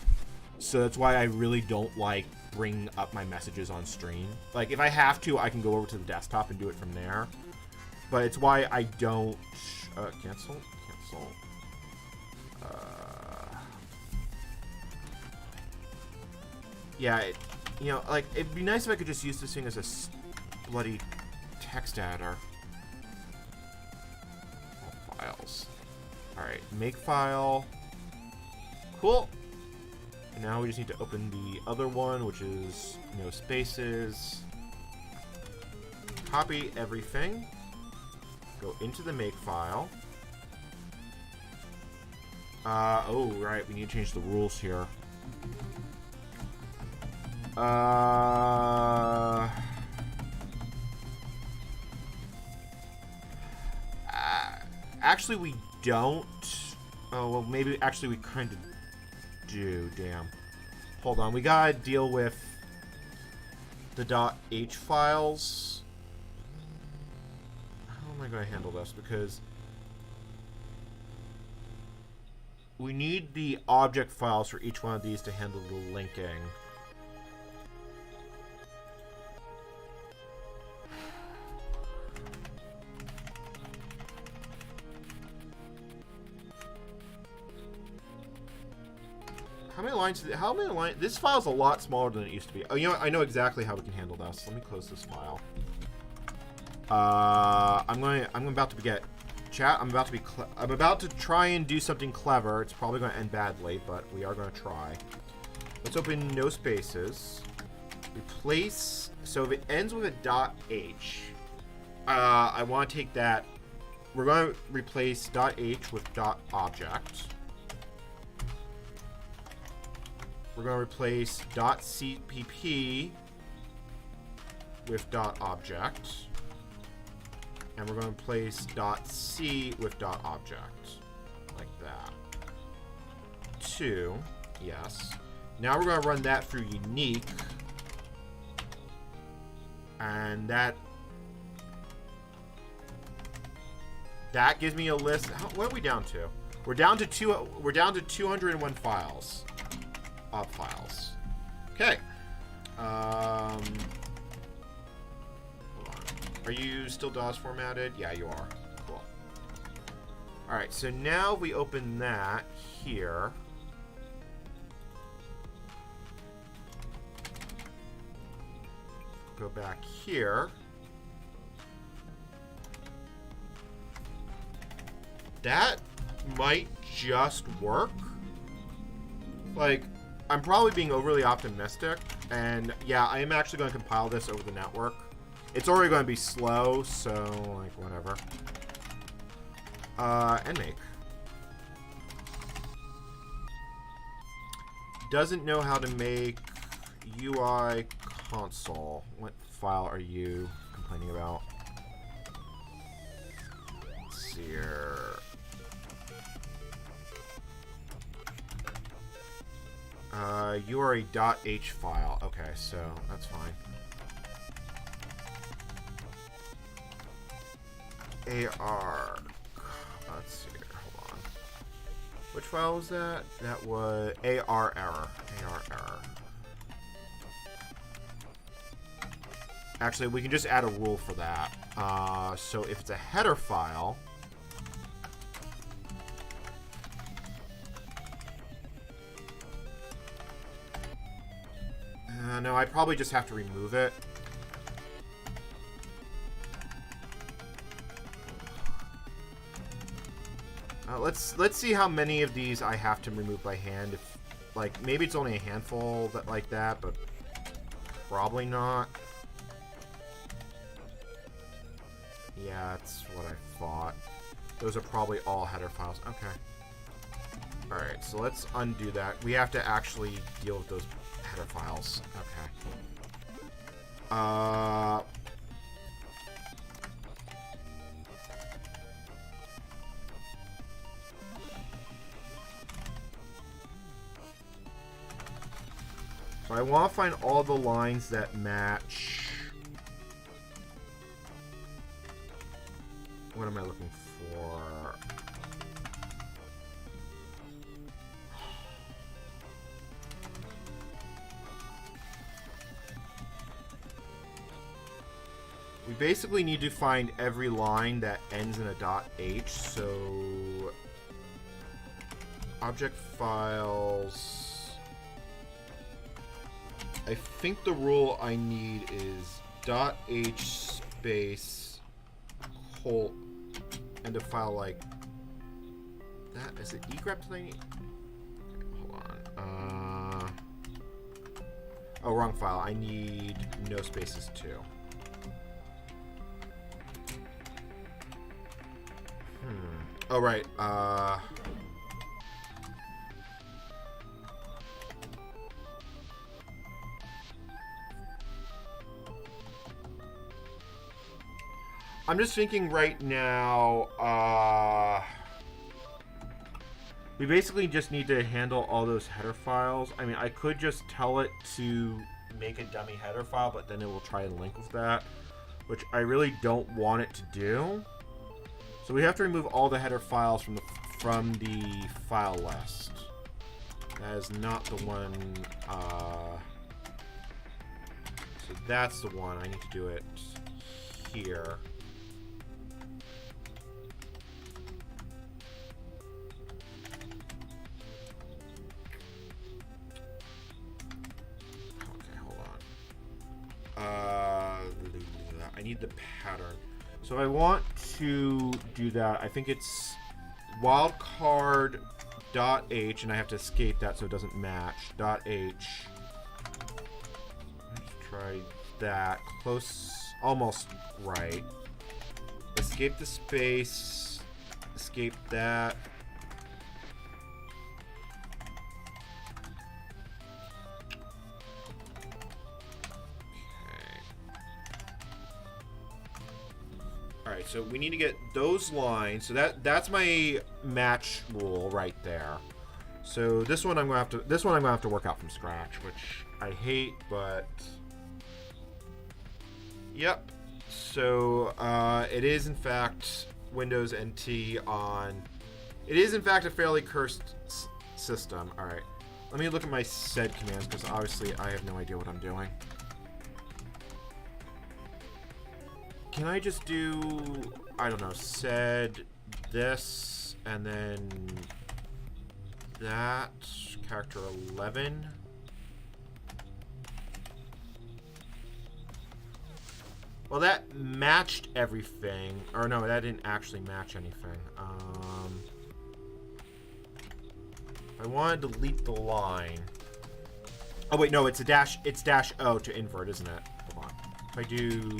so that's why I really don't like bringing up my messages on stream. Like, if I have to, I can go over to the desktop and do it from there, but it's why I don't... cancel? Yeah, you know, like, it'd be nice if I could just use this thing as a bloody text adder. All files. Alright, make file. Cool. And now we just need to open the other one, which is no spaces. Copy everything. Go into the make file. Oh, right, we need to change the rules here. Actually, we don't. Oh, well, maybe actually we kind of do. Damn. Hold on. We gotta deal with the .h files. How am I gonna handle this? Because we need the object files for each one of these to handle the linking. How many lines? This file's a lot smaller than it used to be. Oh, you know what? I know exactly how we can handle this. Let me close this file. I'm about to get chat. I'm about to try and do something clever. It's probably going to end badly, but we are going to try. Let's open no spaces. Replace. So if it ends with a .h, I want to take that. We're going to replace .h with .object. We're going to replace .cpp with .object. And we're going to replace .c with .object. Like that. 2. Yes. Now we're going to run that through unique. And that that gives me a list. What are we down to? We're down to 201 files. Op files. Okay. Hold on. Are you still DOS formatted? Yeah, you are. Cool. All right. So now we open that here. Go back here. That might just work. Like, I'm probably being overly optimistic, and yeah, I am actually going to compile this over the network. It's already going to be slow, so like whatever. And make. Doesn't know how to make UI console. What file are you complaining about? Let's see here. You are a .h file. Okay, so that's fine. AR. Let's see here. Hold on. Which file was that? That was AR error. AR error. Actually, we can just add a rule for that. So if it's a header file, no, I probably just have to remove it. Let's see how many of these I have to remove by hand. If like maybe it's only a handful that like that, but probably not. Yeah, that's what I thought. Those are probably all header files. Okay. Alright, so let's undo that. We have to actually deal with those header files. Okay. So I want to find all the lines that match. What am I looking for? We basically need to find every line that ends in a .h, so object files. I think the rule I need is .h space whole and a file like that. Is it egrep that I need? Okay, hold on. Oh, wrong file. I need no spaces too. Oh, right. I'm just thinking right now, we basically just need to handle all those header files. I mean, I could just tell it to make a dummy header file, but then it will try and link with that, which I really don't want it to do. So we have to remove all the header files from the file list. That is not the one. So that's the one. I need to do it here. Okay, hold on. I need the pattern. So if I want to do that, I think it's wildcard.h, and I have to escape that so it doesn't match. .h. Let's try that. Close, almost right. Escape the space. Escape that. Alright, so we need to get those lines. So that's my match rule right there. So this one I'm gonna have to work out from scratch, which I hate, but yep. So it is in fact Windows NT on... It is, in fact, a fairly cursed system. All right. Let me look at my sed commands, because obviously I have no idea what I'm doing. Can I just do... I don't know, sed this, and then that, character 11. Well, that matched everything. Or no, that didn't actually match anything. I want to delete the line. Oh wait, no, it's a dash. It's dash O to invert, isn't it? Hold on. If I do,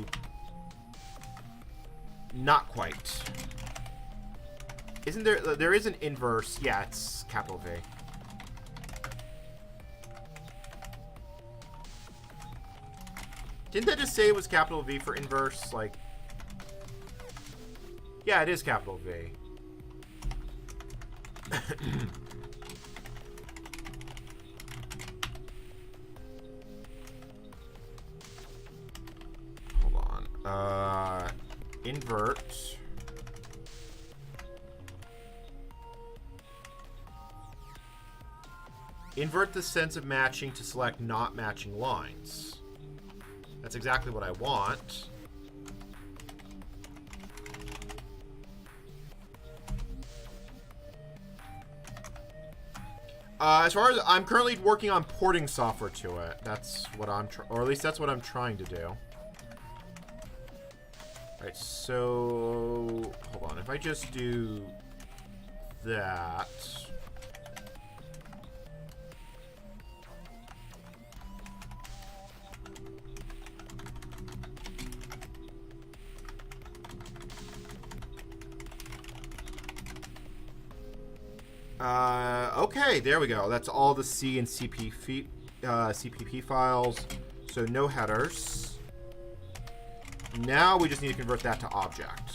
not quite. Isn't there? There is an inverse. Yeah, it's capital V. Didn't that just say it was capital V for inverse? Like, yeah, it is capital V. Hold on. Invert. Invert the sense of matching to select not matching lines. That's exactly what I want. As far as I'm currently working on porting software to it. That's what I'm or at least that's what I'm trying to do. All right, so hold on. If I just do that. Okay, there we go. That's all the C and CPP files. So no headers. Now we just need to convert that to object.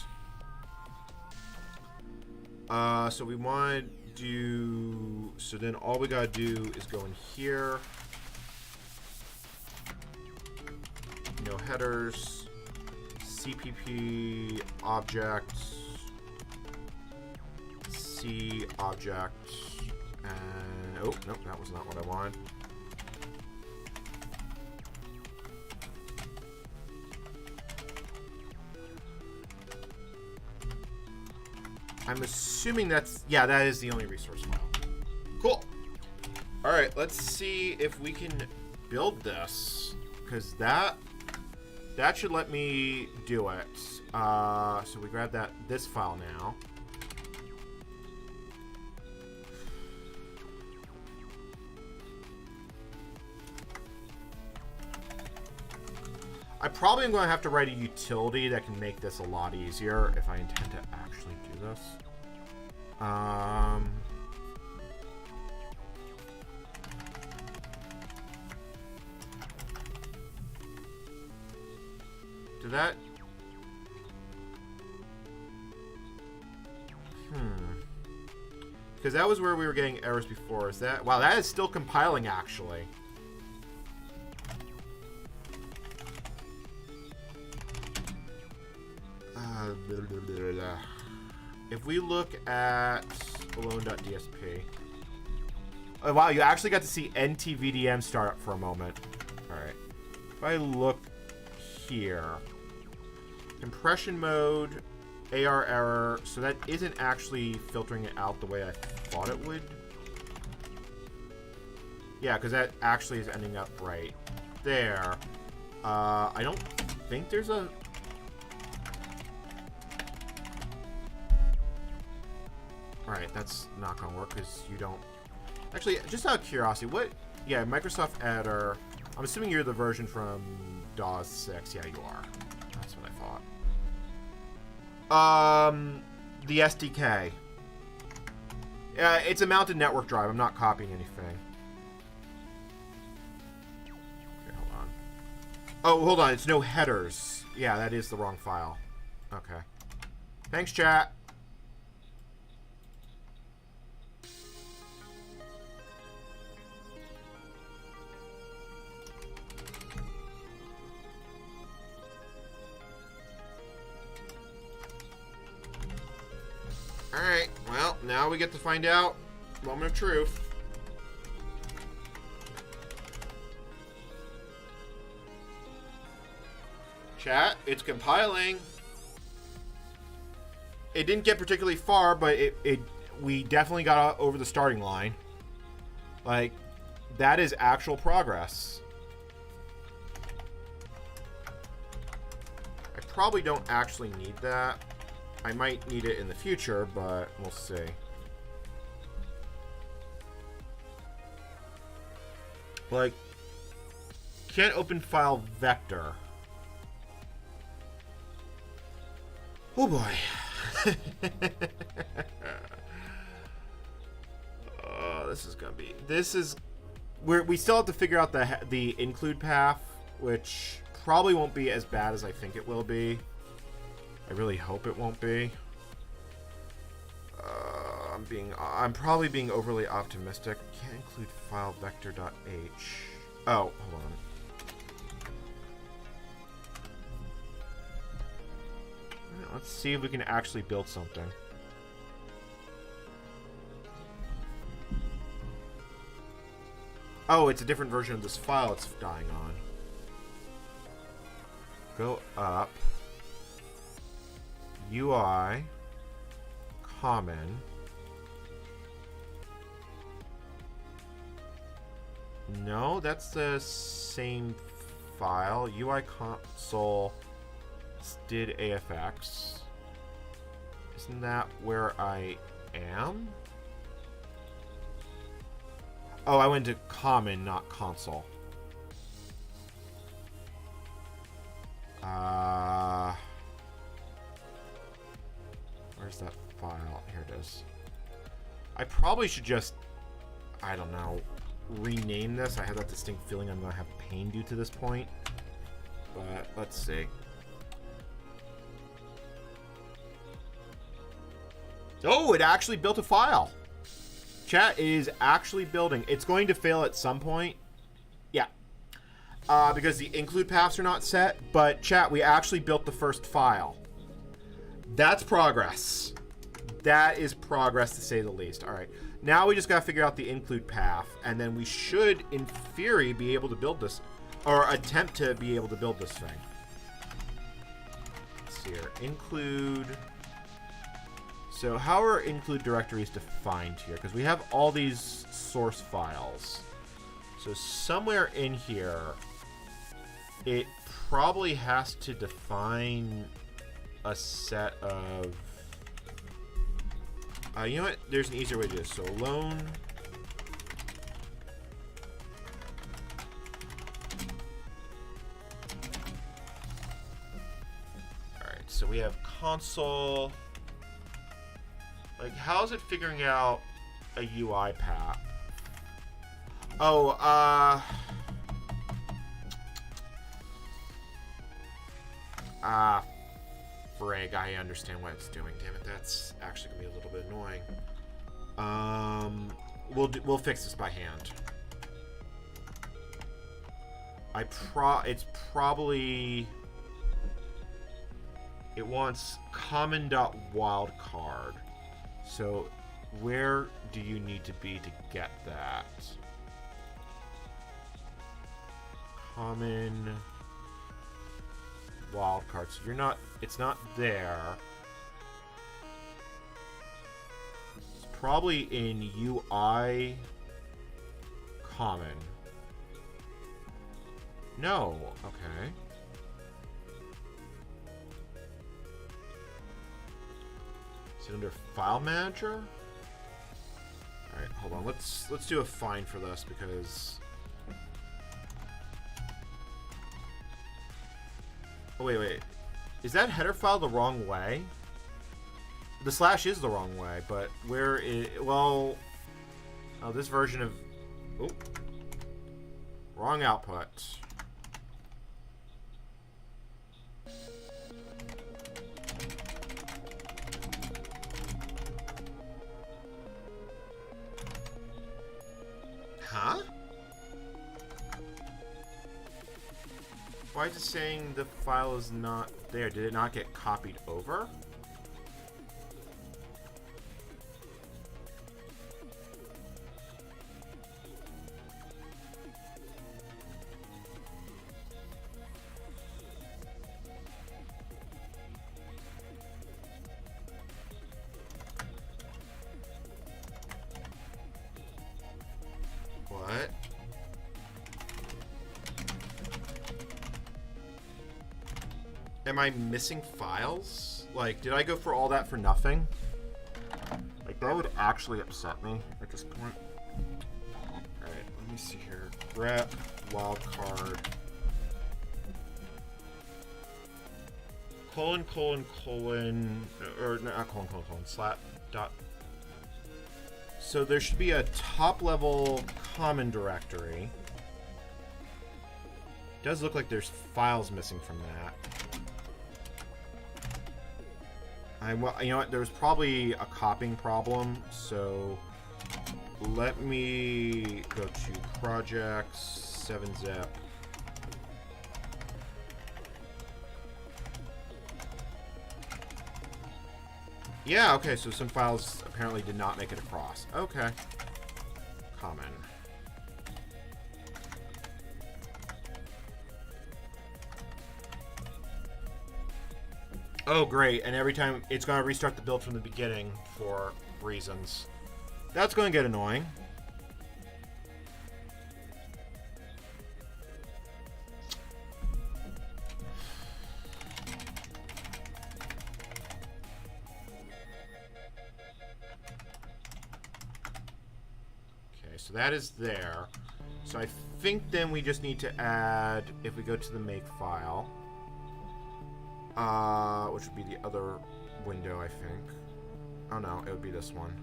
So we want to do... So then all we gotta do is go in here. No headers. CPP object. C object. And... Oh, nope, that was not what I wanted. I'm assuming that's... Yeah, that is the only resource file. Cool. All right, let's see if we can build this. Because that should let me do it. So we grab this file now. I probably am going to have to write a utility that can make this a lot easier if I intend to actually do this. Did that... Because that was where we were getting errors before. Is that... Wow, that is still compiling, actually. If we look at alone.dsp. Oh, wow, you actually got to see NTVDM start up for a moment. Alright. If I look here. Compression mode, AR error. So that isn't actually filtering it out the way I thought it would. Yeah, because that actually is ending up right there. I don't think there's a... Alright, that's not going to work because you don't... Actually, just out of curiosity, what... Yeah, Microsoft Editor. I'm assuming you're the version from DAWs 6. Yeah, you are. That's what I thought. The SDK. It's a mounted network drive. I'm not copying anything. Okay, hold on. Oh, hold on. It's no headers. Yeah, that is the wrong file. Okay. Thanks, chat. now we get to find out. Moment of truth. Chat, it's compiling. It didn't get particularly far, but we definitely got over the starting line. Like, that is actual progress. I probably don't actually need that. I might need it in the future, but we'll see. Like, can't open file vector. Oh boy. Oh, this is gonna be. This is. We still have to figure out the include path, which probably won't be as bad as I think it will be. I really hope it won't be. I'm probably being overly optimistic. Can't include file vector.h. Oh, hold on. Let's see if we can actually build something. Oh, it's a different version of this file it's dying on. Go up. UI. Common. No, that's the same file. UI console did AFX. Isn't that where I am? Oh, I went to common, not console. Where's that file? Here it is. I probably should just, I don't know, rename this. I have that distinct feeling I'm going to have pain due to this point. But let's see. Oh, it actually built a file. Chat, it is actually building. It's going to fail at some point. Yeah. Because the include paths are not set. But chat, we actually built the first file. That's progress. That is progress, to say the least. All right. Now we just got to figure out the include path. And then we should, in theory, be able to build this. Or attempt to be able to build this thing. Let's see here. Include. So how are include directories defined here? Because we have all these source files. So somewhere in here, it probably has to define a set of... you know what? There's an easier way to do this. So alone... Alright, so we have console... Like, how is it figuring out a UI path? Oh, frig, I understand what it's doing. Damn it, that's actually gonna be a little bit annoying. We'll fix this by hand. It's probably... It wants common.wildcard. So, where do you need to be to get that? Common wildcard. So you're not. It's not there. It's probably in UI common. No. Okay. Is it under File Manager? All right, hold on. Let's do a find for this because. Oh wait. Is that header file the wrong way? The slash is the wrong way, but where is... Well... Oh, this version of... Oh. Wrong output. Huh? Why is it saying the file is not there? Did it not get copied over? Am I missing files? Like, did I go for all that for nothing? Like, that would actually upset me at this point. Alright, let me see here. Grep, wildcard. Colon, or not colon, slat, dot. So there should be a top level common directory. Does look like there's files missing from that. You know what? There's probably a copying problem, so let me go to projects, 7-zip. Yeah, okay, so some files apparently did not make it across. Okay. Common. Oh, great. And every time it's going to restart the build from the beginning for reasons. That's going to get annoying. Okay, so that is there. So I think then we just need to add, if we go to the make file, which would be the other window, I think. Oh no, it would be this one.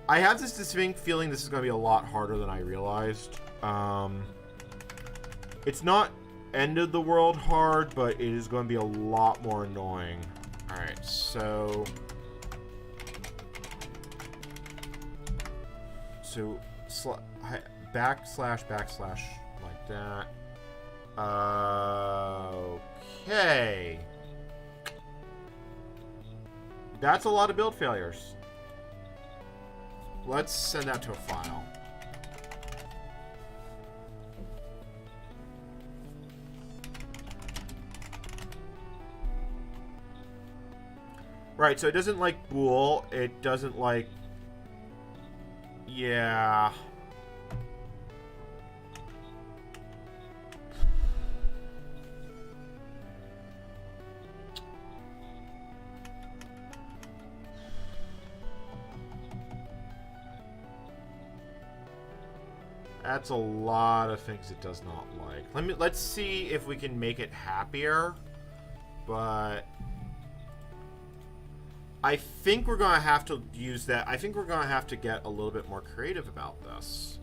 I have this distinct feeling this is going to be a lot harder than I realized. It's not end of the world hard, but it is going to be a lot more annoying. Alright, so... backslash like that. Okay. That's a lot of build failures. Let's send that to a file. Right, so it doesn't like bool. It doesn't like... Yeah... That's a lot of things it does not like. Let's see if we can make it happier. But I think we're going to have to use that. I think we're going to have to get a little bit more creative about this.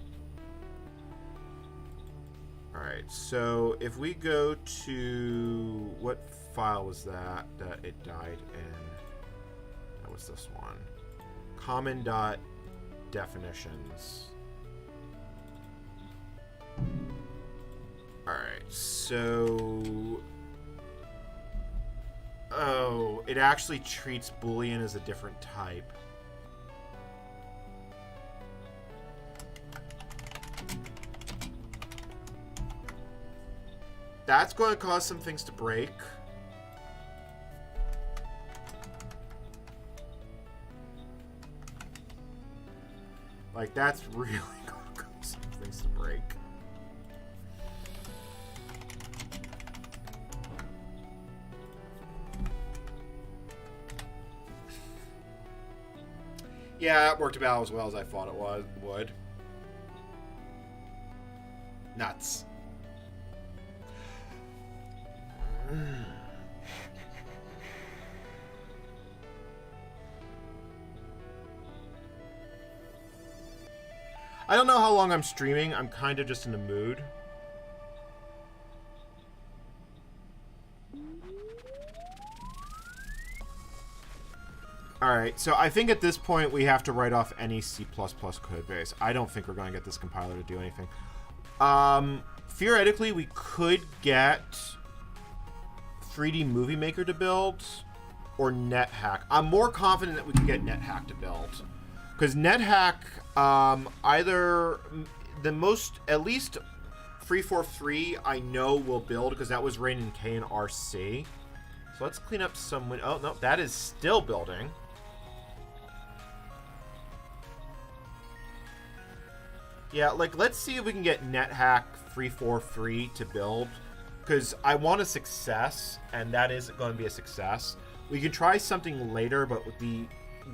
Alright, so if we go to... What file was that it died in? That was this one. Common.definitions. Alright, so... Oh, it actually treats Boolean as a different type. That's going to cause some things to break. Like, that's really going to cause some things to break. Yeah, it worked about as well as I thought it would. Nuts. I don't know how long I'm streaming. I'm kind of just in the mood. Alright, so I think at this point we have to write off any C++ code base. I don't think we're going to get this compiler to do anything. Theoretically, we could get 3D Movie Maker to build or NetHack. I'm more confident that we can get NetHack to build. Because NetHack, either the most, at least 343 I know will build because that was ran in K and RC. So let's clean up some... Oh, no, that is still building. Yeah, like, let's see if we can get NetHack 343 to build. Because I want a success, and that is going to be a success. We can try something later, but with the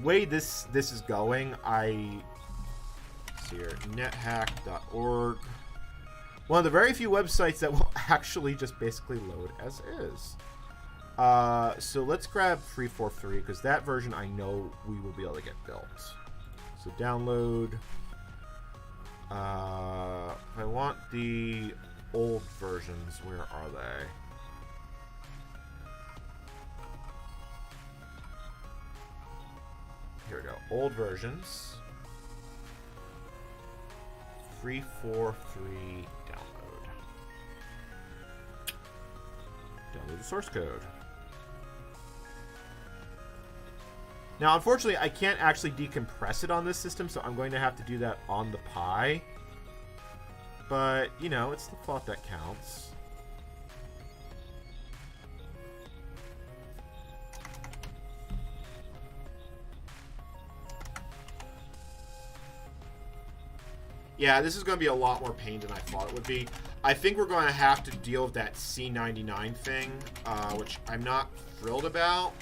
way this is going, let's see here, nethack.org. One of the very few websites that will actually just basically load as is. So let's grab 343, because that version I know we will be able to get built. So download. If I want the old versions, where are they? Here we go. Old versions. 343 download. Download the source code. Now, unfortunately, I can't actually decompress it on this system, so I'm going to have to do that on the Pi. But, you know, it's the thought that counts. Yeah, this is going to be a lot more pain than I thought it would be. I think we're going to have to deal with that C99 thing, which I'm not thrilled about.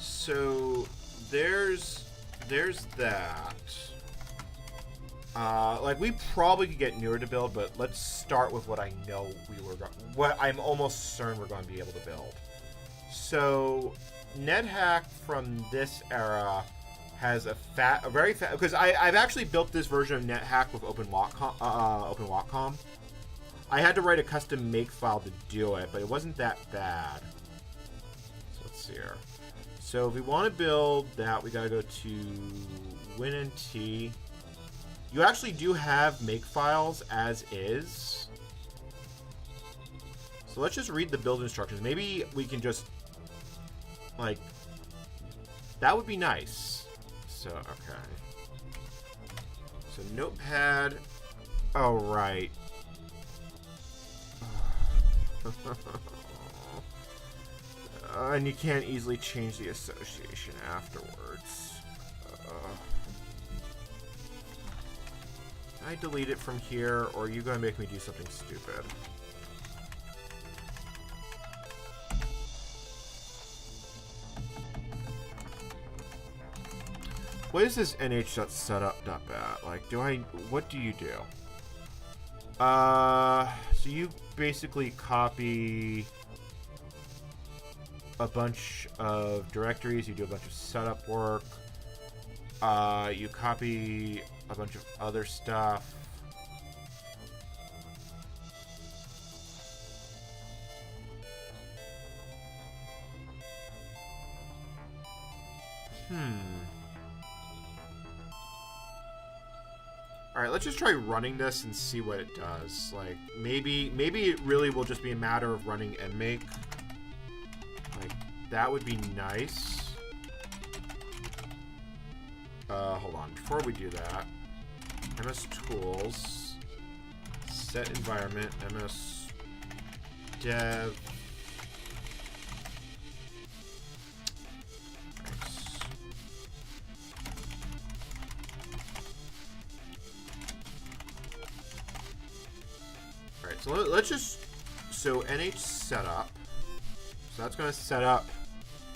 So there's that. Like, we probably could get newer to build, but let's start with what I know what I'm almost certain we're going to be able to build. So NetHack from this era has a very fat, because I've actually built this version of NetHack with OpenWatcom. I had to write a custom makefile to do it, but it wasn't that bad. So let's see here. So if we want to build that, we got to go to WinNT. You actually do have makefiles as is. So let's just read the build instructions. Maybe we can just, like, that would be nice. So, okay. So Notepad. Oh, right. And you can't easily change the association afterwards. Can I delete it from here, or are you going to make me do something stupid? What is this nh.setup.bat? Like, what do you do? So you basically copy a bunch of directories, you do a bunch of setup work, you copy a bunch of other stuff. Alright, let's just try running this and see what it does. Like, maybe it really will just be a matter of running nmake. Like, that would be nice. Hold on. Before we do that, MS Tools, set environment, MS Dev. Alright, so let's just, so NH setup. So that's going to set up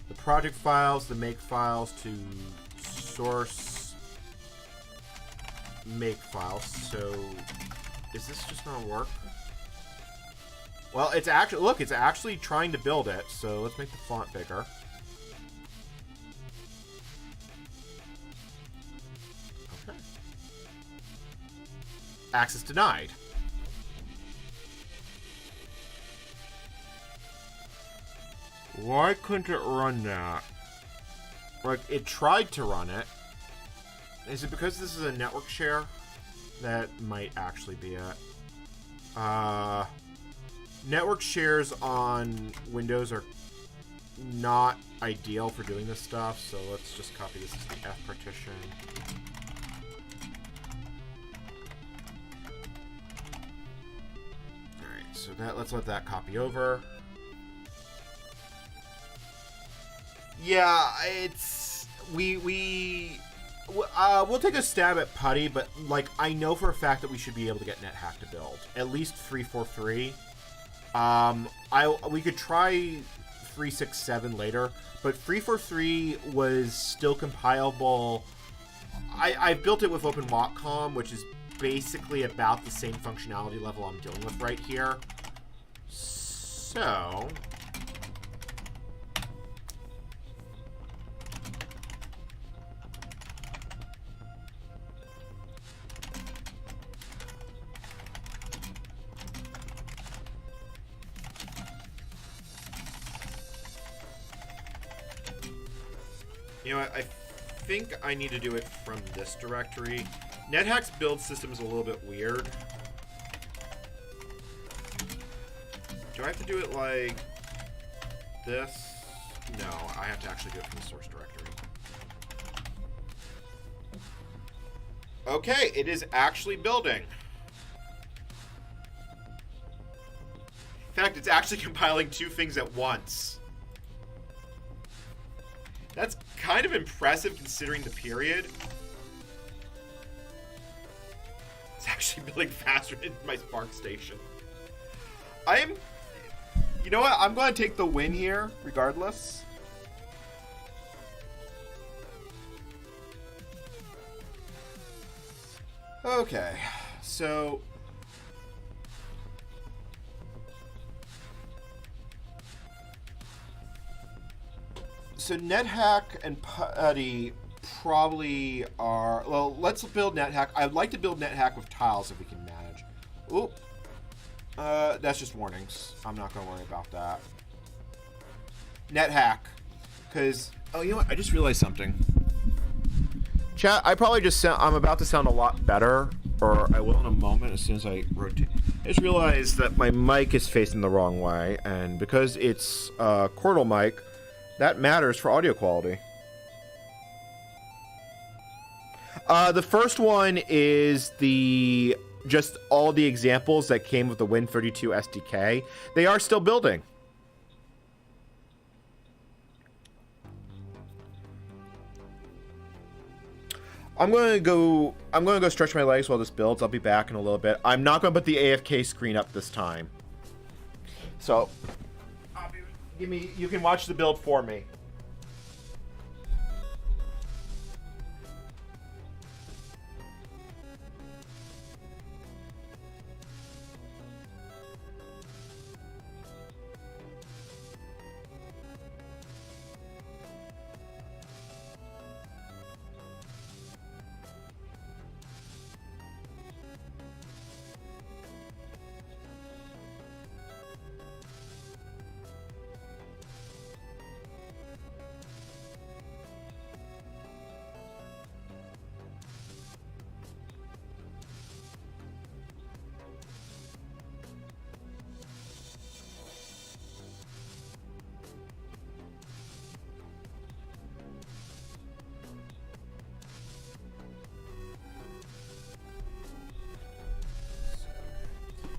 the project files, the make files to source make files. So is this just going to work? Well, it's actually, look, it's actually trying to build it. So let's make the font bigger. Okay. Access denied. Why couldn't it run that? Like, it tried to run it. Is it because this is a network share? That might actually be it. Network shares on Windows are not ideal for doing this stuff, so let's just copy this as the F partition. Alright, so let's let that copy over. Yeah, it's... we'll take a stab at PuTTY, but, like, I know for a fact that we should be able to get NetHack to build. At least 343. We could try 367 later, but 343 was still compilable. I built it with OpenWatcom, which is basically about the same functionality level I'm dealing with right here. So... you know what, I think I need to do it from this directory. NetHack's build system is a little bit weird. Do I have to do it like this? No, I have to actually do it from the source directory. Okay, it is actually building. In fact, it's actually compiling two things at once. That's kind of impressive considering the period. It's actually building faster than my Spark station. You know what? I'm going to take the win here, regardless. Okay, so... So NetHack and PuTTY probably are... Well, let's build NetHack. I'd like to build NetHack with tiles if we can manage. Oop. That's just warnings. I'm not going to worry about that. NetHack. Because... Oh, you know what? I just realized something. Chat, I probably just sound... I'm about to sound a lot better. Or I will in a moment as soon as I rotate. I just realized that my mic is facing the wrong way. And because it's a Cordal mic... that matters for audio quality. The first one is just all the examples that came with the Win32 SDK. They are still building. I'm going to go stretch my legs while this builds. I'll be back in a little bit. I'm not going to put the AFK screen up this time. So you can watch the build for me.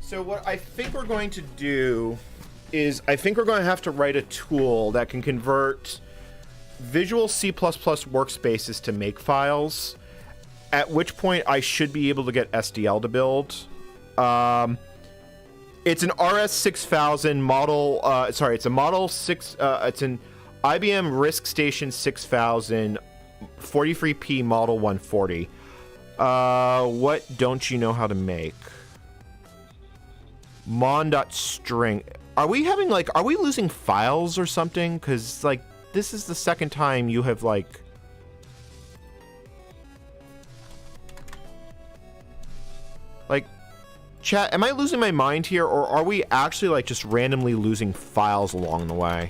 So what I think we're going to do is I think we're going to have to write a tool that can convert Visual C++ workspaces to make-files, at which point I should be able to get SDL to build. It's an RS6000 model, it's a Model 6, it's an IBM RISC Station 6000 43P Model 140. What don't you know how to make? Mon.string. Are we losing files or something? Because, like, this is the second time you have, like... Like, chat, am I losing my mind here? Or are we actually, like, just randomly losing files along the way?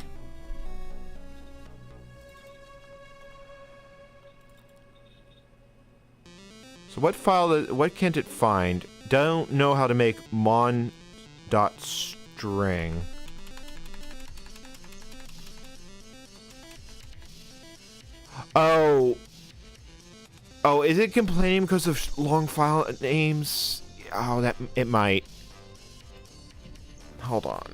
So what file, what can't it find? Don't know how to make mon.string. Oh. Oh, is it complaining because of long file names? Oh, that, it might. Hold on.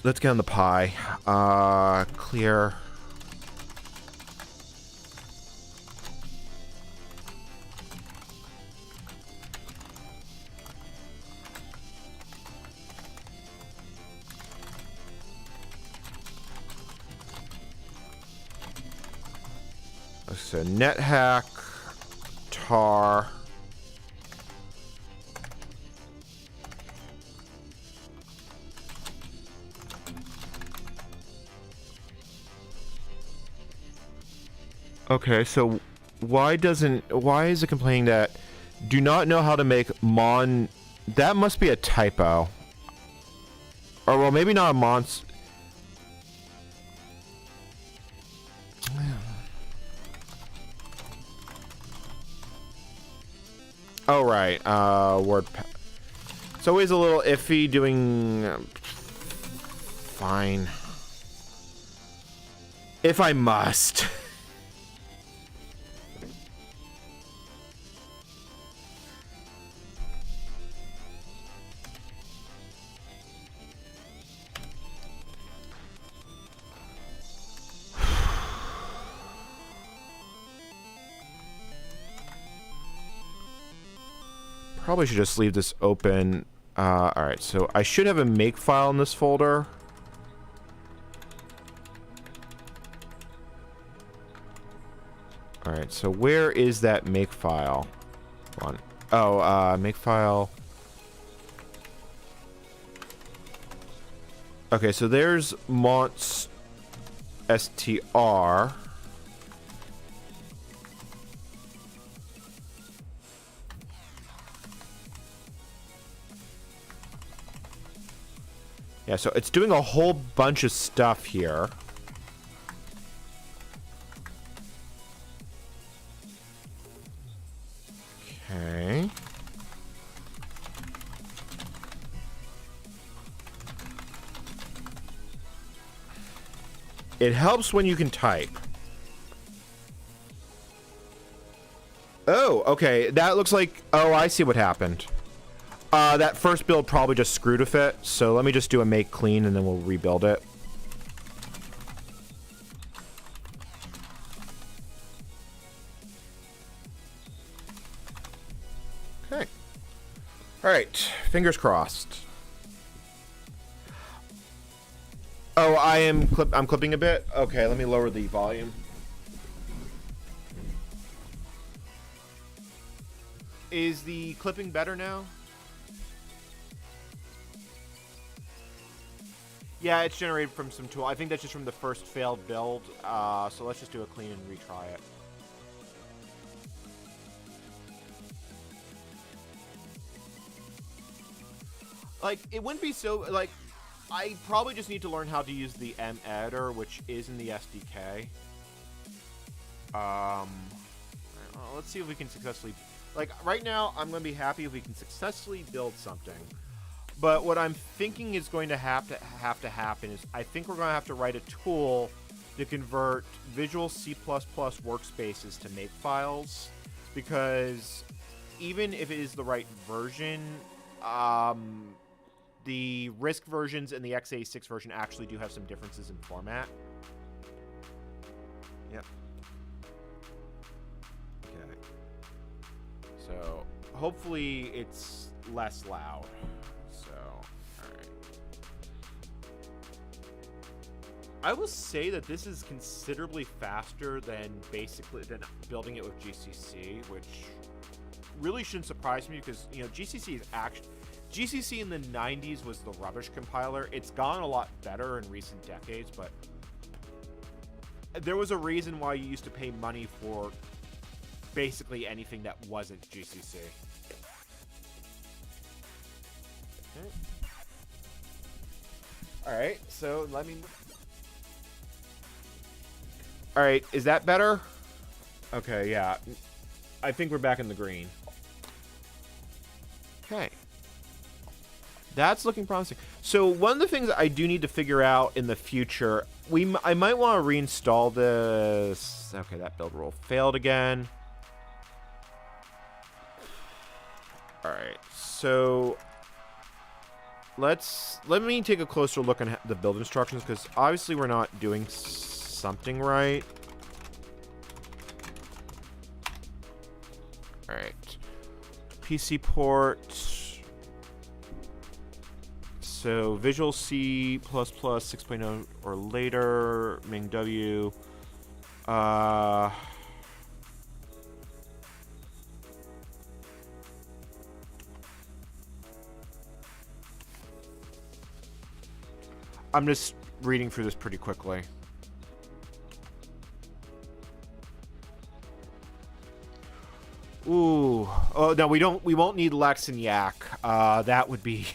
Let's get on the Pi. Clear. So nethack, tar. Okay, so why is it complaining that do not know how to make mon? That must be a typo. Or well, maybe not a mons. Oh right, it's always a little iffy doing. Fine. If I must. Probably should just leave this open. Alright, so I should have a make file in this folder. Alright, so where is that make file? Hold on. Oh, make file. Okay, so there's monts str. Yeah, so it's doing a whole bunch of stuff here. Okay. It helps when you can type. Oh, okay. That looks like... Oh, I see what happened. That first build probably just screwed with it, so let me just do a make clean and then we'll rebuild it. Okay. Alright, fingers crossed. Oh, I'm clipping a bit? Okay, let me lower the volume. Is the clipping better now? Yeah, it's generated from some tool. I think that's just from the first failed build. So let's just do a clean and retry it. Like, it wouldn't be so... Like, I probably just need to learn how to use the M editor, which is in the SDK. Let's see if we can successfully... Like, right now, I'm going to be happy if we can successfully build something. But what I'm thinking is going to have to happen is I think we're going to have to write a tool to convert Visual C++ workspaces to make files, because even if it is the right version, the RISC versions and the x86 version actually do have some differences in format. Yep. Okay. So hopefully it's less loud. I will say that this is considerably faster than building it with GCC, which really shouldn't surprise me because, you know, GCC in the 90s was the rubbish compiler. It's gone a lot better in recent decades, but there was a reason why you used to pay money for basically anything that wasn't GCC. Okay. All right, so let me... All right, is that better? Okay, yeah. I think we're back in the green. Okay. That's looking promising. So one of the things I do need to figure out in the future, I might want to reinstall this. Okay, that build rule failed again. All right, so let me take a closer look at the build instructions, because obviously we're not doing something right. All right, PC port. So Visual C++ 6.0 or later, Ming W. I'm just reading through this pretty quickly. Ooh. Oh no, we won't need Lex and Yak. That would be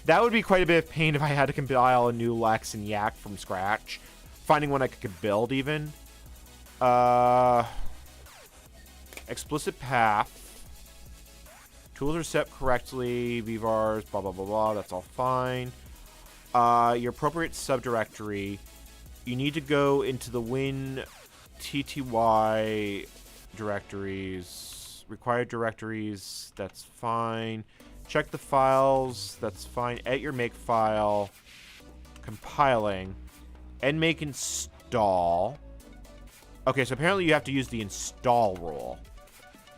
that would be quite a bit of pain if I had to compile a new Lex and Yak from scratch. Finding one I could build even. Explicit path. Tools are set correctly. VVARs, blah blah blah blah. That's all fine. Your appropriate subdirectory. You need to go into the Win TTY directories. Required directories, that's fine. Check the files, that's fine. Edit your make file. Compiling. Nmake install. Okay, so apparently you have to use the install rule.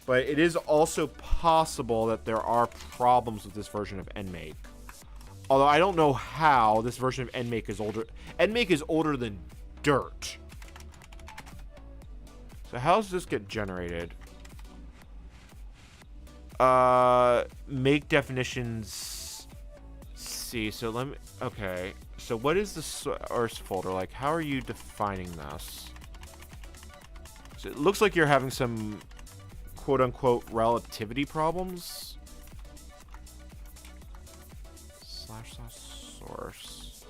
But it is also possible that there are problems with this version of Nmake. Although I don't know how this version of Nmake is older. Nmake is older than dirt. So how does this get generated? Make definitions C. So let me, okay. So what is the source folder like? How are you defining this? So it looks like you're having some quote unquote relativity problems. /source.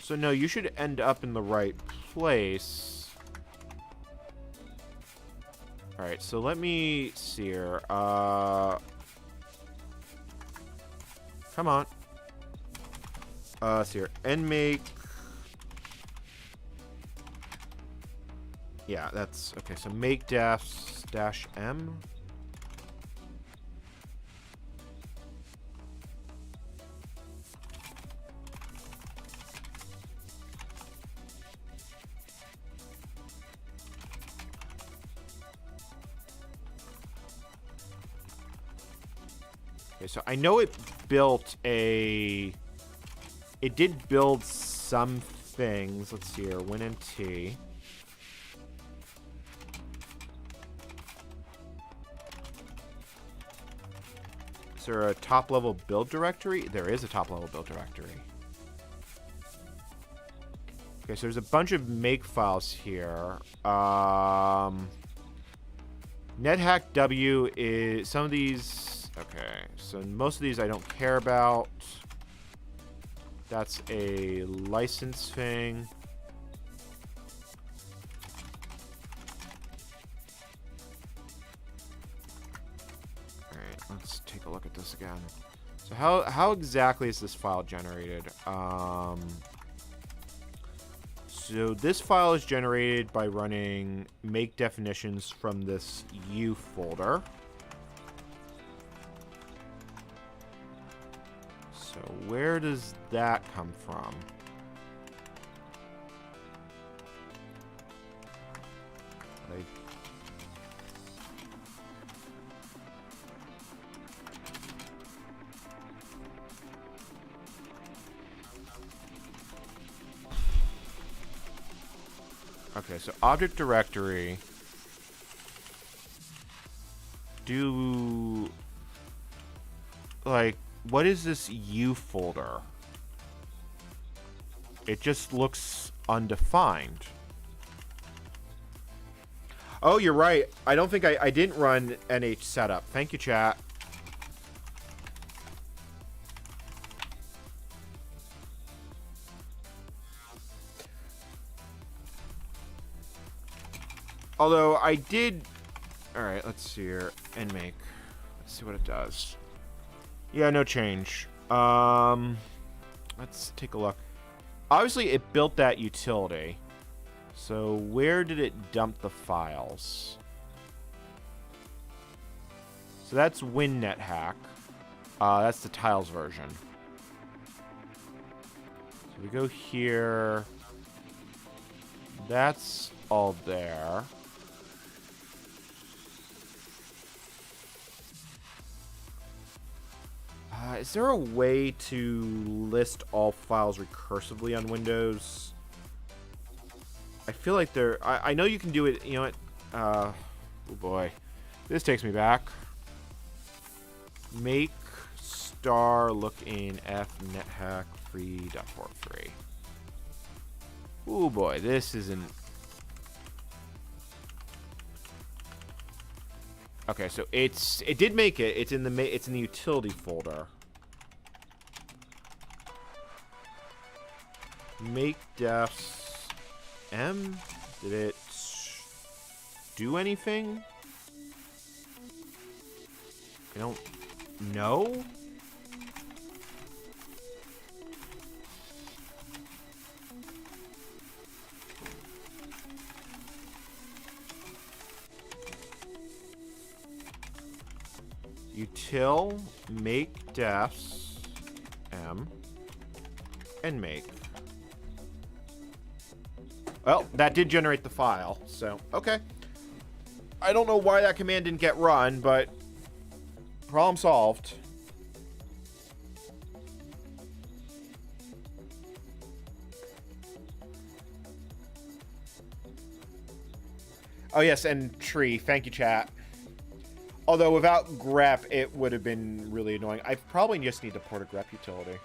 So no, you should end up in the right place. Alright, so let me see here. Come on. See here. Nmake. Yeah, that's okay. So make defs -m. Okay, so I know it built a... It did build some things. Let's see here. WinNT. Is there a top-level build directory? There is a top-level build directory. Okay, so there's a bunch of make files here. NetHack W is... Some of these... Okay, so most of these I don't care about. That's a license thing. Alright, let's take a look at this again. So how exactly is this file generated? So this file is generated by running make definitions from this U folder. So where does that come from? Okay, so object directory. What is this U folder? It just looks undefined. Oh, you're right. I don't think I didn't run NH setup. Thank you, chat. Although I did... Alright, let's see here. And make. Let's see what it does. Yeah, no change. Let's take a look. Obviously, it built that utility. So where did it dump the files? So that's WinNet hack. That's the tiles version. So we go here. That's all there. Is there a way to list all files recursively on Windows? I feel like there... I know you can do it... You know what? Oh boy. This takes me back. Make star look in fnethack free.43. Oh boy, this isn't... Okay, so it did make it. It's in the utility folder. Make defs M. Did it do anything? I don't know. Util make defs M and make. Well, that did generate the file, so okay. I don't know why that command didn't get run, but problem solved. Oh yes, and tree. Thank you, chat. Although without grep, it would have been really annoying. I probably just need to port a grep utility.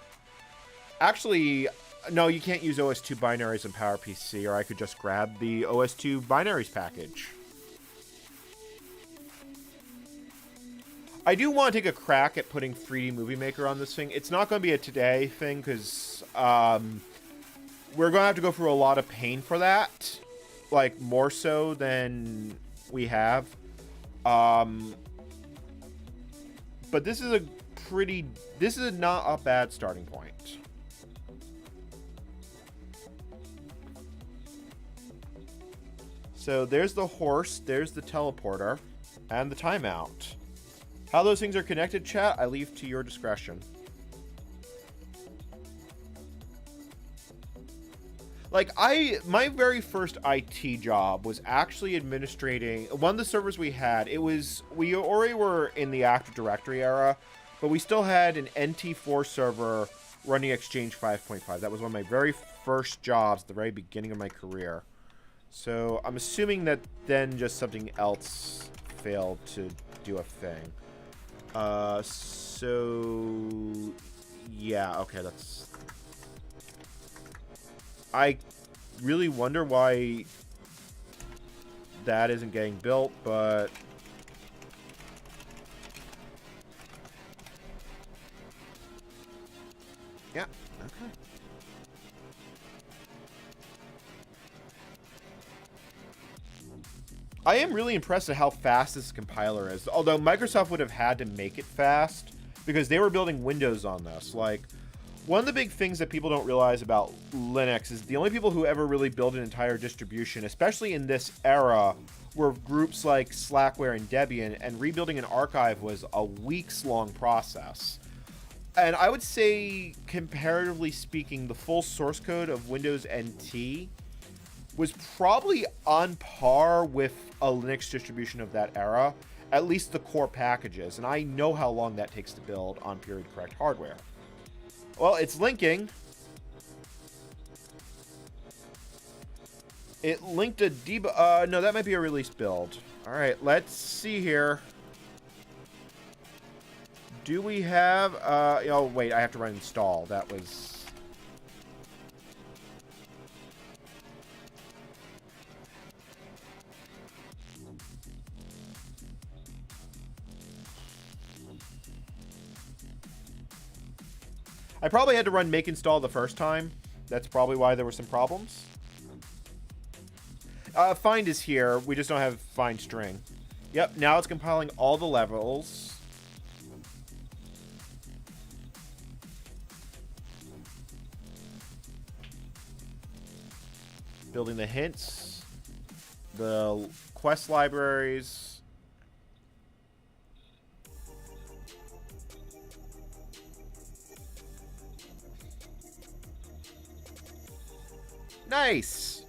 Actually, no, you can't use OS2 binaries in PowerPC, or I could just grab the OS2 binaries package. I do want to take a crack at putting 3D Movie Maker on this thing. It's not going to be a today thing, because we're going to have to go through a lot of pain for that. Like, more so than we have. But this is this is not a bad starting point. So there's the horse, there's the teleporter, and the timeout. How those things are connected, chat, I leave to your discretion. Like, my very first IT job was actually administrating one of the servers we had. We already were in the Active Directory era, but we still had an NT4 server running Exchange 5.5. That was one of my very first jobs at the very beginning of my career. So I'm assuming that then just something else failed to do a thing. So yeah, okay, that's... I really wonder why that isn't getting built, but... yeah, okay. I am really impressed at how fast this compiler is. Although Microsoft would have had to make it fast because they were building Windows on this. Like, one of the big things that people don't realize about Linux is the only people who ever really build an entire distribution, especially in this era, were groups like Slackware and Debian, and rebuilding an archive was a weeks-long process. And I would say, comparatively speaking, the full source code of Windows NT was probably on par with a Linux distribution of that era, at least the core packages, and I know how long that takes to build on period-correct hardware. Well, it's linking. It linked a debug. No, that might be a release build. All right, let's see here. Do we have... oh, wait, I have to run install. That was... I probably had to run make install the first time. That's probably why there were some problems. Find is here. We just don't have find string. Yep, now it's compiling all the levels. Building the hints. The quest libraries. Nice.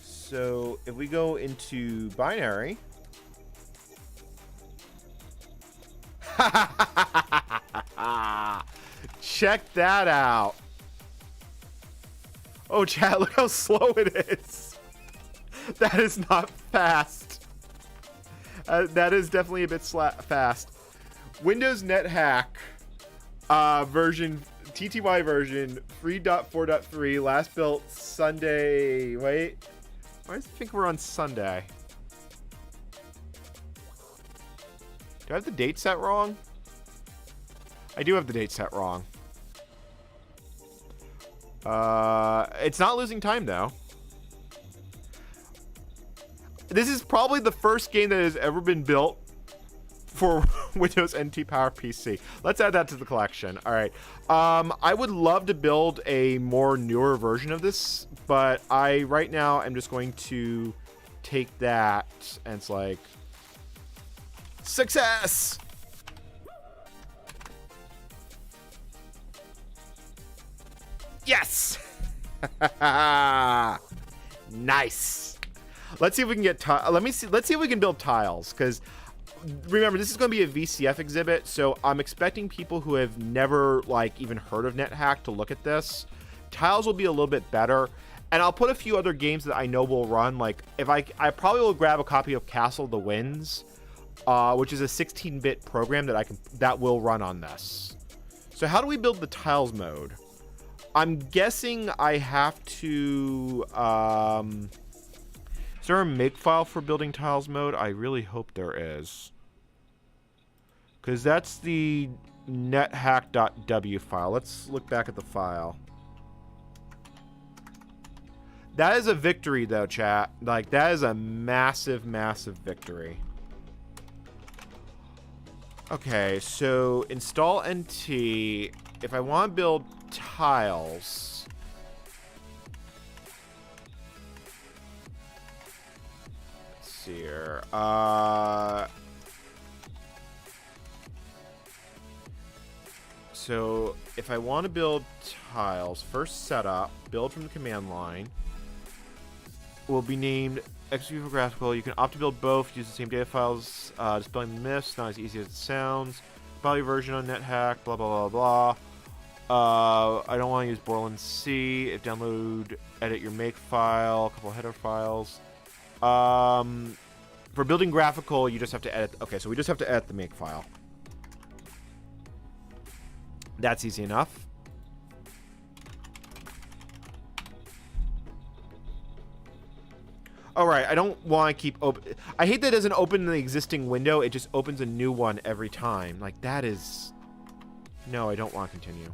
So if we go into binary, check that out. Oh, chat, look how slow it is. That is not fast. That is definitely a bit fast. Windows NetHack version, TTY version 3.4.3, last built Sunday. Wait, why does it think we're on Sunday? Do I have the date set wrong? I do have the date set wrong. It's not losing time, though. This is probably the first game that has ever been built for Windows NT PowerPC. Let's add that to the collection. All right. I would love to build a more newer version of this, but right now I'm just going to take that and it's like success. Yes. Nice. Let's see if we can get let's see if we can build tiles, because remember, this is going to be a VCF exhibit, so I'm expecting people who have never even heard of NetHack to look at this. Tiles will be a little bit better, and I'll put a few other games that I know will run. Like if I probably will grab a copy of Castle of the Winds, which is a 16-bit program that will run on this. So how do we build the tiles mode? I'm guessing I have to is there a makefile for building tiles mode? I really hope there is, because that's the nethack.w file. Let's look back at the file. That is a victory, though, chat. Like, that is a massive, massive victory. Okay, so install NT. If I want to build tiles, let's see here. So if I want to build tiles, first setup, build from the command line, will be named execute for graphical. You can opt to build both, use the same data files, displaying the myths, not as easy as it sounds. Value version on NetHack, blah, blah, blah, blah. I don't want to use Borland C. If download, edit your make file, a couple header files. For building graphical, you just have to edit. Okay, so we just have to edit the make file. That's easy enough. All right, I don't want to keep open. I hate that it doesn't open the existing window. It just opens a new one every time. Like, that is... No, I don't want to continue.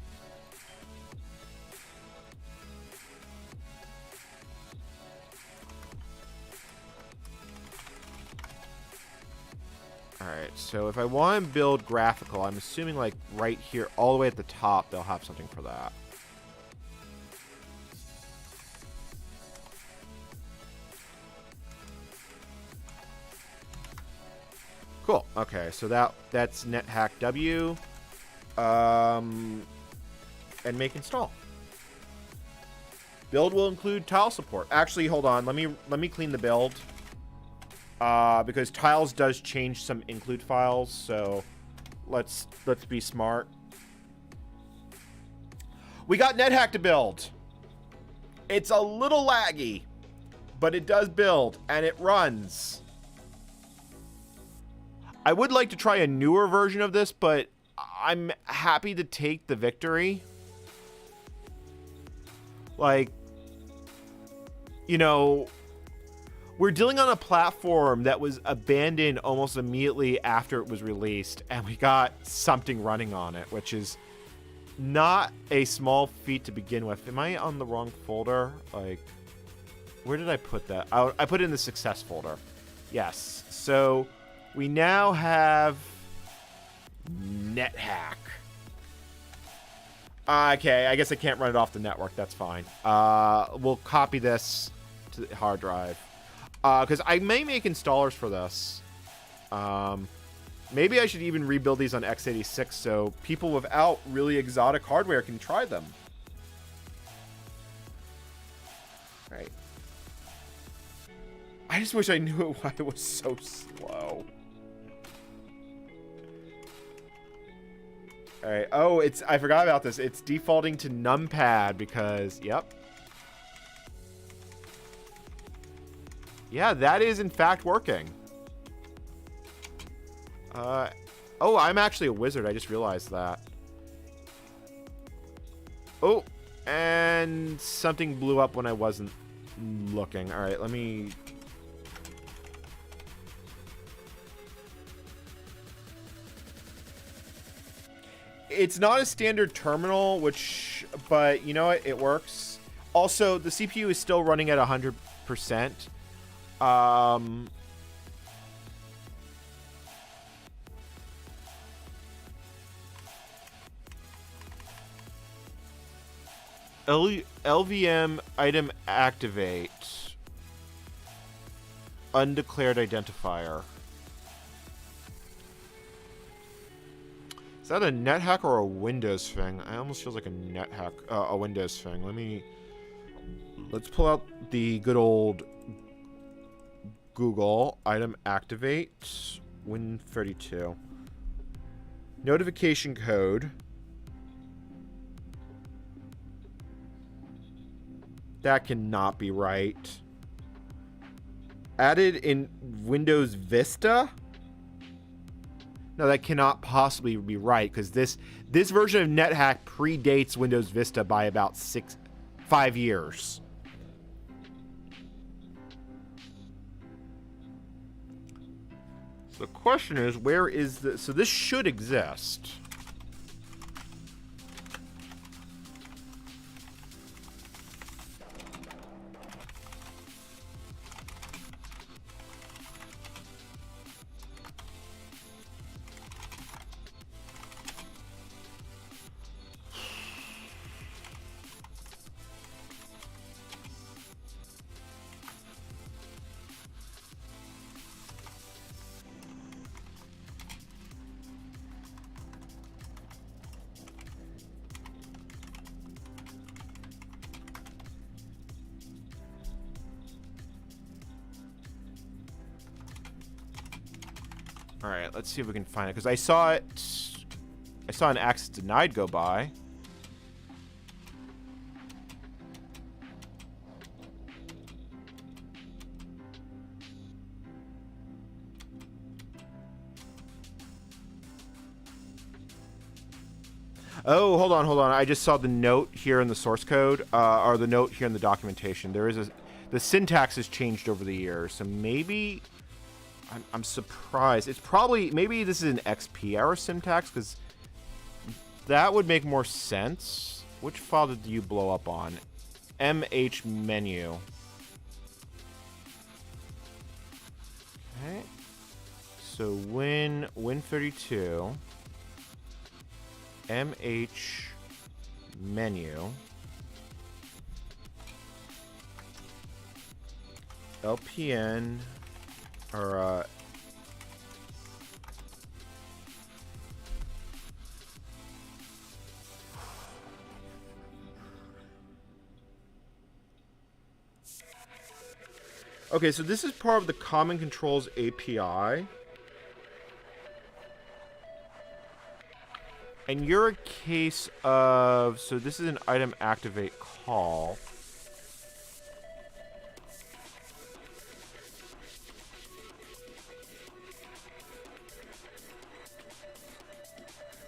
Alright, so if I want to build graphical, I'm assuming like right here, all the way at the top, they'll have something for that. Cool. Okay, so that's NetHack W. And make install. Build will include tile support. Actually, hold on. Let me clean the build. Because tiles does change some include files, so let's be smart. We got NetHack to build. It's a little laggy, but it does build and it runs. I would like to try a newer version of this, but I'm happy to take the victory. Like, you know, we're dealing on a platform that was abandoned almost immediately after it was released, and we got something running on it, which is not a small feat to begin with. Am I on the wrong folder? Like, where did I put that? I put it in the success folder. Yes. So we now have NetHack. Okay, I guess I can't run it off the network. That's fine. We'll copy this to the hard drive. Because I may make installers for this. Maybe I should even rebuild these on x86 so people without really exotic hardware can try them. Alright. I just wish I knew why it was so slow. Alright. Oh, I forgot about this. It's defaulting to numpad because, yep. Yeah, that is in fact working. Oh, I'm actually a wizard. I just realized that. Oh, and something blew up when I wasn't looking. All right, let me... It's not a standard terminal, but you know what? It works. Also, the CPU is still running at 100%. LVM item activate. Undeclared identifier. Is that a NetHack or a Windows thing? It almost feels like a NetHack, a Windows thing. Let's pull out the good old Google item activate. Win32. Notification code. That cannot be right. Added in Windows Vista? No, that cannot possibly be right because this version of NetHack predates Windows Vista by about 5 years. So the question is, where is this? So this should exist. All right, let's see if we can find it because I saw an access denied go by. Oh, hold on. I just saw the note here in the source code, or the note here in the documentation. The syntax has changed over the years, so maybe I'm surprised. It's probably, maybe this is an XP error syntax, because that would make more sense. Which file did you blow up on? MH menu. Okay. So Win32. MH menu. LPN or okay, so this is part of the Common Controls API. And you're a case of, so this is an item activate call.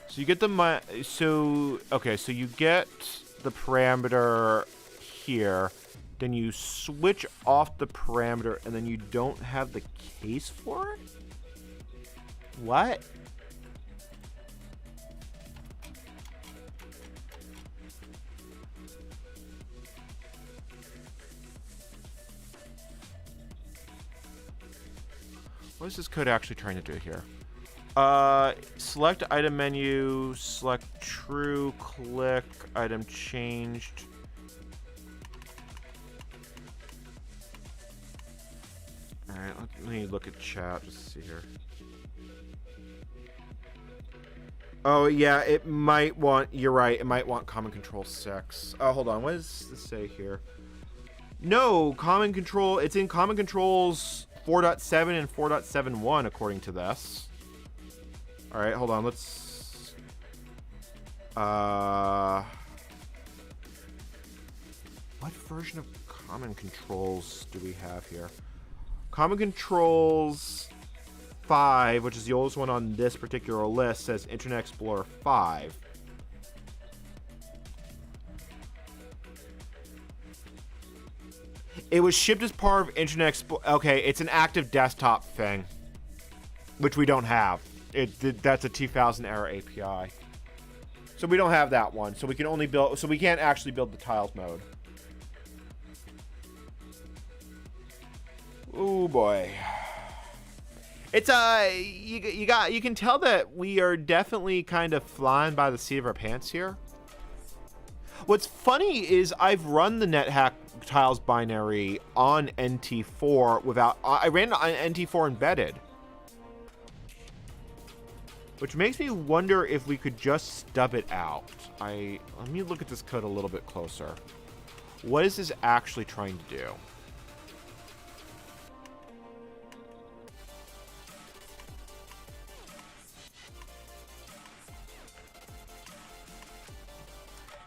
So you get the, so you get the parameter here, then you switch off the parameter, and then you don't have the case for it? What? What is this code actually trying to do here? Select item menu, select true, click, item changed. Alright, let me look at chat just to see here. Oh, yeah, it might want, you're right, it might want Common Control 6. Hold on, what does this say here? No, Common Control, it's in Common Controls 4.7 and 4.71 according to this. Alright, hold on, let's... What version of Common Controls do we have here? Common Controls 5, which is the oldest one on this particular list, says Internet Explorer 5. It was shipped as part of Internet Explorer. Okay, it's an active desktop thing, which we don't have. That's a 2000 era API. So we don't have that one. So we can only build. So we can't actually build the tiles mode. Oh boy. It's you can tell that we are definitely kind of flying by the seat of our pants here. What's funny is I've run the NetHack tiles binary on NT4 without I ran it on NT4 embedded. Which makes me wonder if we could just stub it out. Let me look at this code a little bit closer. What is this actually trying to do?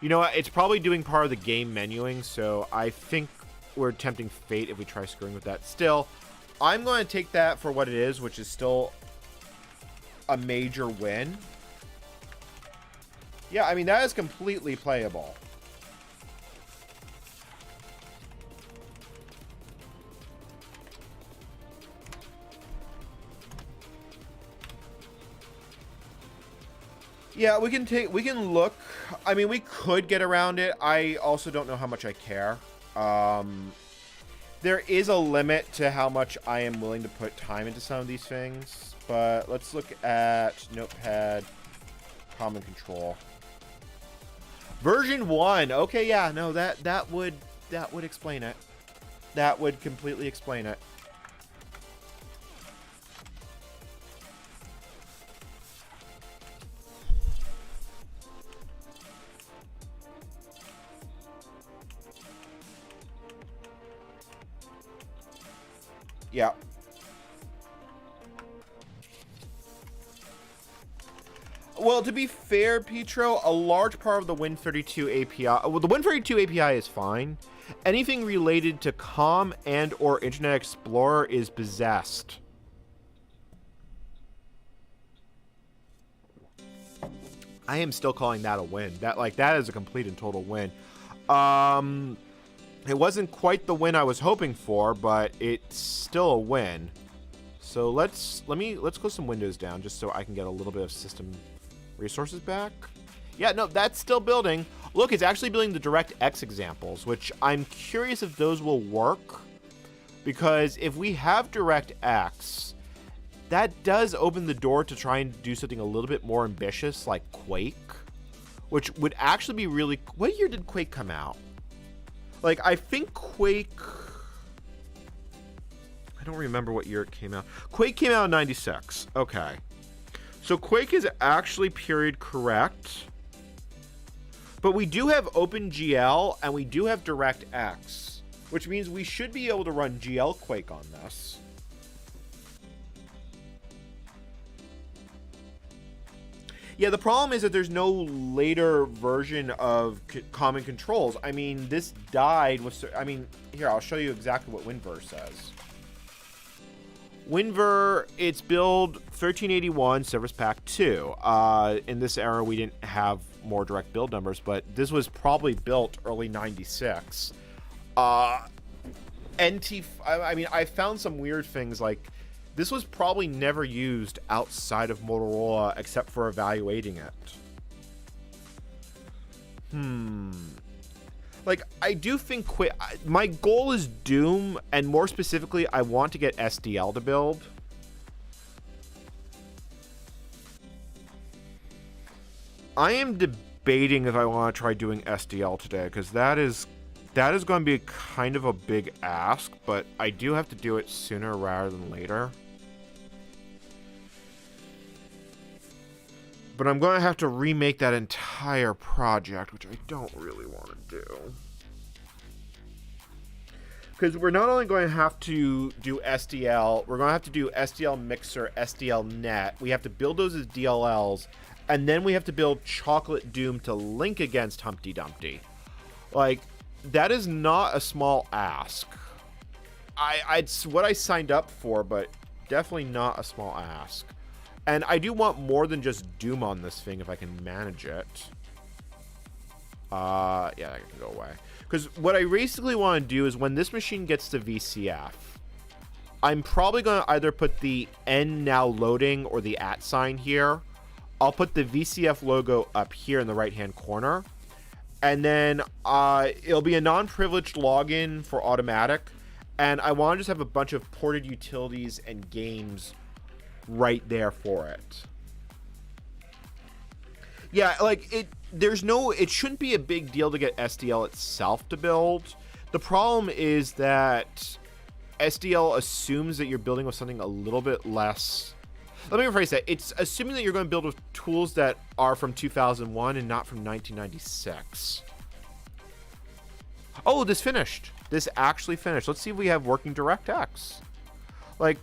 You know what? It's probably doing part of the game menuing, so I think we're tempting fate if we try screwing with that. Still, I'm going to take that for what it is, which is still a major win. Yeah, I mean, that is completely playable. Yeah, we can look. I mean, we could get around it. I also don't know how much I care. There is a limit to how much I am willing to put time into some of these things. But let's look at Notepad, Common Control. Version 1. Okay, yeah, no, that would explain it. That would completely explain it. Yeah. Well, to be fair, Petro, a large part of the Win32 API... Well, the Win32 API is fine. Anything related to COM and or Internet Explorer is possessed. I am still calling that a win. That is a complete and total win. It wasn't quite the win I was hoping for, but it's still a win. So let's close some windows down just so I can get a little bit of system resources back. Yeah, no, that's still building. Look, it's actually building the DirectX examples, which I'm curious if those will work. Because if we have DirectX, that does open the door to try and do something a little bit more ambitious, like Quake. Which would actually be really... What year did Quake come out? Like, I think Quake... I don't remember what year it came out. Quake came out in 96. Okay. So Quake is actually period correct. But we do have OpenGL and we do have DirectX, which means we should be able to run GL Quake on this. Yeah, the problem is that there's no later version of Common Controls. I mean, this died with... I mean, here, I'll show you exactly what WinVer says. WinVer, it's build 1381 Service Pack 2. In this era, we didn't have more direct build numbers, but this was probably built early 96. I mean, I found some weird things like... This was probably never used outside of Motorola except for evaluating it. Like, I do think my goal is Doom, and more specifically, I want to get SDL to build. I am debating if I want to try doing SDL today, because that is going to be kind of a big ask, but I do have to do it sooner rather than later. But I'm going to have to remake that entire project, which I don't really want to do. Because we're not only going to have to do SDL, we're going to have to do SDL Mixer, SDL Net. We have to build those as DLLs, and then we have to build Chocolate Doom to link against Humpty Dumpty. Like, that is not a small ask. It's what I signed up for, but definitely not a small ask. And I do want more than just Doom on this thing if I can manage it. Yeah, that can go away. Because what I basically want to do is when this machine gets to VCF, I'm probably going to either put the N now loading or the @ sign here. I'll put the VCF logo up here in the right-hand corner. And then it'll be a non-privileged login for automatic. And I want to just have a bunch of ported utilities and games right there for it. Yeah, like it shouldn't be a big deal to get SDL itself to build. The problem is that SDL assumes that you're building with something a little bit less. Let me rephrase that. It's assuming that you're going to build with tools that are from 2001 and not from 1996. Oh, this finished. This actually finished. Let's see if we have working DirectX. Like,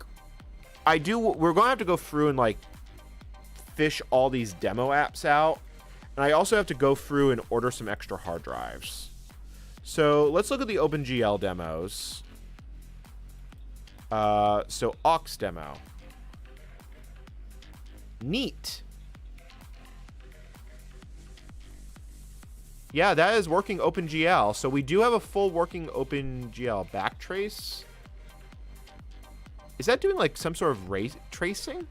we're going to have to go through and, like, fish all these demo apps out. And I also have to go through and order some extra hard drives. So let's look at the OpenGL demos. So aux demo. Neat. Yeah, that is working OpenGL. So we do have a full working OpenGL backtrace. Is that doing like some sort of ray tracing?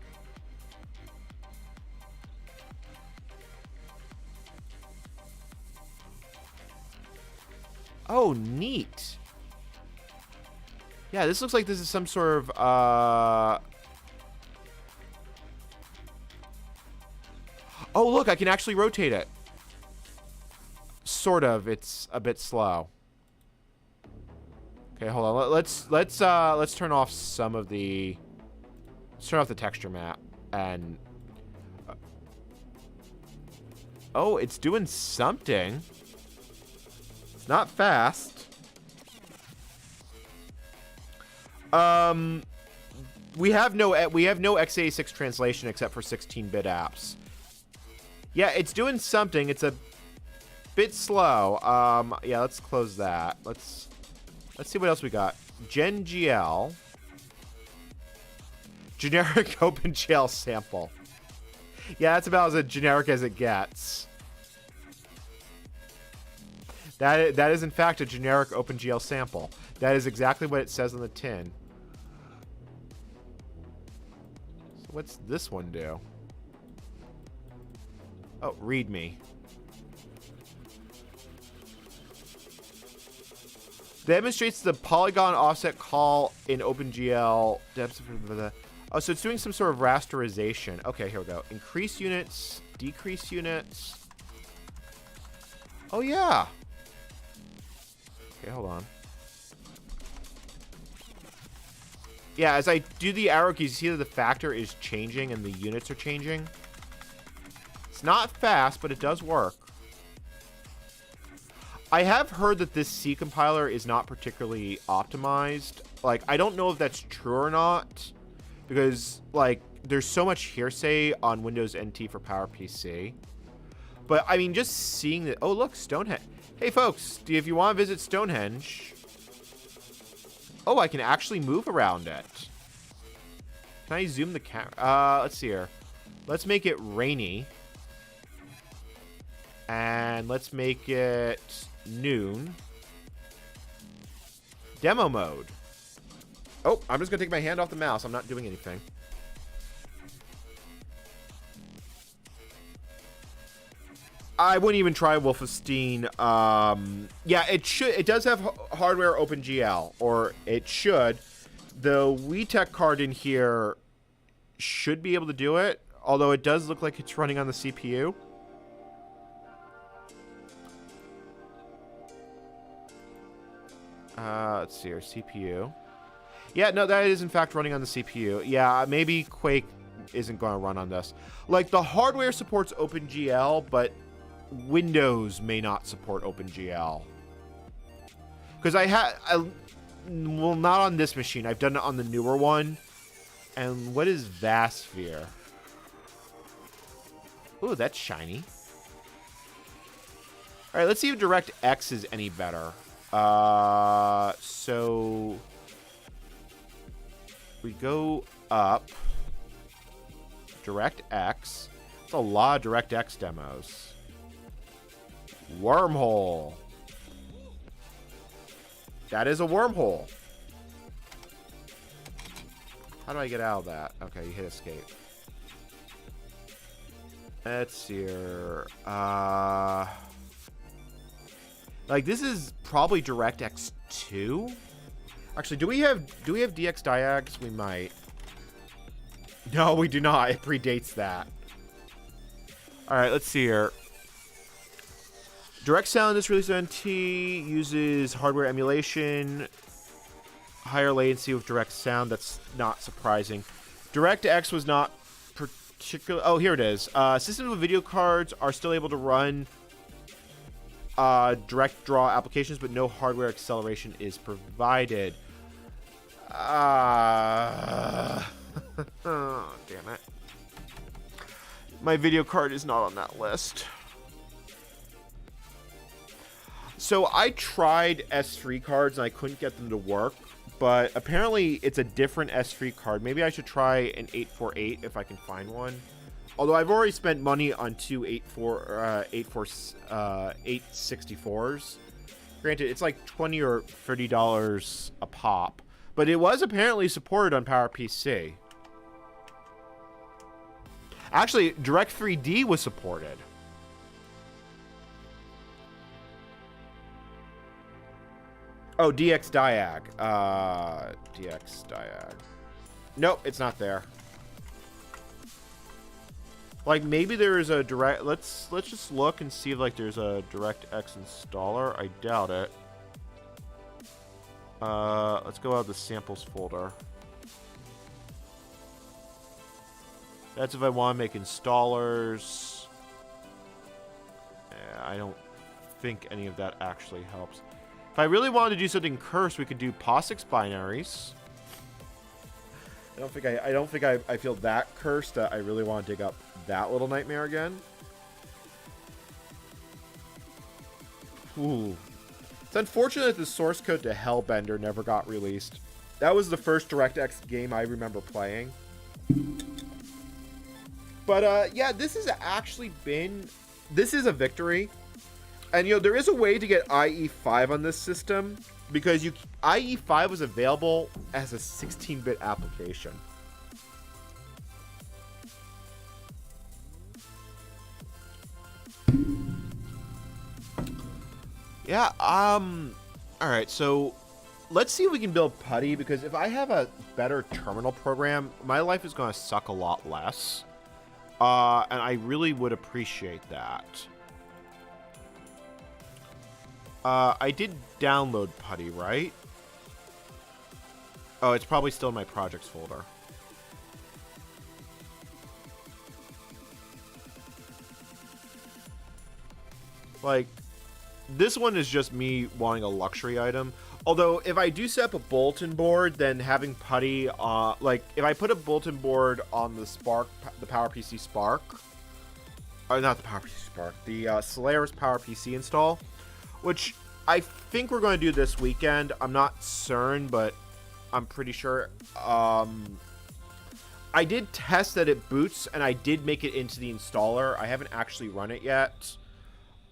Oh, neat. Yeah, this looks like this is some sort of oh, look, I can actually rotate it. Sort of. It's a bit slow. Okay, hold on. Let's turn off some of the. Let's turn off the texture map and. Oh, it's doing something. It's not fast. We have no x86 translation except for 16-bit apps. Yeah, it's doing something. It's a bit slow. Yeah, let's close that. Let's see what else we got. GenGL. Generic OpenGL sample. Yeah, that's about as generic as it gets. That is in fact a generic OpenGL sample. That is exactly what it says on the tin. So what's this one do? Oh, README. Demonstrates the polygon offset call in OpenGL. Oh, so it's doing some sort of rasterization. Okay, here we go. Increase units, decrease units. Oh, yeah. Okay, hold on. Yeah, as I do the arrow keys, you see that the factor is changing and the units are changing. It's not fast, but it does work. I have heard that this C compiler is not particularly optimized. Like, I don't know if that's true or not, because, like, there's so much hearsay on Windows NT for PowerPC. But, I mean, just seeing that... Oh, look, Stonehenge. Hey, folks, if you want to visit Stonehenge... Oh, I can actually move around it. Can I zoom the camera? Let's see here. Let's make it rainy. And let's make it noon. Demo mode. Oh, I'm just going to take my hand off the mouse. I'm not doing anything. I wouldn't even try Wolfenstein. Yeah, it does have hardware OpenGL, or it should. The WeTech card in here should be able to do it, although it does look like it's running on the CPU. Let's see, our CPU. Yeah, no, that is in fact running on the CPU. Yeah, maybe Quake isn't going to run on this. Like, the hardware supports OpenGL, but Windows may not support OpenGL. Because well, not on this machine. I've done it on the newer one. And what is Vastsphere? Ooh, that's shiny. All right, let's see if DirectX is any better. So we go up. DirectX. That's a lot of DirectX demos. Wormhole. That is a wormhole. How do I get out of that? Okay, you hit escape. Let's see here. Like, this is probably DirectX 2. Actually, do we have DX Diags? We might. No, we do not. It predates that. All right, let's see here. Direct Sound is released on T, uses hardware emulation, higher latency with Direct Sound. That's not surprising. DirectX was not particular. Oh, here it is. Systems with video cards are still able to run direct draw applications, but no hardware acceleration is provided. Oh, damn it. My video card is not on that list. So I tried S3 cards and I couldn't get them to work, but apparently it's a different S3 card. Maybe I should try an 848 if I can find one. Although I've already spent money on two 864s. Granted, it's like $20 or $30 a pop, but it was apparently supported on PowerPC. Actually, Direct3D was supported. Oh, DX Diag. DX Diag. Nope, it's not there. Like, maybe there is a direct... Let's just look and see if, like, there's a DirectX installer. I doubt it. Let's go out of the samples folder. That's if I want to make installers. Yeah, I don't think any of that actually helps. If I really wanted to do something cursed, we could do POSIX binaries. I don't think I feel that cursed that I really want to dig up that little nightmare again. Ooh. It's unfortunate that the source code to Hellbender never got released. That was the first DirectX game I remember playing. But yeah, this has actually been... This is a victory. And, you know, there is a way to get IE5 on this system, because IE5 was available as a 16-bit application. Yeah, alright, so let's see if we can build Putty, because if I have a better terminal program, my life is going to suck a lot less. And I really would appreciate that. I did download Putty, right? Oh, it's probably still in my projects folder. Like, this one is just me wanting a luxury item. Although, if I do set up a bulletin board, then having Putty, like, if I put a bulletin board on the Spark, the PowerPC Spark, or not the PowerPC Spark, the Solaris PowerPC install, which I think we're going to do this weekend. I'm not certain, but I'm pretty sure. I did test that it boots, and I did make it into the installer. I haven't actually run it yet,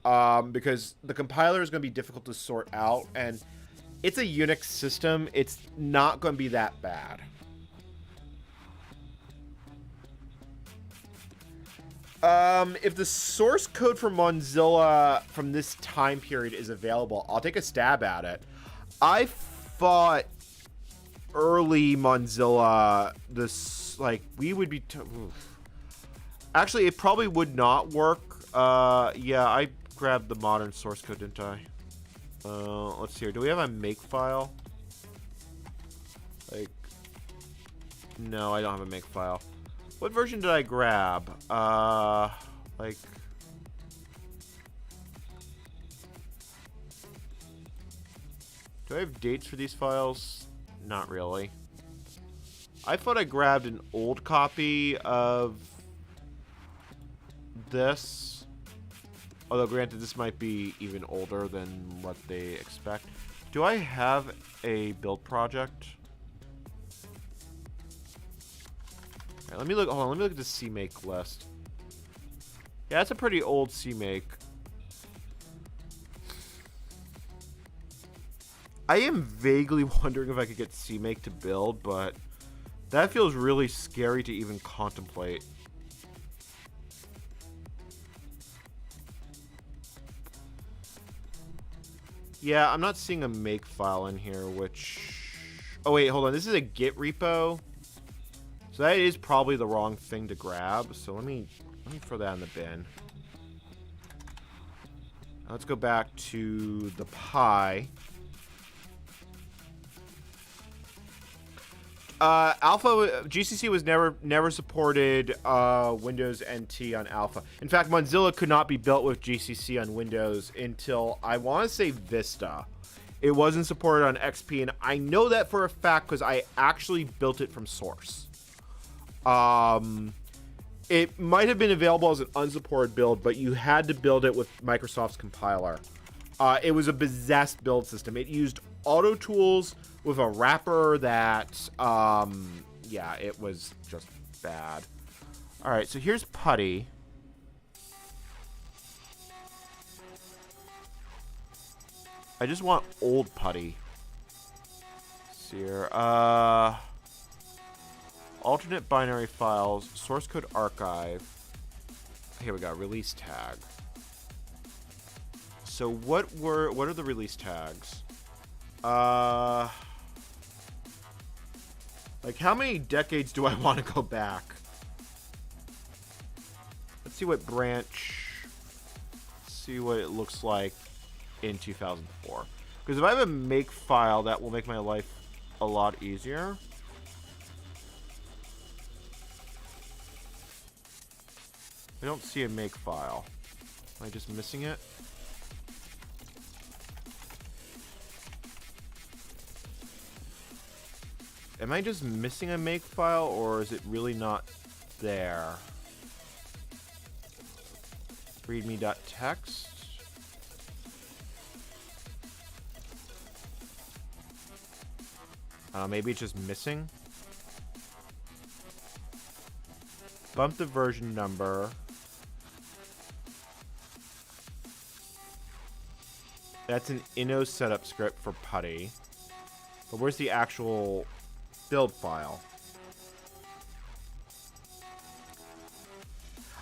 because the compiler is going to be difficult to sort out, and it's a Unix system. It's not going to be that bad. If the source code for Mozilla from this time period is available, I'll take a stab at it. I thought early Mozilla, this, like, we would be... Actually, it probably would not work. Yeah, I grabbed the modern source code, didn't I? Let's see here. Do we have a make file? Like, no, I don't have a make file. What version did I grab? Like, do I have dates for these files? Not really. I thought I grabbed an old copy of this. Although, granted, this might be even older than what they expect. Do I have a build project? Alright, let me look. Hold on, let me look at the CMake list. Yeah, that's a pretty old CMake. I am vaguely wondering if I could get CMake to build, but that feels really scary to even contemplate. Yeah, I'm not seeing a make file in here, which... Oh, wait, hold on. This is a Git repo. So that is probably the wrong thing to grab. So let me throw that in the bin. Now let's go back to the Pi. Alpha GCC was never supported Windows NT on Alpha. In fact, Mozilla could not be built with GCC on Windows until I want to say Vista. It wasn't supported on XP, and I know that for a fact because I actually built it from source. It might have been available as an unsupported build, but you had to build it with Microsoft's compiler. It was a possessed build system. It used auto tools with a wrapper that, yeah, it was just bad. All right, so here's Putty. I just want old Putty. Let's see here. Alternate binary files, source code archive. Here we go, release tag. So what are the release tags? Like, how many decades do I want to go back? Let's see what branch. Let's see what it looks like in 2004. Because if I have a make file, that will make my life a lot easier. I don't see a make file. Am I just missing it? Am I just missing a make file, or is it really not there? Readme.txt. Maybe it's just missing. Bump the version number. That's an inno setup script for Putty. But where's the actual build file?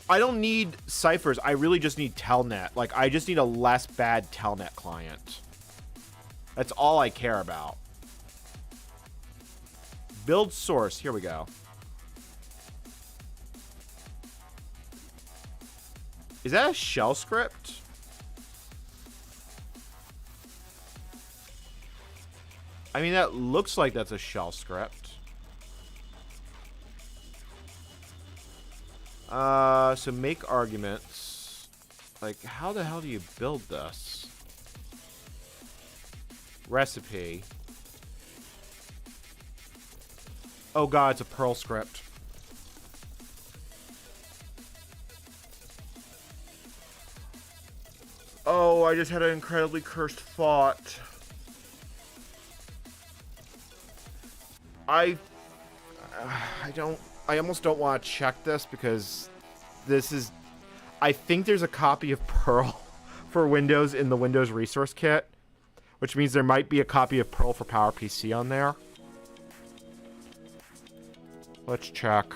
I don't need ciphers. I really just need telnet. Like, I just need a less bad telnet client. That's all I care about. Build source. Here we go. Is that a shell script? I mean, that looks like that's a shell script. So make arguments. Like, how the hell do you build this? Recipe. Oh god, it's a Perl script. Oh, I just had an incredibly cursed thought. I almost don't want to check this because this is... I think there's a copy of Perl for Windows in the Windows Resource Kit, which means there might be a copy of Perl for PowerPC on there. Let's check.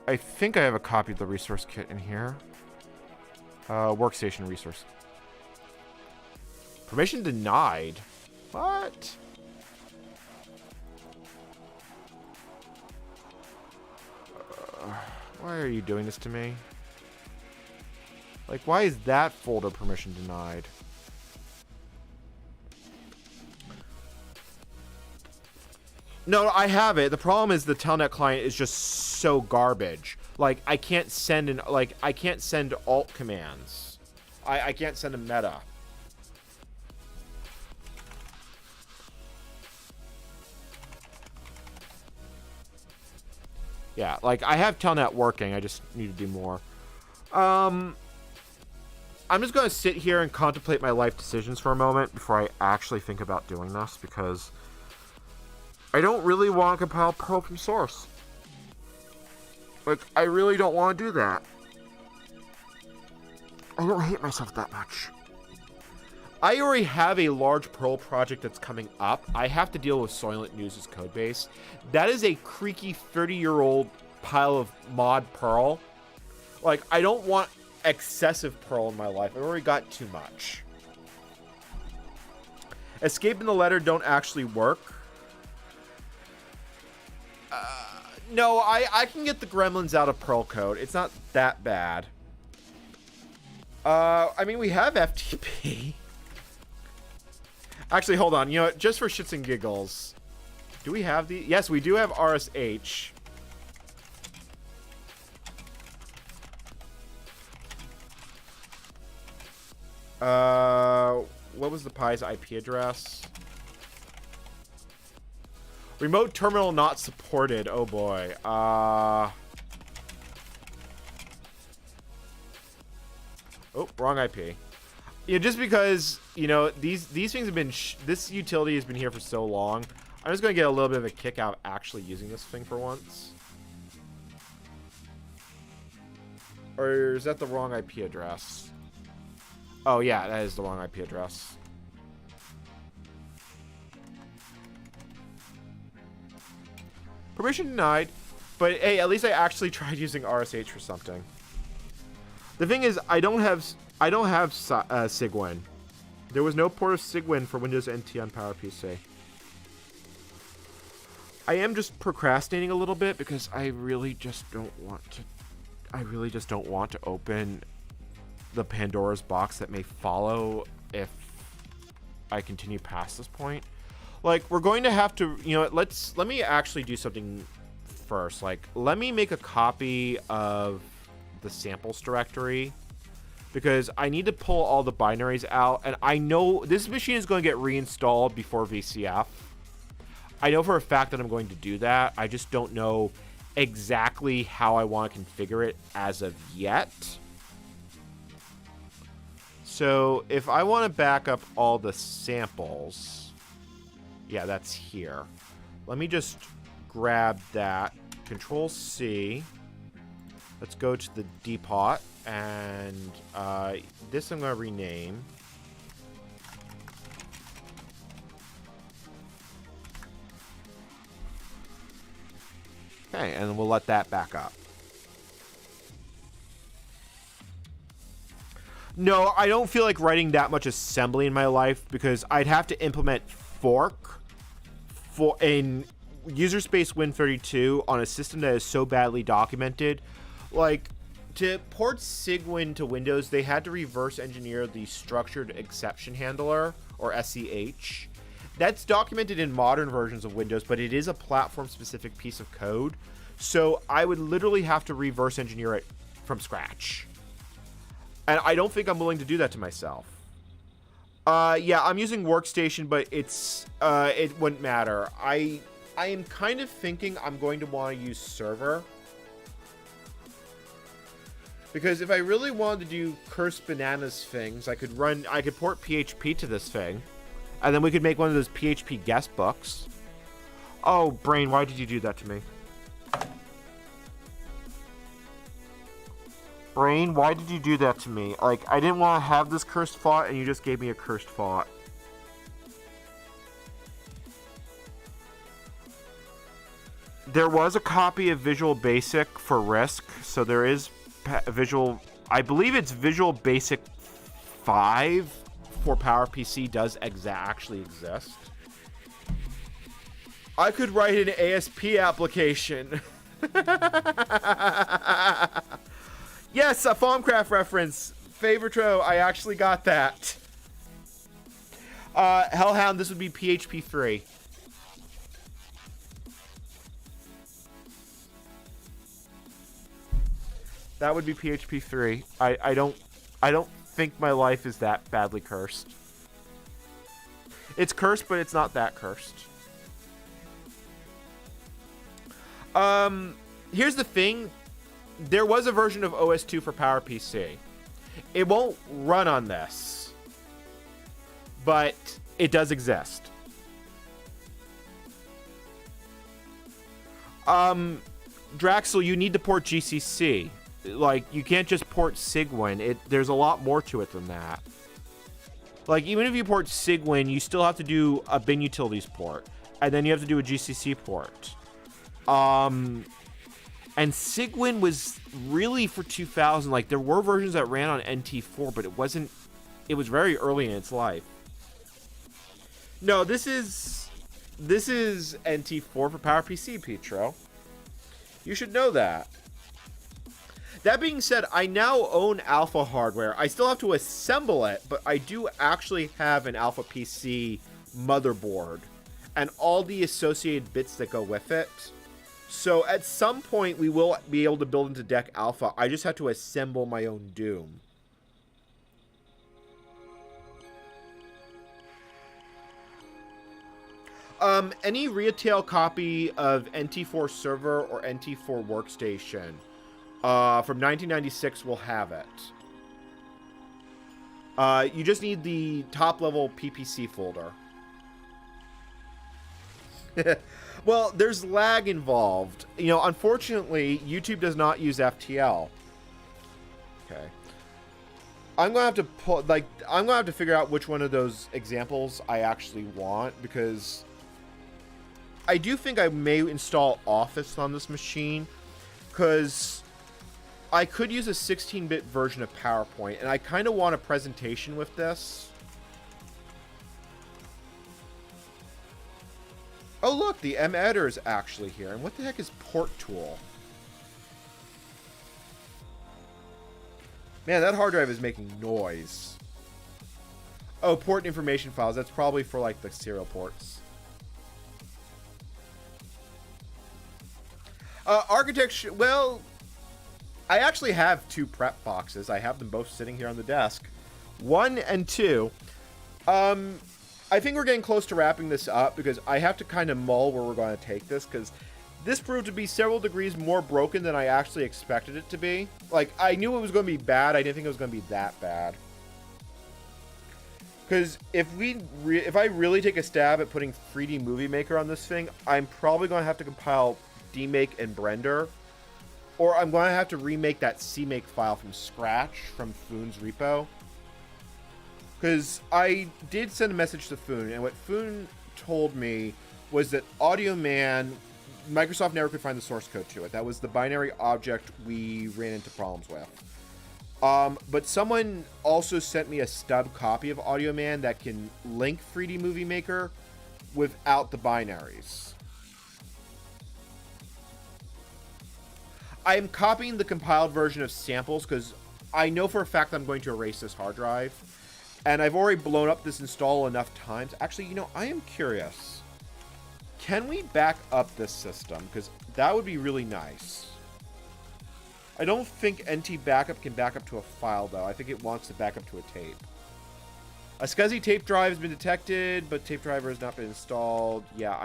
I think I have a copy of the Resource Kit in here. Workstation resource. Permission denied. What? Why are you doing this to me? Like, why is that folder permission denied? No, I have it. The problem is the Telnet client is just so garbage. Like, I can't send I can't send alt commands. I can't send a meta. Yeah, like, I have Telnet working. I just need to do more. I'm just going to sit here and contemplate my life decisions for a moment before I actually think about doing this, because I don't really want to compile Perl from source. Like, I really don't want to do that. I don't hate myself that much. I already have a large Perl project that's coming up. I have to deal with Soylent News' codebase. That is a creaky 30-year-old pile of mod Perl. Like, I don't want excessive Perl in my life. I've already got too much. Escape and the letter don't actually work. No, I can get the gremlins out of Perl code. It's not that bad. I mean, we have FTP. Actually, hold on. You know what? Just for shits and giggles. Do we have the... Yes, we do have RSH. What was the Pi's IP address? Remote terminal not supported. Oh boy. Oh, wrong IP. Yeah, just because, you know, these things have been... this utility has been here for so long. I'm just going to get a little bit of a kick out of actually using this thing for once. Or is that the wrong IP address? Oh, yeah, that is the wrong IP address. Permission denied, but hey, at least I actually tried using RSH for something. The thing is, I don't have Cygwin. There was no port of Cygwin for Windows NT on PowerPC. I am just procrastinating a little bit because I really just don't want to open the Pandora's box that may follow if I continue past this point. Like, we're going to have to, you know, let me actually do something first. Like, let me make a copy of the samples directory, because I need to pull all the binaries out, and I know this machine is going to get reinstalled before VCF. I know for a fact that I'm going to do that. I just don't know exactly how I want to configure it as of yet. So if I want to back up all the samples... Yeah, that's here. Let me just grab that. Control C. Let's go to the depot. And this I'm going to rename. Okay, and we'll let that back up. No, I don't feel like writing that much assembly in my life, because I'd have to implement fork for in user space Win32 on a system that is so badly documented. Like, to port Cygwin to Windows, they had to reverse engineer the structured exception handler, or SEH. That's documented in modern versions of Windows, but it is a platform-specific piece of code. So I would literally have to reverse engineer it from scratch. And I don't think I'm willing to do that to myself. Yeah, I'm using Workstation, but it wouldn't matter. I am kind of thinking I'm going to want to use Server. Because if I really wanted to do Cursed Bananas things, I could port PHP to this thing. And then we could make one of those PHP guest books. Oh, Brain, why did you do that to me? Brain, why did you do that to me? Like, I didn't want to have this cursed font, and you just gave me a cursed font. There was a copy of Visual Basic for RISC, so there is Visual... I believe it's Visual Basic 5 for PowerPC does actually exist. I could write an ASP application. Yes, a Formcraft reference. Favortro, I actually got that. Hellhound, this would be PHP 3. That would be PHP 3. I don't think my life is that badly cursed. It's cursed, but it's not that cursed. Here's the thing. There was a version of OS2 for PowerPC. It won't run on this, but it does exist. Draxel, you need to port GCC. Like, you can't just port Sigwin. There's a lot more to it than that. Like, even if you port Sigwin, you still have to do a bin utilities port, and then you have to do a GCC port. And Sigwin was really for 2000. Like, there were versions that ran on NT4, but it was very early in its life. No, this is NT4 for PowerPC, Pietro. You should know that. That being said, I now own Alpha hardware. I still have to assemble it, but I do actually have an Alpha PC motherboard and all the associated bits that go with it. So at some point, we will be able to build into Deck Alpha. I just have to assemble my own Doom. Any retail copy of NT4 Server or NT4 Workstation from 1996 will have it. You just need the top-level PPC folder. Well, there's lag involved. You know, unfortunately, YouTube does not use FTL. Okay. I'm gonna have to I'm gonna have to figure out which one of those examples I actually want, because I do think I may install Office on this machine, because I could use a 16-bit version of PowerPoint, and I kind of want a presentation with this. Oh, look, the M-Editor is actually here. And what the heck is Port Tool? Man, that hard drive is making noise. Oh, port information files. That's probably for, like, the serial ports. Architecture, well, I actually have two prep boxes. I have them both sitting here on the desk. 1 and 2. I think we're getting close to wrapping this up, because I have to kind of mull where we're going to take this, because this proved to be several degrees more broken than I actually expected it to be. Like, I knew it was going to be bad. I didn't think it was going to be that bad. Because if I really take a stab at putting 3D Movie Maker on this thing, I'm probably going to have to compile DMake and Blender, or I'm going to have to remake that CMake file from scratch from Foon's repo. Because I did send a message to Foon, and what Foon told me was that Audio Man, Microsoft never could find the source code to it. That was the binary object we ran into problems with. But someone also sent me a stub copy of Audio Man that can link 3D Movie Maker without the binaries. I am copying the compiled version of samples because I know for a fact that I'm going to erase this hard drive. And I've already blown up this install enough times. Actually, you know, I am curious. Can we back up this system? Because that would be really nice. I don't think NT Backup can back up to a file, though. I think it wants to back up to a tape. A SCSI tape drive has been detected, but tape driver has not been installed. Yeah,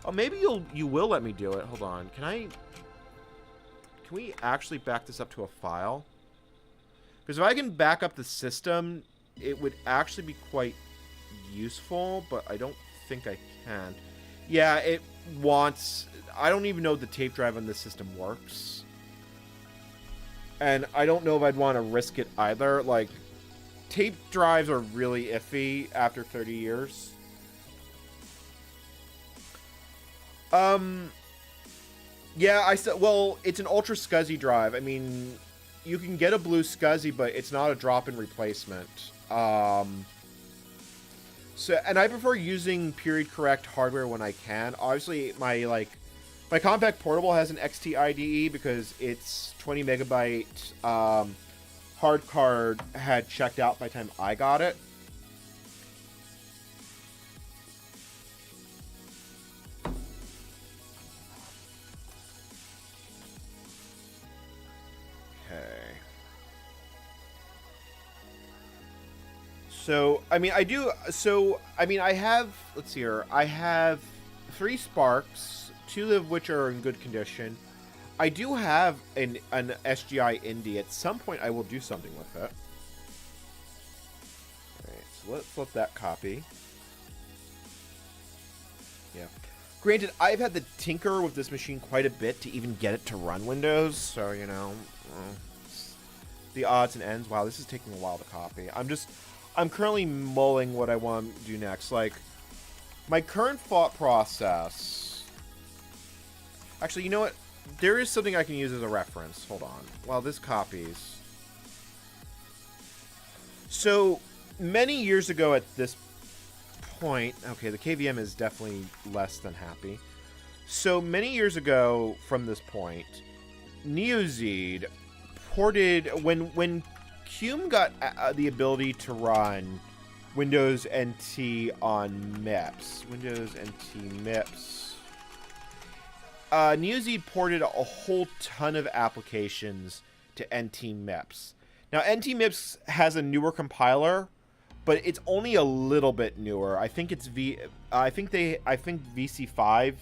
oh, maybe you will let me do it. Hold on. Can we actually back this up to a file? Because if I can back up the system, it would actually be quite useful, but I don't think I can. Yeah, it wants... I don't even know if the tape drive on this system works. And I don't know if I'd want to risk it either. Like, tape drives are really iffy after 30 years. Yeah, well, it's an Ultra SCSI drive. I mean, you can get a blue SCSI, but it's not a drop-in replacement. And I prefer using period correct hardware when I can. Obviously, my compact portable has an XT IDE because it's 20 megabyte hard card had checked out by the time I got it. Okay. So, I mean, I have, let's see here. I have 3 Sparks, 2 of which are in good condition. I do have an SGI Indy. At some point, I will do something with it. Alright, so let's let that copy. Yeah. Granted, I've had to tinker with this machine quite a bit to even get it to run Windows, so, you know, the odds and ends. Wow, this is taking a while to copy. I'm currently mulling what I want to do next. Like, my current thought process... Actually, you know what? There is something I can use as a reference. Hold on. While this copies. So, many years ago at this point... Okay, the KVM is definitely less than happy. So, many years ago from this point, NeoZed ported... When Cume got the ability to run Windows NT on MIPS. Windows NT MIPS... NeoZed ported a whole ton of applications to NT MIPS. Now, NT MIPS has a newer compiler, but it's only a little bit newer. I think it's I think VC5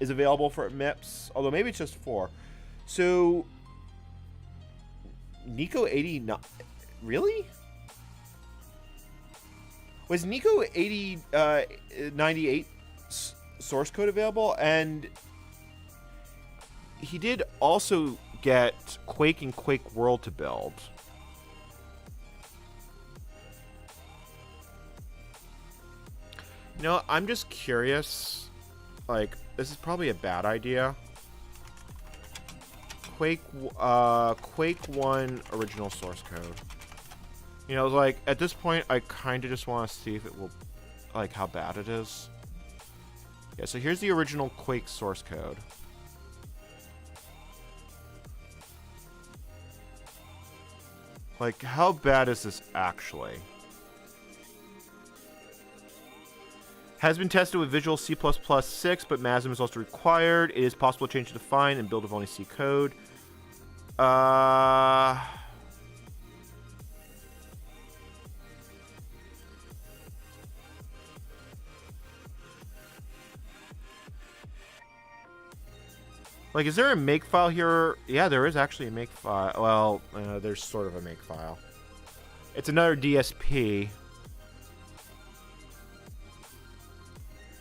is available for MIPS, although maybe it's just 4. So, Nico 80 really? Was Nico 8098 source code available? And he did also get Quake and Quake World to build. You know, I'm just curious. Like, this is probably a bad idea. Quake 1 original source code. You know, like, at this point, I kind of just want to see if it will, like, how bad it is. Yeah, so here's the original Quake source code. Like, how bad is this actually? Has been tested with Visual C++ 6, but MASM is also required. It is possible to change the define and build with only C code. Like, is there a make file here? Yeah, there is actually a make file. Well, there's sort of a make file. It's another DSP.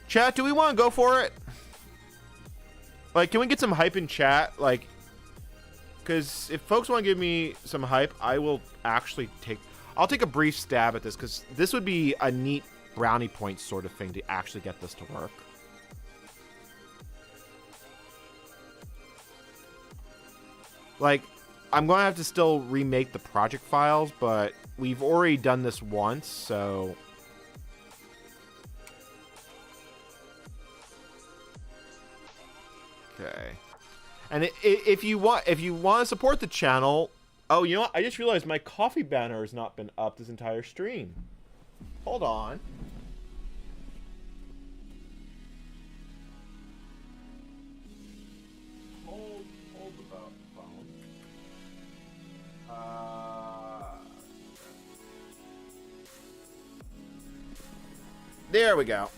Chat, do we want to go for it? Like, can we get some hype in chat? Like, because if folks want to give me some hype, I will actually I'll take a brief stab at this, because this would be a neat brownie point sort of thing to actually get this to work. Like, I'm going to have to still remake the project files, but we've already done this once, so... Okay. And if you want to support the channel... Oh, you know what? I just realized my coffee banner has not been up this entire stream. Hold on. Hold the phone. There we go.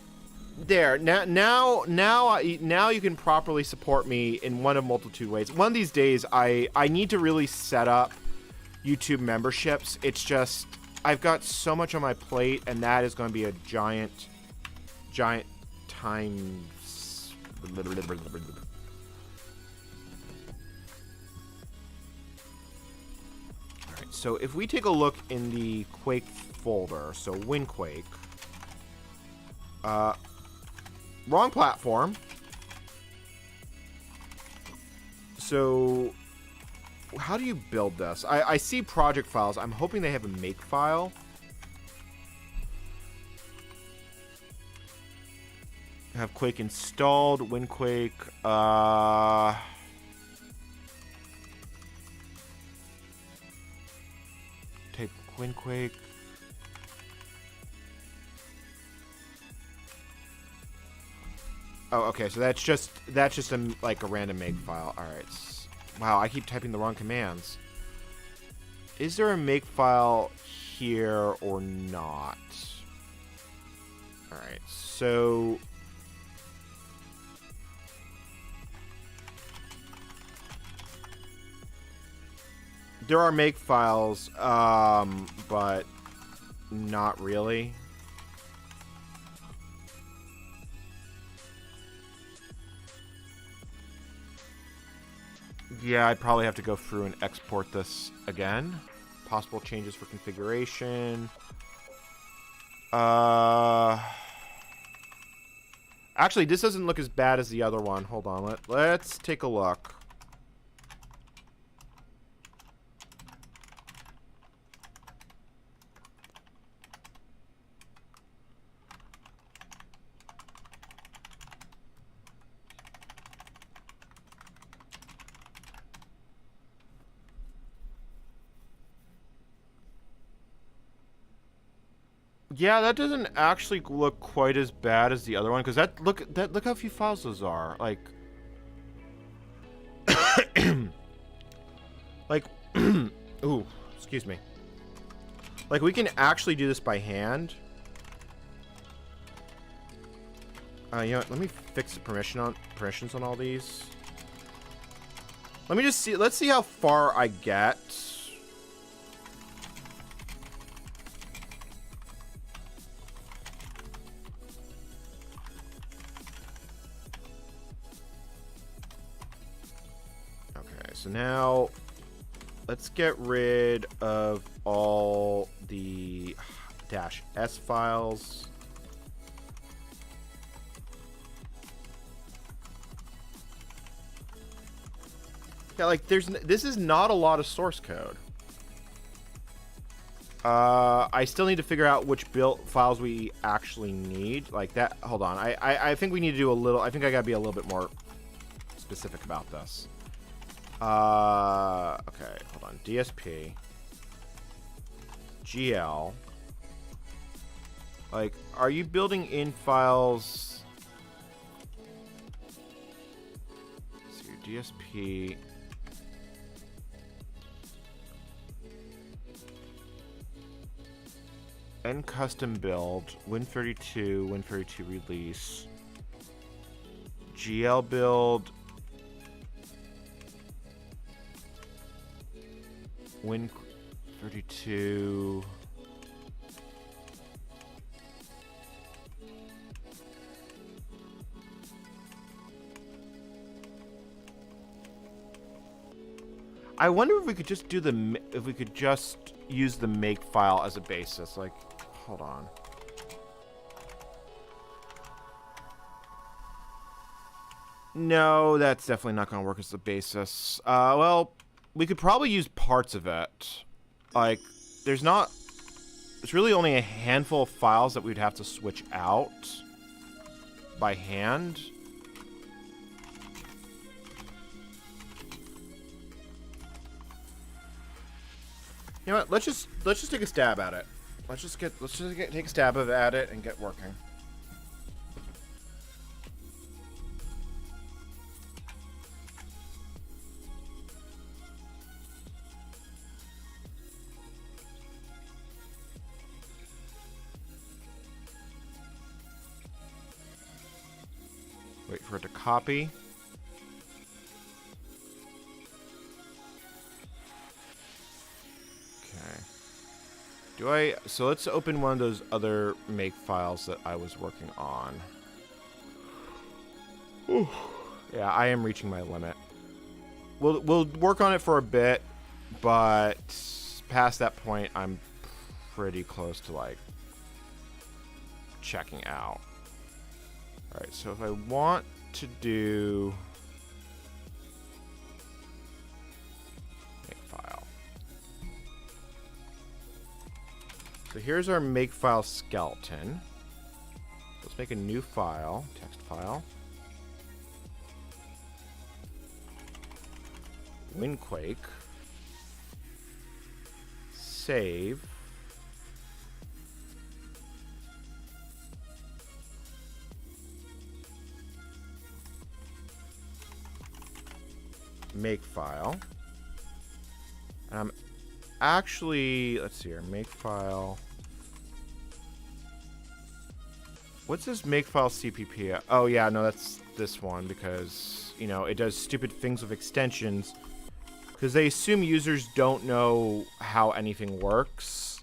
There. Now you can properly support me in one of multitude ways. One of these days, I need to really set up YouTube memberships. It's just I've got so much on my plate, and that is going to be a giant time. Alright, so if we take a look in the Quake folder, so WinQuake, wrong platform. So how do you build this? I see project files. I'm hoping they have a make file. Have Quake installed, WinQuake. Windquake. Oh, okay. So that's just like a random make file. All right. Wow, I keep typing the wrong commands. Is there a make file here or not? All right. So there are make files, but not really. Yeah, I'd probably have to go through and export this again. Possible changes for configuration. Actually, this doesn't look as bad as the other one. Hold on, let's take a look. Yeah, that doesn't actually look quite as bad as the other one, because look how few files those are. Like, like, ooh, excuse me. Like, we can actually do this by hand. You know what? Let me fix the permissions on all these. Let me just see. Let's see how far I get. So now, let's get rid of all the -s files. Yeah, like this is not a lot of source code. I still need to figure out which build files we actually need. Like that. Hold on. I think we need to do a little. I think I gotta be a little bit more specific about this. Okay, hold on. DSP. GL. Like, are you building in files? So your DSP. N custom build. Win32. Win32 release. GL build. Win32. I wonder if we could just do use the make file as a basis. Like, hold on. No, that's definitely not going to work as the basis. Well, we could probably use parts of it. Like, there's really only a handful of files that we'd have to switch out by hand. You know what? Let's just take a stab at it. Let's just take a stab at it and get working. Wait for it to copy. Okay. So let's open one of those other make files that I was working on. Ooh. Yeah, I am reaching my limit. We'll work on it for a bit, but past that point, I'm pretty close to, like, checking out. Alright, so if I want to do makefile. So here's our makefile skeleton. Let's make a new file, text file. Windquake. Save. makefile. And I'm actually, let's see here, makefile. What's this makefile CPP? Oh yeah, no, that's this one because, you know, it does stupid things with extensions because they assume users don't know how anything works.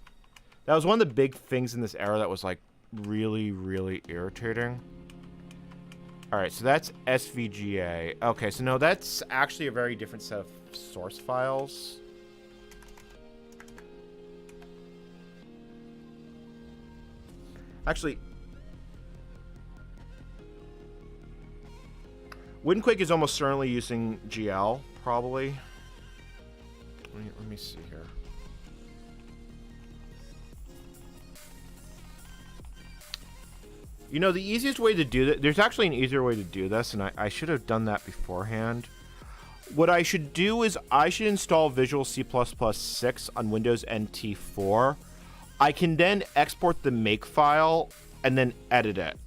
That was one of the big things in this era that was like really, really irritating. All right, so that's SVGA. Okay, so no, that's actually a very different set of source files. Actually, Windquake is almost certainly using GL, probably. Let me see here. You know, the easiest way to do that, there's actually an easier way to do this, and I should have done that beforehand. What I should do is I should install Visual C++ 6 on Windows NT 4. I can then export the makefile and then edit it.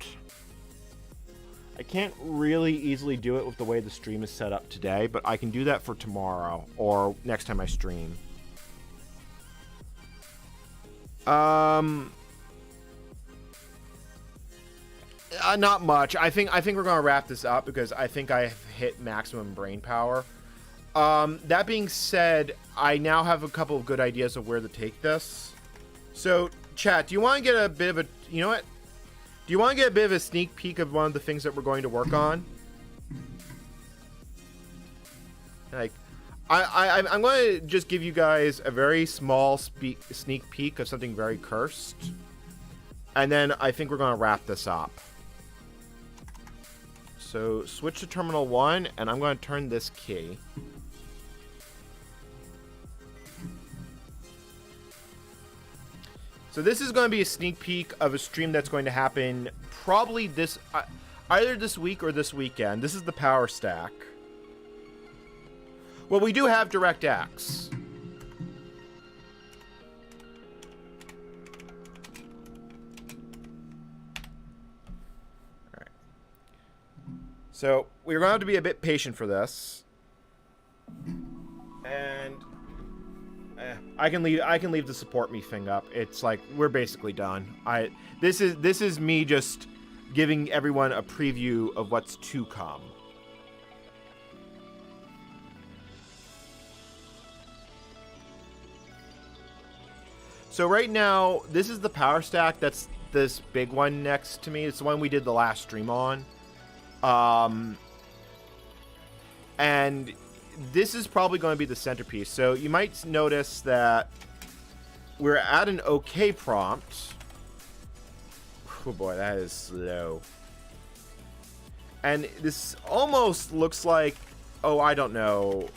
I can't really easily do it with the way the stream is set up today, but I can do that for tomorrow or next time I stream. Not much. I think we're gonna wrap this up because I think I have hit maximum brain power. That being said, I now have a couple of good ideas of where to take this. So, chat, do you want to get a bit of a, you know what? Do you want to get a bit of a sneak peek of one of the things that we're going to work on? Like, I'm going to just give you guys a very small sneak peek of something very cursed. And then I think we're going to wrap this up. So, switch to Terminal 1, and I'm going to turn this key. So this is going to be a sneak peek of a stream that's going to happen probably this, either this week or this weekend. This is the power stack. Well, we do have DirectX. All right. So we're going to have to be a bit patient for this. And I can leave the support me thing up. It's like we're basically done. This is me just giving everyone a preview of what's to come. So right now, this is the power stack. That's this big one next to me. It's the one we did the last stream on. And this is probably going to be the centerpiece. So you might notice that we're at an OK prompt. Oh boy, that is slow. And this almost looks like, oh, I don't know,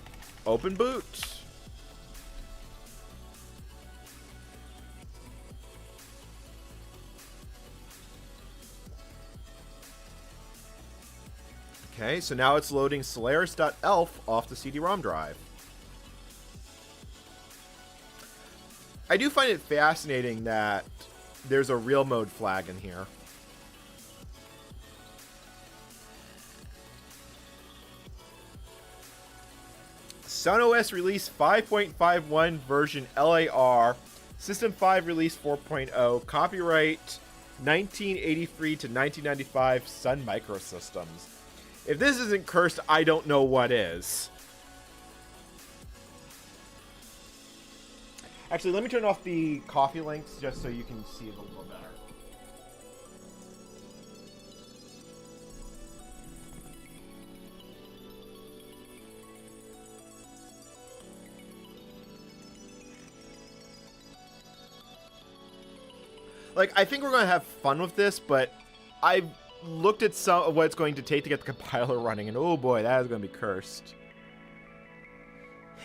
Open Boot? Okay, so now it's loading Solaris.elf off the CD-ROM drive. I do find it fascinating that there's a real mode flag in here. SunOS release 5.51 version LAR, System 5 release 4.0, copyright 1983 to 1995 Sun Microsystems. If this isn't cursed, I don't know what is. Actually, let me turn off the coffee links just so you can see it a little better. Like, I think we're going to have fun with this, but I've looked at some of what it's going to take to get the compiler running, and oh boy, that is going to be cursed.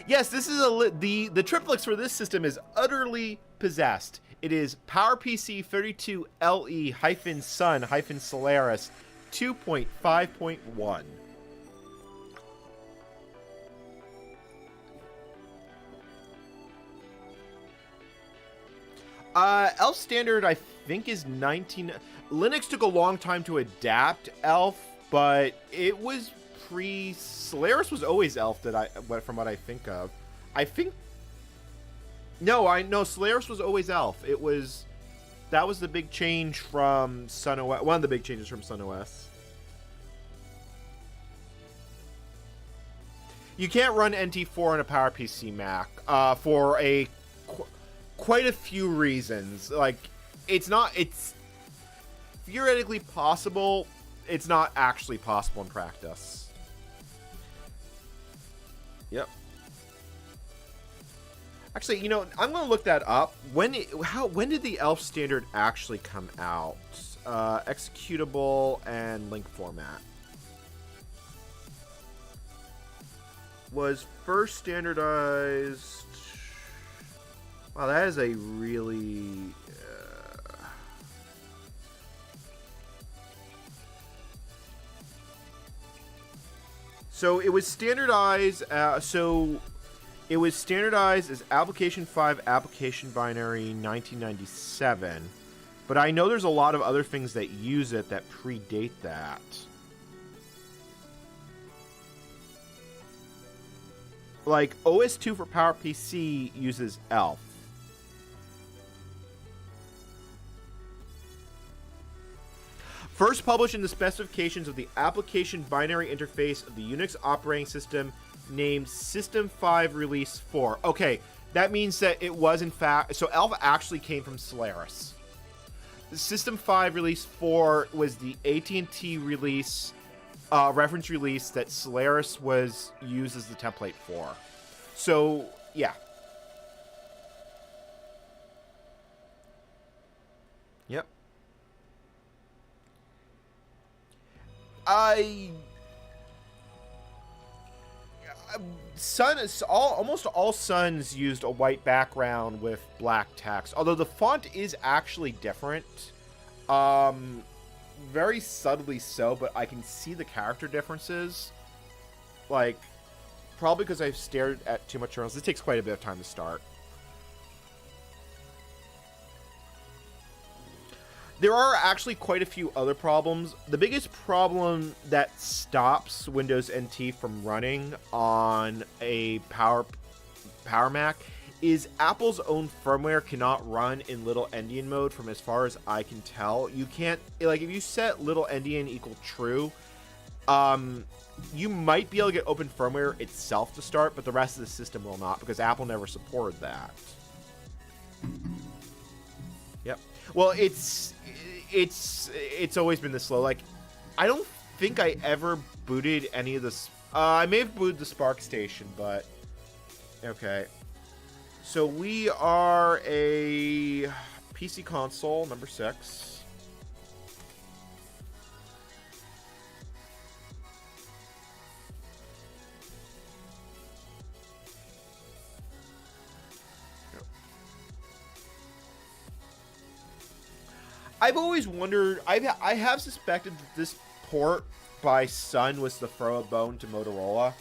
Yes, this is the triplex for this system is utterly possessed. It is PowerPC 32LE-Sun-Solaris 2.5.1. ELF standard, I think, is 19. Linux took a long time to adapt ELF, but it was Solaris was always elf, from what I think of. I think... No, Solaris was always elf. That was the big change from Sun OS. One of the big changes from Sun OS. You can't run NT4 on a PowerPC Mac for quite a few reasons. Like, it's theoretically possible. It's not actually possible in practice. Yep. Actually, you know, I'm going to look that up. When did the ELF standard actually come out? Executable and link format. Was first standardized... Wow, that is a really... So it was standardized... It was standardized as Application 5 Application Binary 1997. But I know there's a lot of other things that use it that predate that. Like, OS2 for PowerPC uses ELF. First published in the specifications of the Application Binary Interface of the Unix operating system named System 5 Release 4. Okay, that means that it was in fact... So ELF actually came from Solaris. The System 5 Release 4 was the AT&T release... reference release that Solaris was used as the template for. So, yeah. Yep. Almost all Suns used a white background with black text, although the font is actually different. Very subtly so, but I can see the character differences. Like, probably because I've stared at too much journals. This takes quite a bit of time to start. There are actually quite a few other problems. The biggest problem that stops Windows NT from running on a Power Mac is Apple's own firmware cannot run in little endian mode from as far as I can tell. You can't, like, if you set little endian equal true, you might be able to get open firmware itself to start, but the rest of the system will not because Apple never supported that. Yep. Well, it's always been this slow. Like, I don't think I ever booted any of this. I may have booted the Spark Station, but okay. So we are a PC console number 6. I've always wondered, I have suspected that this port by Sun was to throw a bone to Motorola,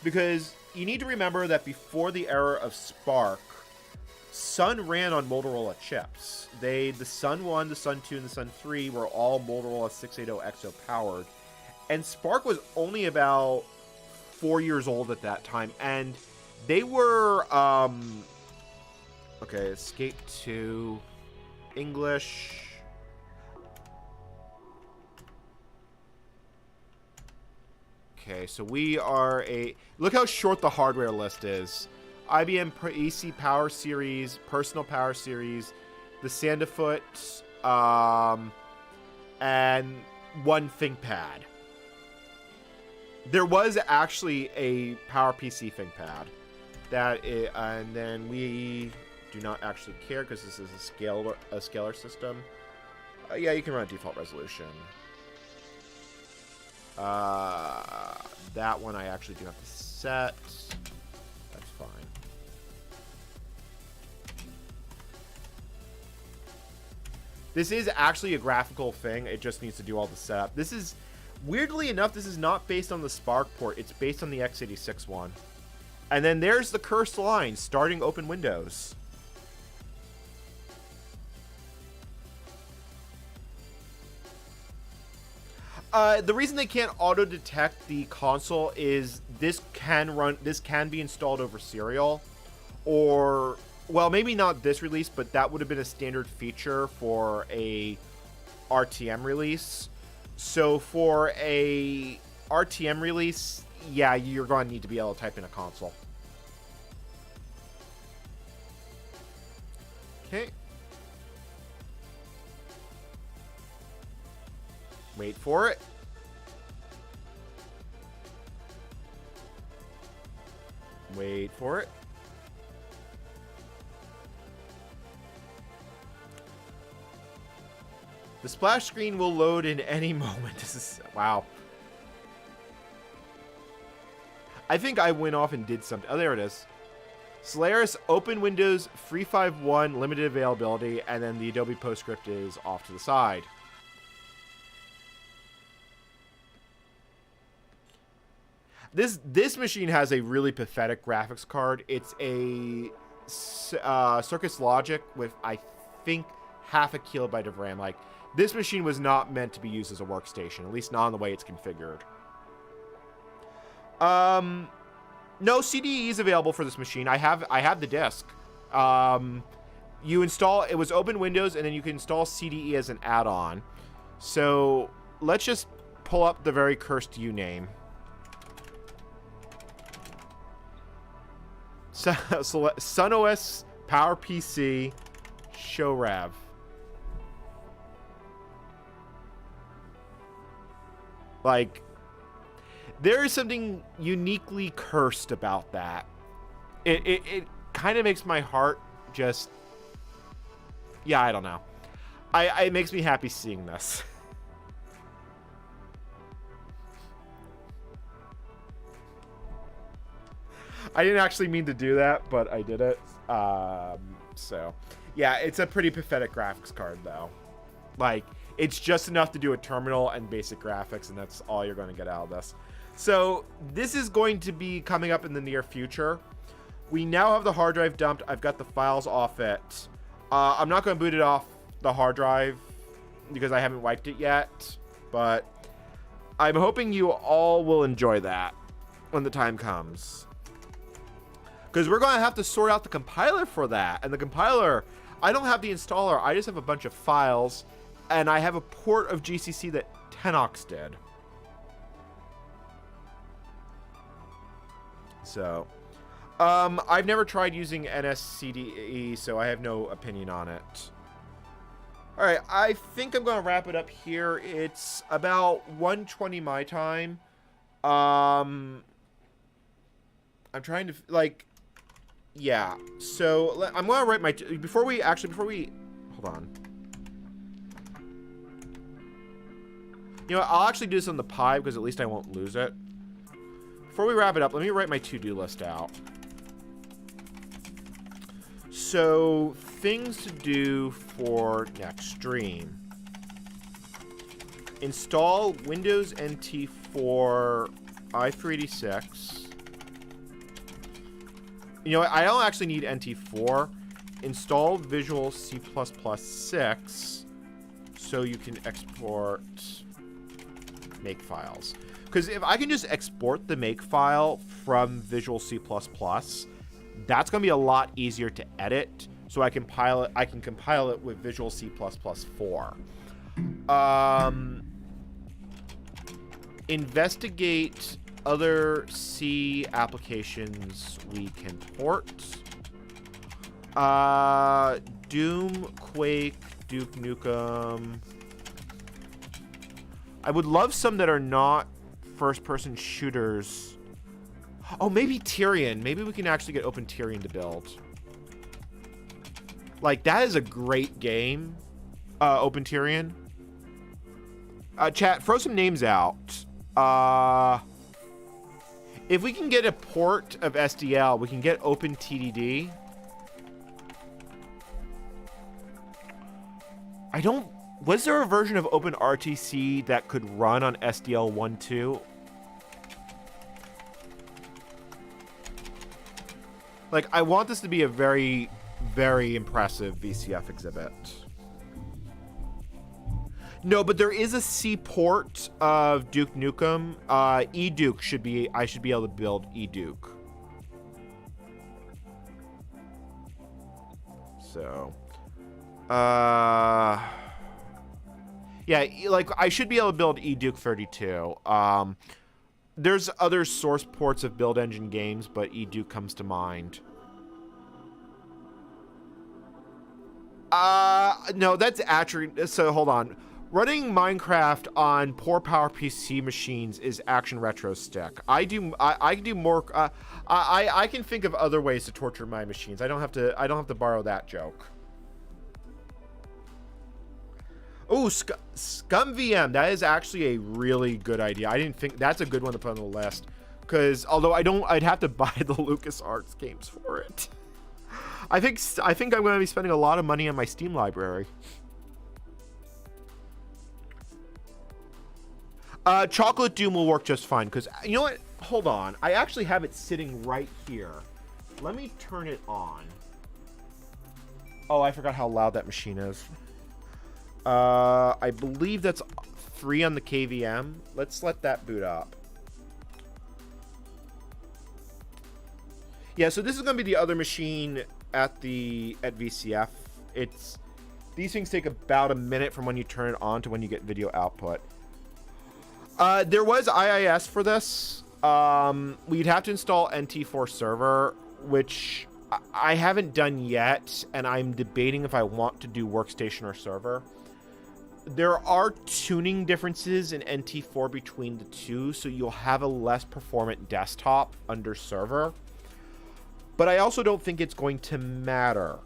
because you need to remember that before the era of Spark, Sun ran on Motorola chips. The Sun 1, the Sun 2, and the Sun 3 were all Motorola 680XO powered, and Spark was only about 4 years old at that time, and they were, okay, escape to English. Okay, so we are a... Look how short the hardware list is. IBM EC Power Series, Personal Power Series, the Sandifoot, and one ThinkPad. There was actually a PowerPC ThinkPad. And then we do not actually care because this is a scalar system. Yeah, you can run default resolution. That one I actually do have to set. That's fine. This is actually a graphical thing. It just needs to do all the setup. This is, weirdly enough, this is not based on the Spark port. It's based on the x86 one. And then there's the cursed line, starting open Windows. The reason they can't auto detect the console is this can be installed over serial, or well, maybe not this release, but that would have been a standard feature for a RTM release. So for a RTM release, yeah, you're going to need to be able to type in a console. Okay. Wait for it. Wait for it. The splash screen will load in any moment. This is... Wow. I think I went off and did something. Oh, there it is. Solaris, open Windows, free51, limited availability, and then the Adobe PostScript is off to the side. This machine has a really pathetic graphics card. It's a Circus Logic with, I think, half a kilobyte of RAM. Like, this machine was not meant to be used as a workstation, at least not in the way it's configured. No CDE is available for this machine. I have the disc. You install, it was open Windows, and then you can install CDE as an add-on. So let's just pull up the very cursed uname. SunOS, PowerPC, ShowRev. Like, there is something uniquely cursed about that. It kind of makes my heart just... Yeah, I don't know. It makes me happy seeing this. I didn't actually mean to do that, but I did it. So, yeah, it's a pretty pathetic graphics card, though. Like, it's just enough to do a terminal and basic graphics, and that's all you're going to get out of this. So, this is going to be coming up in the near future. We now have the hard drive dumped. I've got the files off it. I'm not going to boot it off the hard drive because I haven't wiped it yet, but I'm hoping you all will enjoy that when the time comes. Because we're going to have to sort out the compiler for that. And the compiler, I don't have the installer. I just have a bunch of files. And I have a port of GCC that Tenox did. So, I've never tried using NSCDE, so I have no opinion on it. Alright, I think I'm going to wrap it up here. It's about 1:20 my time. I'm trying to, like... Yeah, so I'm going to write my... Before we... Hold on. You know what, I'll actually do this on the Pi because at least I won't lose it. Before we wrap it up, let me write my to-do list out. So, things to do for next stream. Install Windows NT for i386. You know what? I don't actually need NT4. Install Visual C++ 6 so you can export make files. Because if I can just export the make file from Visual C++, that's going to be a lot easier to edit. So I can compile it with Visual C++ 4. Investigate other C applications we can port. Doom, Quake, Duke Nukem. I would love some that are not first-person shooters. Oh, maybe Tyrion. Maybe we can actually get Open Tyrion to build. Like, that is a great game. Open Tyrion. Chat, throw some names out. If we can get a port of SDL, we can get Open TDD. Was there a version of OpenRTC that could run on SDL 1.2? Like, I want this to be a very, very impressive VCF exhibit. No, but there is a C port of Duke Nukem. E-Duke should be, I should be able to build E-Duke. So, yeah, like I should be able to build E-Duke 32. There's other source ports of build engine games, but E-Duke comes to mind. No, that's actually, so hold on. Running Minecraft on poor PowerPC machines is Action Retro Stick. I can do more. I can think of other ways to torture my machines. I don't have to borrow that joke. Oh, Scum VM. That is actually a really good idea. I didn't think that's a good one to put on the list. Because although I'd have to buy the LucasArts games for it. I think I'm going to be spending a lot of money on my Steam library. Chocolate Doom will work just fine, because, you know what? Hold on. I actually have it sitting right here. Let me turn it on. Oh, I forgot how loud that machine is. I believe that's 3 on the KVM. Let's let that boot up. Yeah, so this is going to be the other machine at VCF. These things take about a minute from when you turn it on to when you get video output. There was IIS for this. We'd have to install NT4 server, which I haven't done yet, and I'm debating if I want to do workstation or server. There are tuning differences in NT4 between the two, so you'll have a less performant desktop under server. But I also don't think it's going to matter.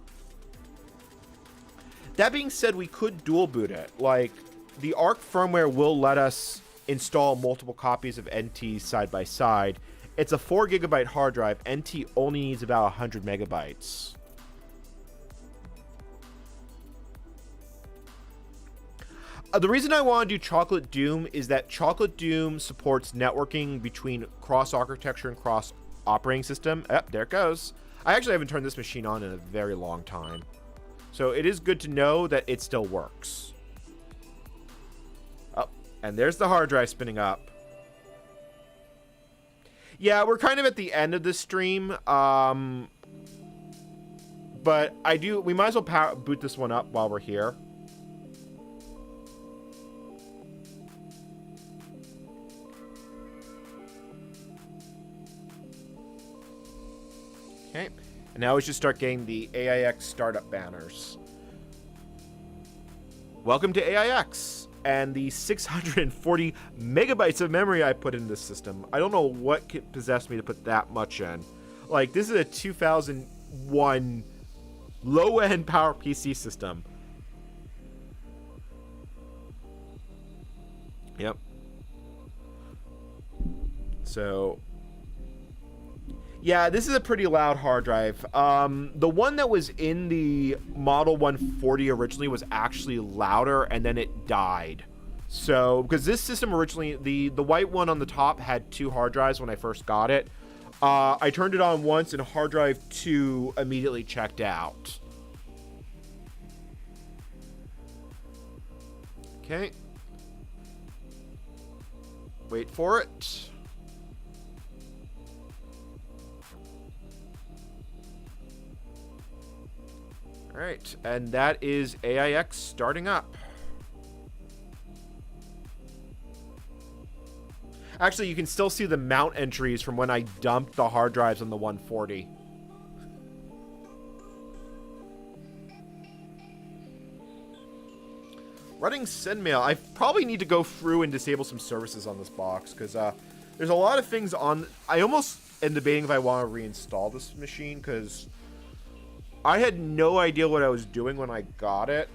That being said, we could dual boot it. Like, the ARC firmware will let us install multiple copies of NT side by side. It's a 4 gigabyte hard drive. NT only needs about 100 megabytes. The reason I want to do Chocolate Doom is that Chocolate Doom supports networking between cross-architecture and cross-operating system. Yep, there it goes. I actually haven't turned this machine on in a very long time. So it is good to know that it still works. Oh, and there's the hard drive spinning up. Yeah, we're kind of at the end of this stream. But we might as well boot this one up while we're here. Okay, and now we should start getting the AIX startup banners. Welcome to AIX and the 640 megabytes of memory I put in this system. I don't know what possessed me to put that much in. Like, this is a 2001 low-end PowerPC system. Yep. So, yeah, this is a pretty loud hard drive. The one that was in the Model 140 originally was actually louder, and then it died. So, because this system originally, the white one on the top had 2 hard drives when I first got it. I turned it on once, and hard drive 2 immediately checked out. Okay. Wait for it. All right, and that is AIX starting up. Actually, you can still see the mount entries from when I dumped the hard drives on the 140. Running SendMail. I probably need to go through and disable some services on this box, because there's a lot of things on... I almost am debating if I want to reinstall this machine, because I had no idea what I was doing when I got it.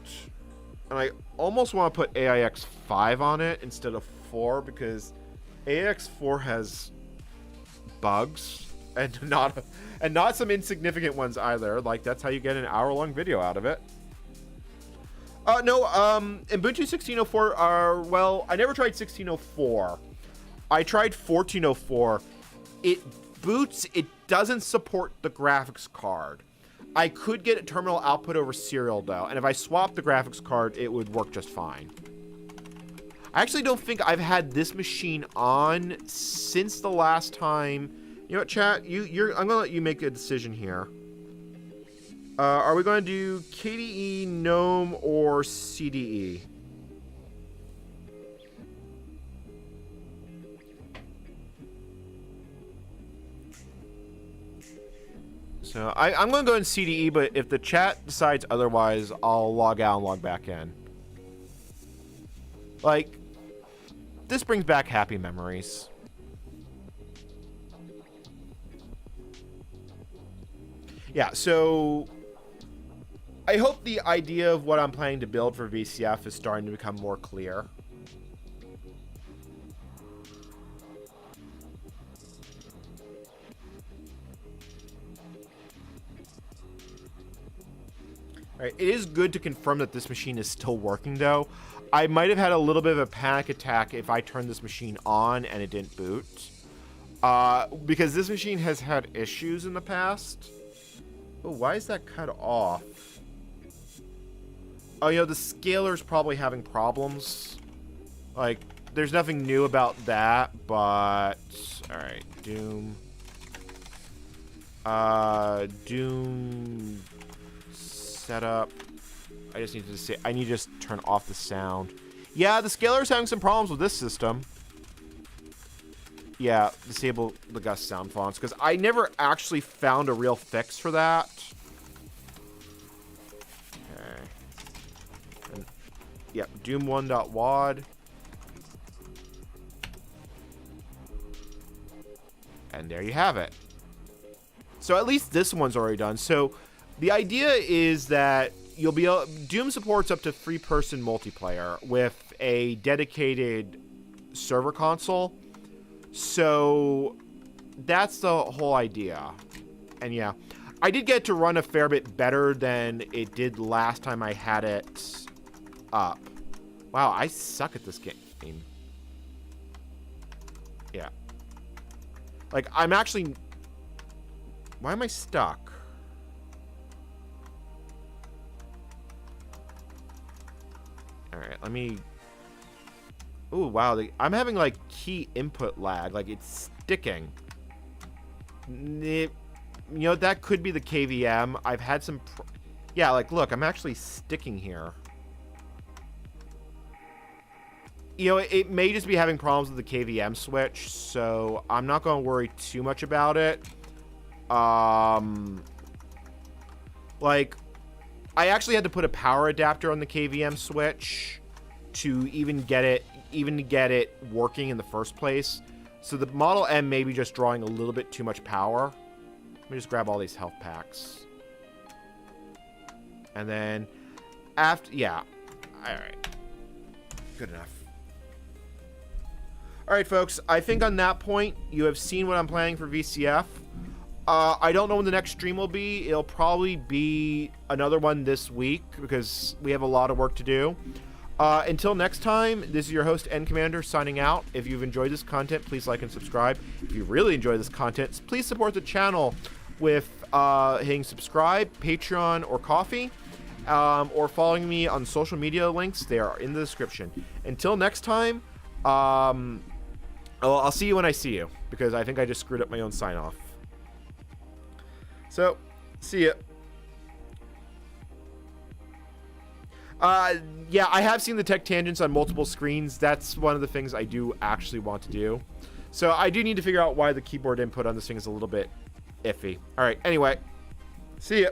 And I almost want to put AIX 5 on it instead of 4, because AIX 4 has bugs, and not some insignificant ones either. Like, that's how you get an hour-long video out of it. No, Ubuntu 16.04 well, I never tried 16.04. I tried 14.04. It boots, it doesn't support the graphics card. I could get a terminal output over serial, though, and if I swapped the graphics card, it would work just fine. I actually don't think I've had this machine on since the last time. You know what, chat? I'm gonna let you make a decision here. Are we going to do KDE, GNOME, or CDE? So I'm going to go in CDE, but if the chat decides otherwise, I'll log out and log back in. Like, this brings back happy memories. Yeah, so I hope the idea of what I'm planning to build for VCF is starting to become more clear. All right, it is good to confirm that this machine is still working, though. I might have had a little bit of a panic attack if I turned this machine on and it didn't boot. Because this machine has had issues in the past. Oh, why is that cut off? Oh, you know, the scaler's probably having problems. Like, there's nothing new about that, but... Alright, Doom. Doom... Setup. I just need to say... I need to just turn off the sound. Yeah, the scaler's having some problems with this system. Yeah, disable the gust sound fonts, because I never actually found a real fix for that. Okay. And, yeah, Doom 1.wad. And there you have it. So at least this one's already done. So the idea is that you'll be able... Doom supports up to 3-person multiplayer with a dedicated server console. So that's the whole idea. And yeah, I did get to run a fair bit better than it did last time I had it up. Wow, I suck at this game. Yeah. Like, I'm actually... Why am I stuck? Alright, let me... Oh, wow. I'm having, like, key input lag. Like, it's sticking. You know, that could be the KVM. I've had some... Yeah, like, look, I'm actually sticking here. You know, it may just be having problems with the KVM switch, so I'm not going to worry too much about it. Like, I actually had to put a power adapter on the KVM switch to even get it working in the first place. So the Model M may be just drawing a little bit too much power. Let me just grab all these health packs. And then after, yeah. All right. Good enough. All right, folks. I think on that point, you have seen what I'm planning for VCF. I don't know when the next stream will be. It'll probably be another one this week because we have a lot of work to do. Until next time, this is your host, NCommander, signing out. If you've enjoyed this content, please like and subscribe. If you really enjoy this content, please support the channel with hitting subscribe, Patreon, or Coffee, or following me on social media links. They are in the description. Until next time, I'll see you when I see you, because I think I just screwed up my own sign-off. So, see ya. Yeah, I have seen the tech tangents on multiple screens. That's one of the things I do actually want to do. So I do need to figure out why the keyboard input on this thing is a little bit iffy. All right, anyway, see ya.